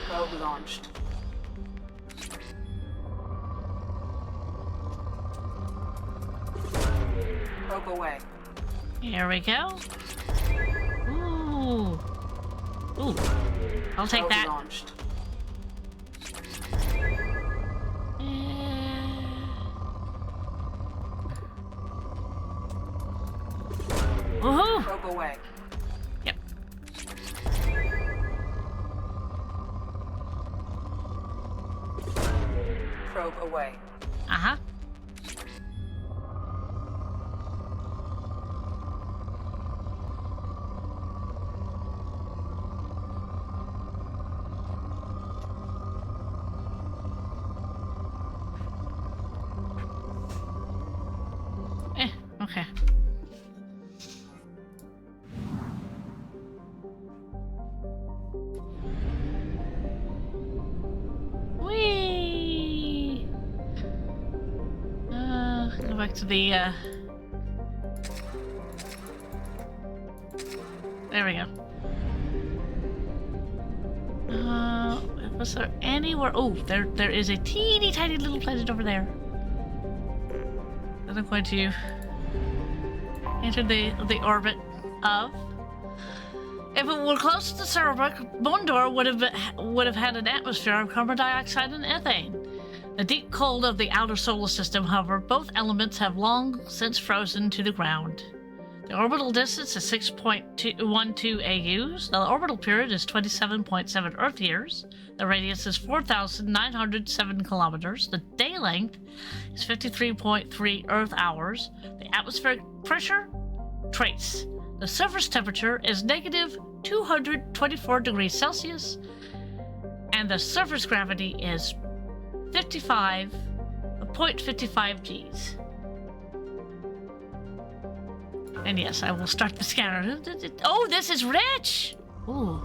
Probe launched. Probe away. Here we go. Ooh. Ooh. I'll take Probe that. Launched. Woohoo! Probe away. Yep. Probe away. Uh-huh. Okay. Whee! Go back to the, there we go. Was there anywhere? Oh, there is a teeny tiny little planet over there that I'm going to enter the orbit of. If it were close to Cerebrook, Mondor would have had an atmosphere of carbon dioxide and ethane. The deep cold of the outer solar system, however, both elements have long since frozen to the ground. The orbital distance is 6.12 AUs. The orbital period is 27.7 Earth years. The radius is 4,907 kilometers. The day length is 53.3 Earth hours. The atmospheric pressure, trace. The surface temperature is negative 224 degrees Celsius, and the surface gravity is 0.55 Gs. And yes, I will start the scanner. Oh, this is rich! Ooh.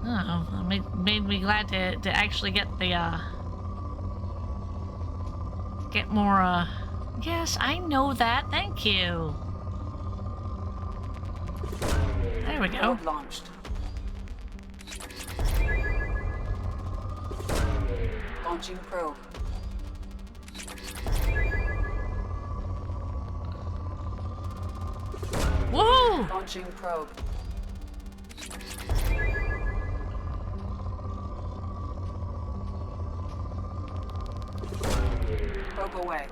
Oh, made me glad to actually get the, get more, yes, I know that. Thank you. There we go. Launched. Launching probe. Woohoo! Launching probe. Probe away.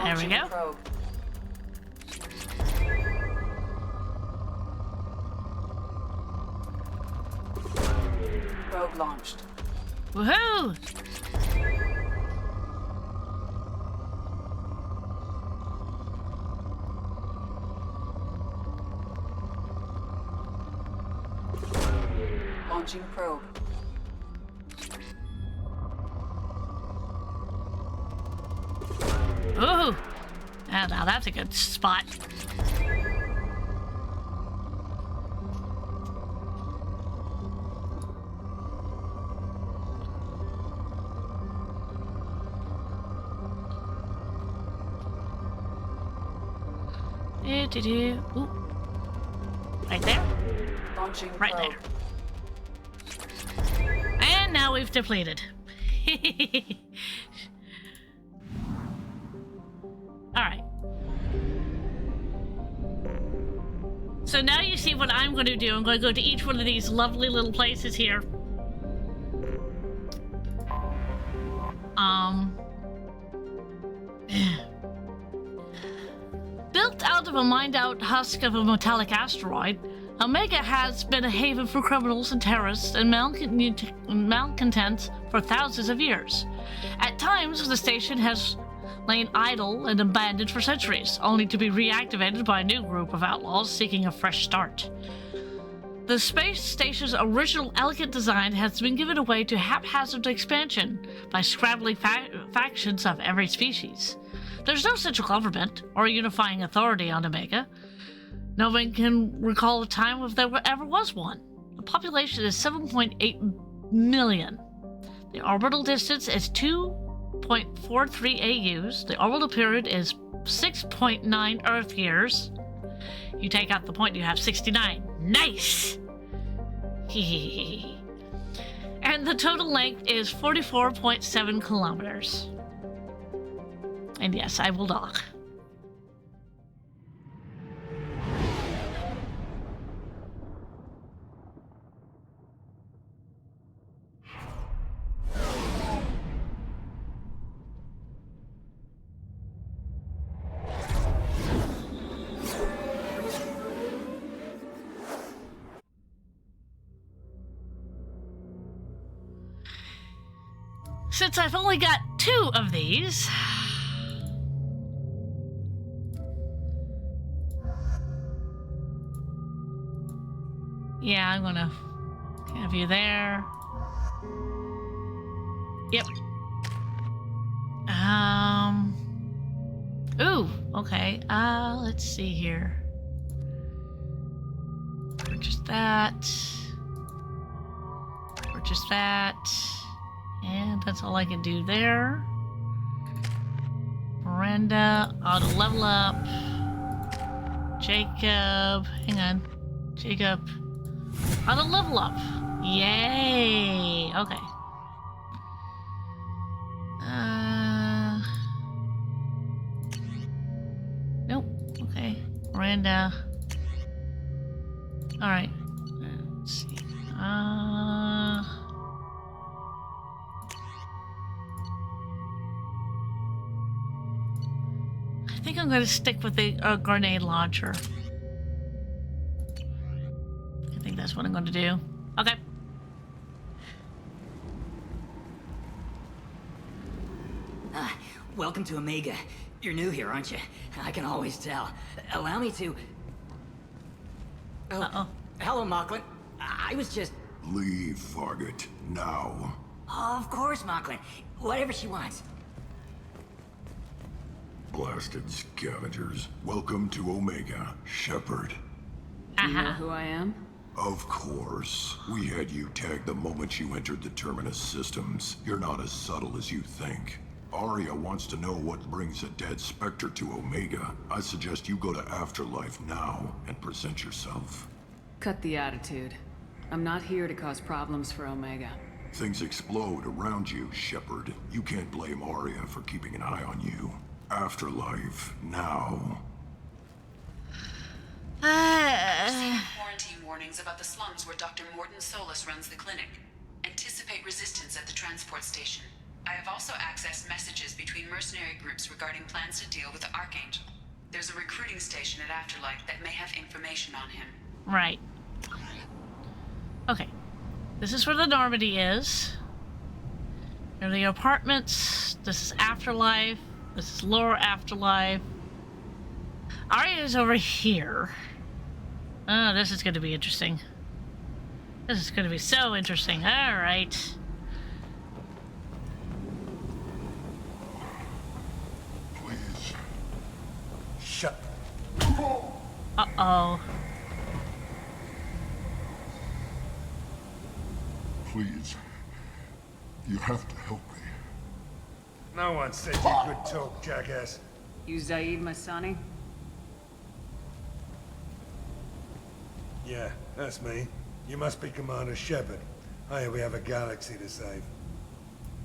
There we go. Probe. Probe launched. Woohoo! Launching probe. Ooh! Ah, now that's a good spot. Ooh. Right there. Launching right probe. there. And now we've depleted. Alright. So now you see what I'm going to do. I'm going to go to each one of these lovely little places here. Built out of a mined-out husk of a metallic asteroid, Omega has been a haven for criminals and terrorists and malcontents for thousands of years. At times, the station has lain idle and abandoned for centuries, only to be reactivated by a new group of outlaws seeking a fresh start. The space station's original elegant design has been given away to haphazard expansion by scrabbling factions of every species. There's no central government or unifying authority on Omega. No one can recall a time if there ever was one. The population is 7.8 million. The orbital distance is 2.43 AUs. The orbital period is 6.9 Earth years. You take out the point, you have 69. Nice! And the total length is 44.7 kilometers. And yes, I will dock. Since I've only got 2 of these, yeah, I'm gonna have you there. Yep. Ooh, okay. Let's see here. Purchase that. Purchase that. And that's all I can do there. Miranda, auto level up. Jacob, hang on. Jacob, auto level up. Yay! Okay. Nope. Okay. Miranda. All right. Let's see. I think I'm going to stick with the grenade launcher. I think that's what I'm going to do. Okay. Welcome to Omega. You're new here, aren't you? I can always tell. Allow me to... Oh, hello, Mocklin. I was just... Leave, Fargate. Now. Of course, Mocklin. Whatever she wants. Blasted scavengers. Welcome to Omega, Shepard. You know who I am? Of course. We had you tagged the moment you entered the Terminus systems. You're not as subtle as you think. Aria wants to know what brings a dead Spectre to Omega. I suggest you go to Afterlife now and present yourself. Cut the attitude. I'm not here to cause problems for Omega. Things explode around you, Shepard. You can't blame Aria for keeping an eye on you. Afterlife, now. Receiving quarantine warnings about the slums where Dr. Mordin Solus runs the clinic. Anticipate resistance at the transport station. I have also accessed messages between mercenary groups regarding plans to deal with the Archangel. There's a recruiting station at Afterlife that may have information on him. Right. Okay. This is where the Normandy is. Here are the apartments. This is Afterlife. This is Lower Afterlife. Aria is over here. Oh, this is going to be interesting. This is going to be so interesting. All right. Please. Shut. Uh-oh. Please. You have to help me. No one said you could talk, jackass. You Zaid Masani? Yeah, that's me. You must be Commander Shepard. Hey, we have a galaxy to save.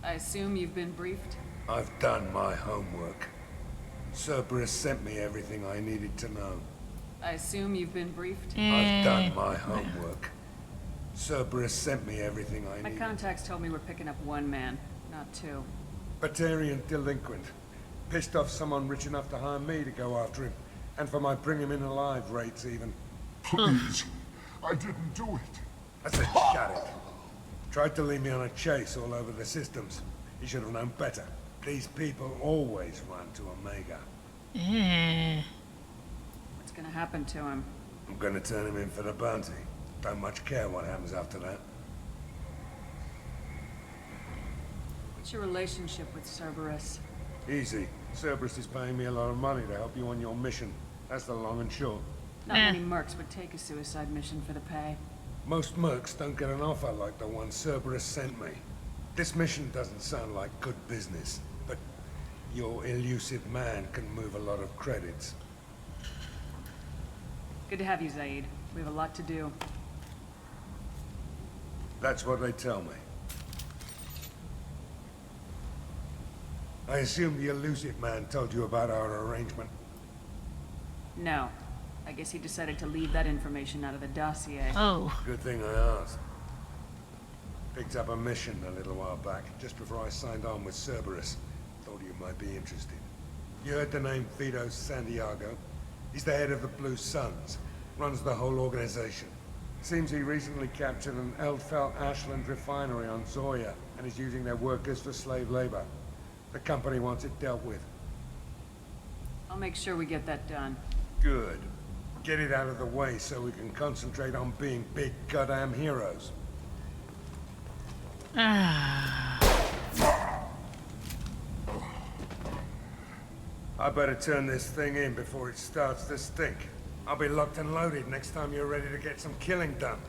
I assume you've been briefed? I've done my homework. Cerberus sent me everything I needed to know. I assume you've been briefed? I've done my homework. Cerberus sent me everything I My needed. contacts told me we're picking up one man, not two. Batarian delinquent. Pissed off someone rich enough to hire me to go after him. And for my bring him in alive rates even. Please. I didn't do it. I said shut it. Tried to lead me on a chase all over the systems. He should have known better. These people always run to Omega. What's gonna happen to him? I'm gonna turn him in for the bounty. Don't much care what happens after that. What's your relationship with Cerberus? Easy. Cerberus is paying me a lot of money to help you on your mission. That's the long and short. Not many mercs would take a suicide mission for the pay. Most mercs don't get an offer like the one Cerberus sent me. This mission doesn't sound like good business, but your elusive man can move a lot of credits. Good to have you, Zaid. We have a lot to do. That's what they tell me. I assume the elusive man told you about our arrangement. No. I guess he decided to leave that information out of the dossier. Oh. Good thing I asked. Picked up a mission a little while back, just before I signed on with Cerberus. Thought you might be interested. You heard the name Vito Santiago? He's the head of the Blue Suns. Runs the whole organization. Seems he recently captured an Eldfell Ashland refinery on Zoya and is using their workers for slave labor. The company wants it dealt with. I'll make sure we get that done. Good. Get it out of the way so we can concentrate on being big goddamn heroes. I better turn this thing in before it starts to stink. I'll be locked and loaded next time you're ready to get some killing done.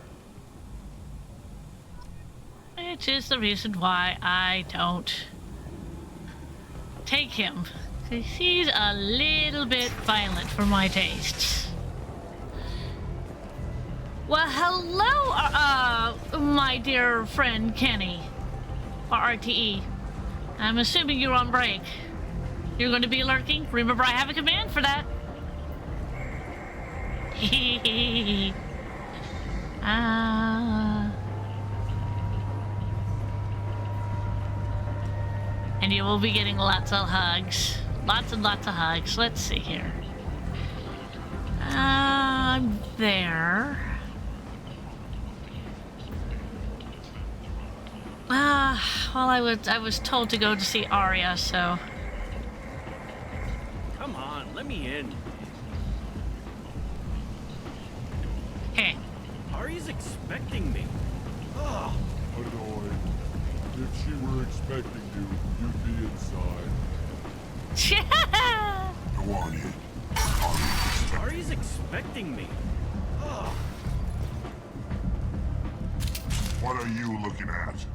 Which is the reason why I don't take him. 'Cause he's a little bit violent for my tastes. Well, hello, my dear friend Kenny, or RTE. I'm assuming you're on break. You're going to be lurking? Remember, I have a command for that. And you will be getting lots of hugs. Lots and lots of hugs. Let's see here. I'm there. Well, I was told to go to see Aria, so. Come on, let me in. Hey. Aria's expecting me. Oh. Annoyed. If she were expecting you, you'd be inside. Go on in. Aria's expecting me. Oh. What are you looking at?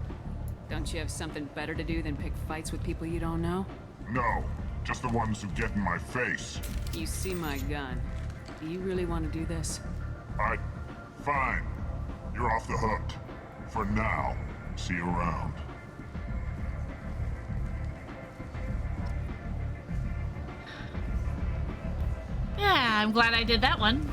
Don't you have something better to do than pick fights with people you don't know? No, just the ones who get in my face. You see my gun. Do you really want to do this? I Fine. You're off the hook. For now. See you around. Yeah, I'm glad I did that one.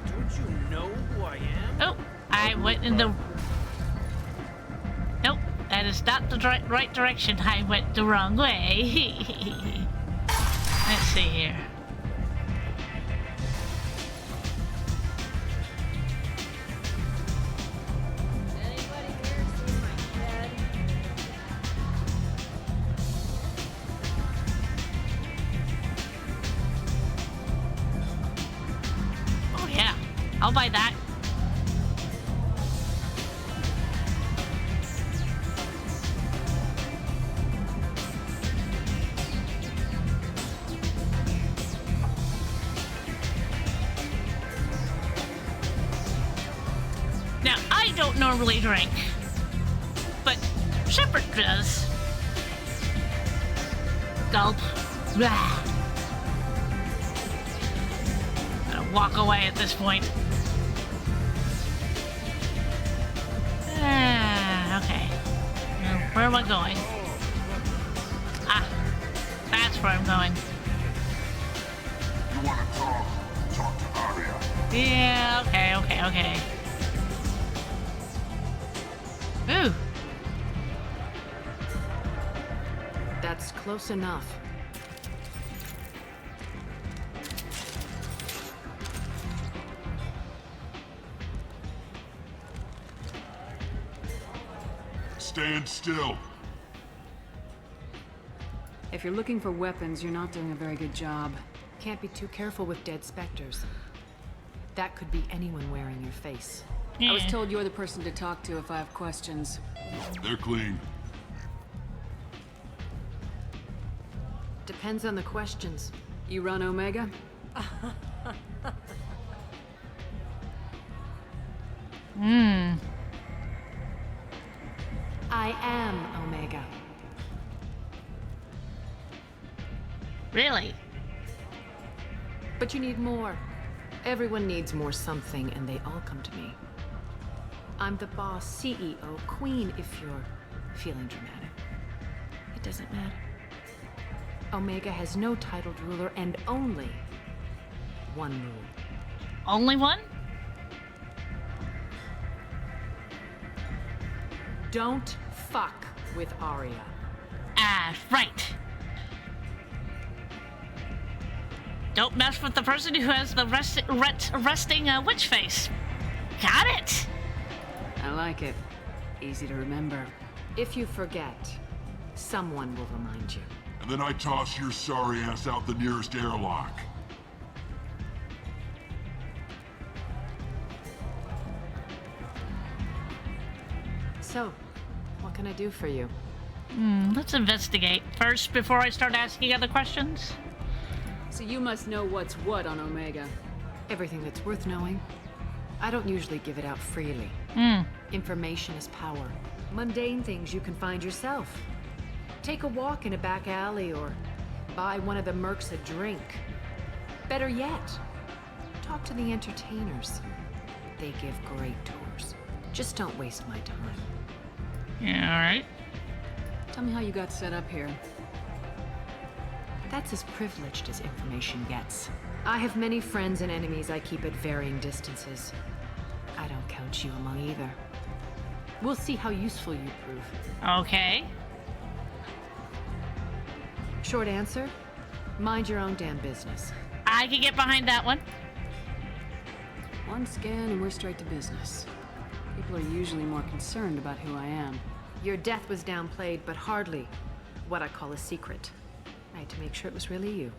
Don't you know who I am? Oh, I went in the... Nope, that is not the right direction. I went the wrong way. Let's see here. Oh yeah, I'll buy that. Now, I don't normally drink, but Shepard does. Gulp. Blah. I'm gonna walk away at this point. Okay. Now, where am I going? Ah, that's where I'm going. You want to talk? Talk to Aria. Yeah, okay. Ooh. That's close enough. Stand still. If you're looking for weapons, you're not doing a very good job. Can't be too careful with dead specters. That could be anyone wearing your face. I was told you're the person to talk to if I have questions. They're clean. Depends on the questions. You run Omega? I am Omega. Really? But you need more. Everyone needs more something, and they all come to me. I'm the boss, CEO, queen, if you're feeling dramatic. It doesn't matter. Omega has no titled ruler and only one rule. Only one? Don't fuck with Aria. Ah, right. Don't mess with the person who has the resting witch face. Got it. I like it. Easy to remember. If you forget, someone will remind you. And then I toss your sorry ass out the nearest airlock. So, what can I do for you? Let's investigate first before I start asking other questions. So you must know what's what on Omega. Everything that's worth knowing. I don't usually give it out freely. Information is power. Mundane things you can find yourself. Take a walk in a back alley or buy one of the mercs a drink. Better yet, talk to the entertainers. They give great tours. Just don't waste my time. Yeah, alright. Tell me how you got set up here. That's as privileged as information gets. I have many friends and enemies I keep at varying distances. I don't count you among either. We'll see how useful you prove. Okay. Short answer, mind your own damn business. I can get behind that one. One scan and we're straight to business. People are usually more concerned about who I am. Your death was downplayed, but hardly what I call a secret. I had to make sure it was really you.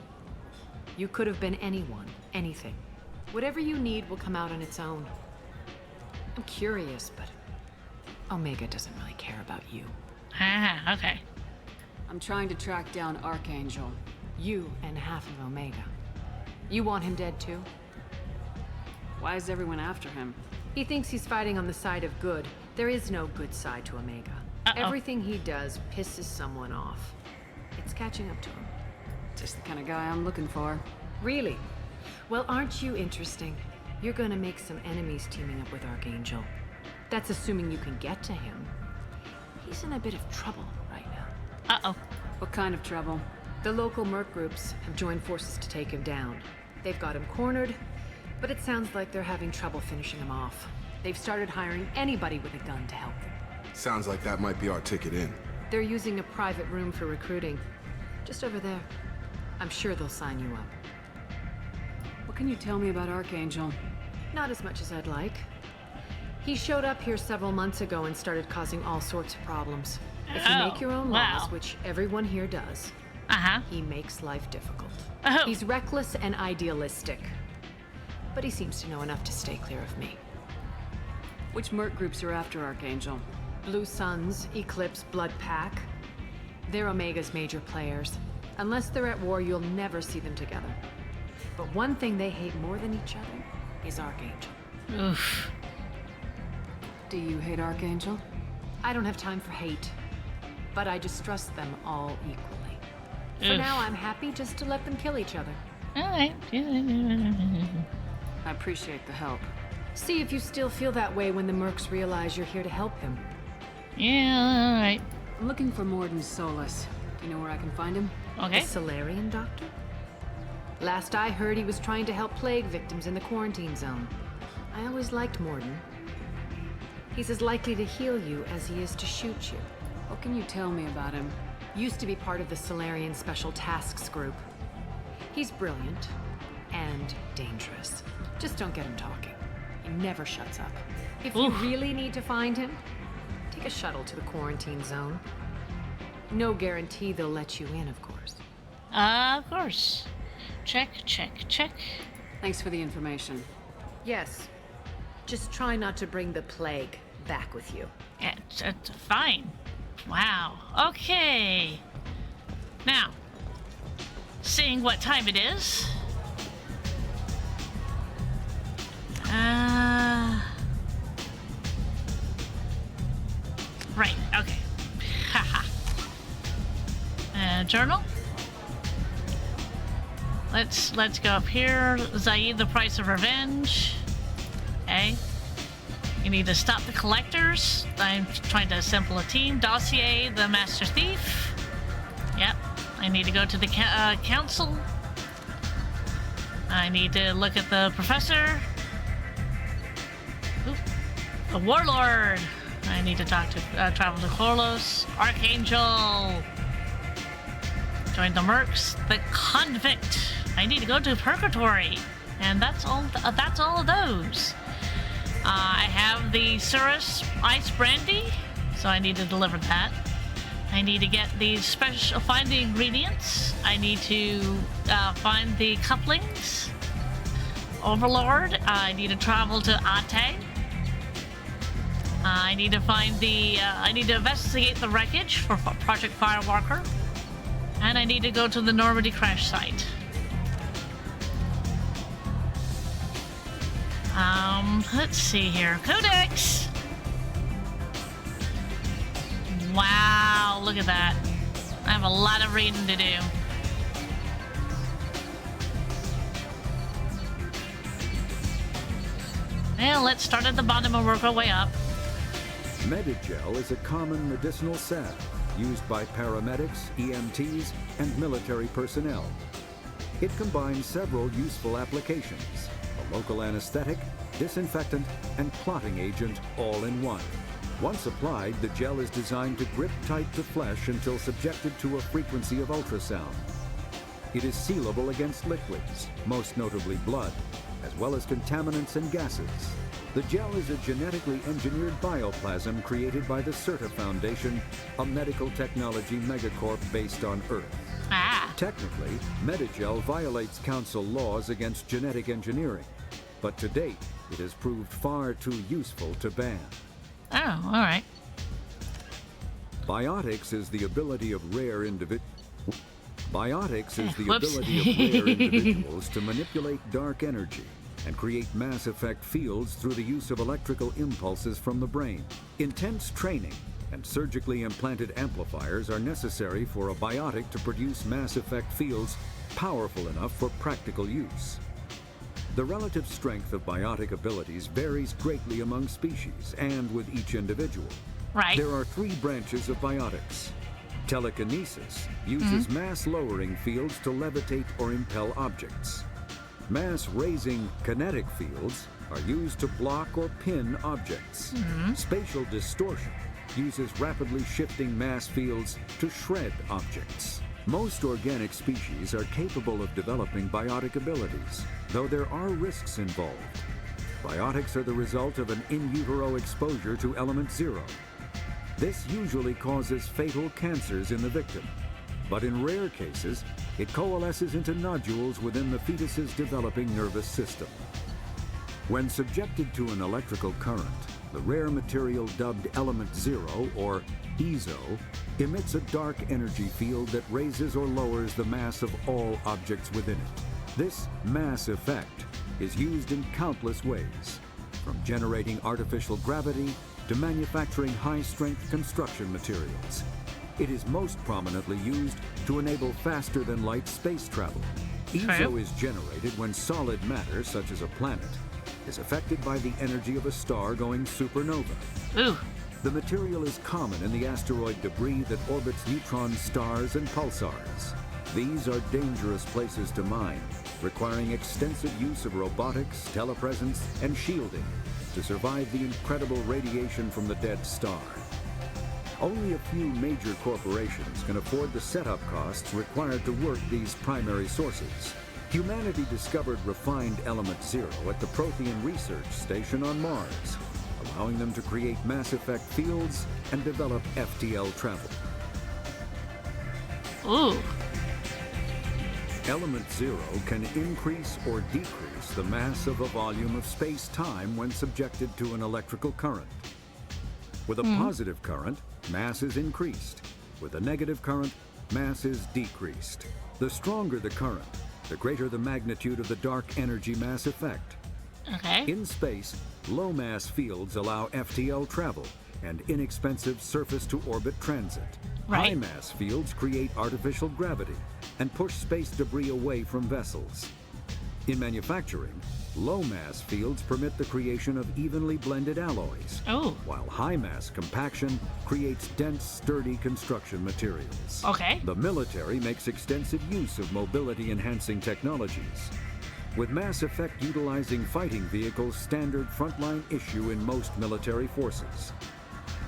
You could have been anyone, anything. Whatever you need will come out on its own. I'm curious, but Omega doesn't really care about you. Ah, okay. I'm trying to track down Archangel. You and half of Omega. You want him dead too? Why is everyone after him? He thinks he's fighting on the side of good. There is no good side to Omega. Everything he does pisses someone off. It's catching up to him. Just the kind of guy I'm looking for. Really? Well, aren't you interesting? You're gonna make some enemies teaming up with Archangel. That's assuming you can get to him. He's in a bit of trouble right now. Uh-oh. What kind of trouble? The local merc groups have joined forces to take him down. They've got him cornered, but it sounds like they're having trouble finishing him off. They've started hiring anybody with a gun to help them. Sounds like that might be our ticket in. They're using a private room for recruiting. Just over there. I'm sure they'll sign you up. What can you tell me about Archangel? Not as much as I'd like. He showed up here several months ago and started causing all sorts of problems. If you make your own laws, which everyone here does, he makes life difficult. He's reckless and idealistic. But he seems to know enough to stay clear of me. Which merc groups are after Archangel? Blue Suns, Eclipse, Blood Pack. They're Omega's major players. Unless they're at war, you'll never see them together. But one thing they hate more than each other is Archangel. Oof. Do you hate Archangel? I don't have time for hate. But I distrust them all equally. For Oof. now, I'm happy just to let them kill each other. Alright. I appreciate the help. See if you still feel that way when the mercs realize you're here to help them. Yeah, alright. I'm looking for Mordin Solus. Do you know where I can find him? Okay. The Solarian doctor? Last I heard, he was trying to help plague victims in the quarantine zone. I always liked Mordin. He's as likely to heal you as he is to shoot you. What can you tell me about him? Used to be part of the Solarian Special Tasks Group. He's brilliant and dangerous. Just don't get him talking. He never shuts up. If you really need to find him, take a shuttle to the quarantine zone. No guarantee they'll let you in, of course. Of course. Check, check, check. Thanks for the information. Yes. Just try not to bring the plague back with you. It's fine. Wow. Okay. Now, seeing what time it is. Right, okay. Haha. Journal. Let's go up here. Zaid, the price of revenge. Okay. You need to stop the collectors. I'm trying to assemble a team. Dossier, the master thief. Yep. I need to go to the council. I need to look at the professor. Oop. The warlord. I need to talk to travel to Korlos. Archangel. Join the mercs. The convict. I need to go to Purgatory. And that's all of those. I have the Cirrus Ice Brandy, so I need to deliver that. I need to get find the ingredients. I need to find the couplings. Overlord. I need to travel to Ate. I need to I need to investigate the wreckage for Project Firewalker. And I need to go to the Normandy crash site. Let's see here. Codex! Wow, look at that. I have a lot of reading to do. Well, let's start at the bottom and work our way up. Medigel is a common medicinal salve used by paramedics, EMTs, and military personnel. It combines several useful applications: a local anesthetic, disinfectant, and clotting agent all in one. Once applied, the gel is designed to grip tight to flesh until subjected to a frequency of ultrasound. It is sealable against liquids, most notably blood, as well as contaminants and gases. The gel is a genetically engineered bioplasm created by the CERTA Foundation, a medical technology megacorp based on Earth. Technically, Medigel violates council laws against genetic engineering, but to date, it has proved far too useful to ban. Oh, all right. Biotics is the ability of rare individuals to manipulate dark energy and create Mass Effect fields through the use of electrical impulses from the brain. Intense training and surgically implanted amplifiers are necessary for a biotic to produce Mass Effect fields powerful enough for practical use. The relative strength of biotic abilities varies greatly among species and with each individual. Right. There are 3 branches of biotics. Telekinesis uses mass-lowering fields to levitate or impel objects. Mass-raising kinetic fields are used to block or pin objects. Spatial distortion uses rapidly shifting mass fields to shred objects. Most organic species are capable of developing biotic abilities, though there are risks involved. Biotics are the result of an in utero exposure to element 0. This usually causes fatal cancers in the victim, but in rare cases, it coalesces into nodules within the fetus's developing nervous system. When subjected to an electrical current, the rare material dubbed element 0, or ESO, emits a dark energy field that raises or lowers the mass of all objects within it. This mass effect is used in countless ways, from generating artificial gravity to manufacturing high-strength construction materials. It is most prominently used to enable faster-than-light space travel. ESO is generated when solid matter, such as a planet, is affected by the energy of a star going supernova. Ooh. The material is common in the asteroid debris that orbits neutron stars and pulsars. These are dangerous places to mine, requiring extensive use of robotics, telepresence, and shielding to survive the incredible radiation from the dead star. Only a few major corporations can afford the setup costs required to work these primary sources. Humanity discovered refined element 0 at the Prothean Research Station on Mars, allowing them to create mass effect fields and develop FTL travel. Ooh. Element 0 can increase or decrease the mass of a volume of space-time when subjected to an electrical current. With a positive current, mass is increased. With a negative current, mass is decreased. The stronger the current, the greater the magnitude of the dark energy mass effect. Okay. In space, low mass fields allow FTL travel and inexpensive surface-to-orbit transit. Right. High mass fields create artificial gravity and push space debris away from vessels. In manufacturing, low mass fields permit the creation of evenly blended alloys, while high mass compaction creates dense, sturdy construction materials. Okay. The military makes extensive use of mobility-enhancing technologies, with Mass Effect utilizing fighting vehicles standard frontline issue in most military forces.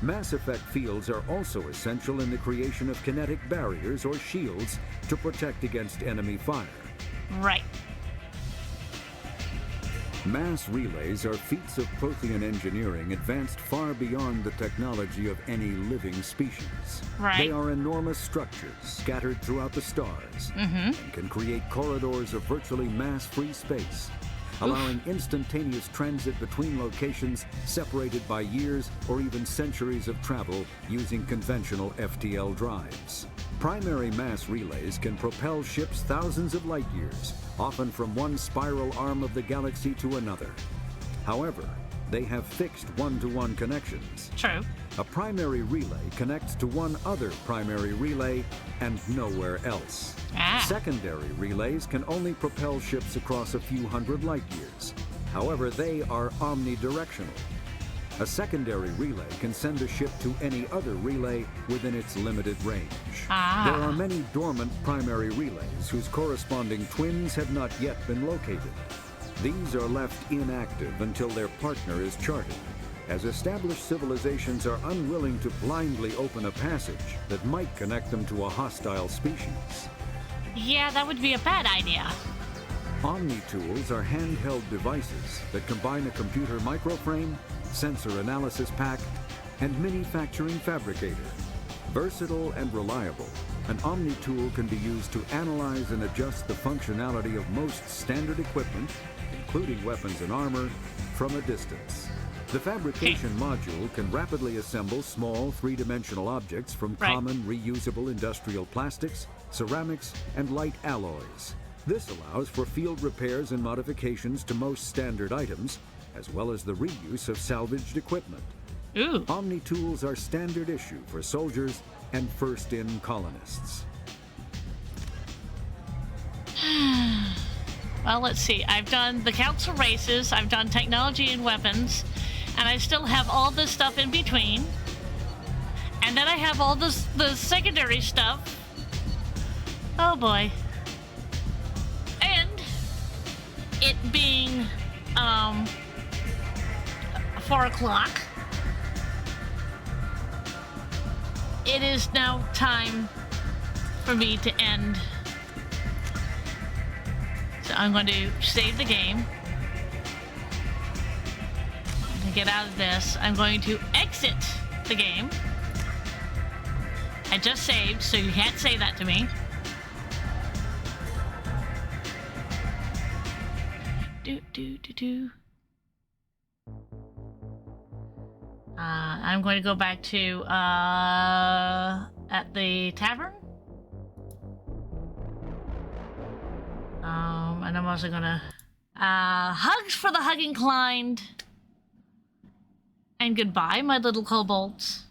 Mass Effect fields are also essential in the creation of kinetic barriers or shields to protect against enemy fire. Right. Mass relays are feats of Prothean engineering advanced far beyond the technology of any living species. Right. They are enormous structures scattered throughout the stars and can create corridors of virtually mass-free space, allowing instantaneous transit between locations separated by years or even centuries of travel using conventional FTL drives. Primary mass relays can propel ships thousands of light years, often from one spiral arm of the galaxy to another. However, they have fixed one-to-one connections. True. A primary relay connects to one other primary relay and nowhere else. Secondary relays can only propel ships across a few hundred light years. However, they are omnidirectional. A secondary relay can send a ship to any other relay within its limited range. There are many dormant primary relays whose corresponding twins have not yet been located. These are left inactive until their partner is charted, as established civilizations are unwilling to blindly open a passage that might connect them to a hostile species. Yeah, that would be a bad idea. Omni-tools are handheld devices that combine a computer microframe, sensor analysis pack, and manufacturing fabricator. Versatile and reliable, an Omni-tool can be used to analyze and adjust the functionality of most standard equipment, including weapons and armor, from a distance. The fabrication module can rapidly assemble small three-dimensional objects from common reusable industrial plastics, ceramics, and light alloys. This allows for field repairs and modifications to most standard items, as well as the reuse of salvaged equipment. Omni-tools are standard issue for soldiers and first-in colonists. Well, let's see. I've done the council races, I've done technology and weapons, and I still have all this stuff in between. And then I have all the secondary stuff. Oh boy. And it being 4 o'clock, it is now time for me to end. So I'm going to save the game. And get out of this. I'm going to exit the game. I just saved, so you can't say that to me. I'm going to go back to at the tavern. And I'm also gonna hugs for the hug inclined. And goodbye, my little kobolds.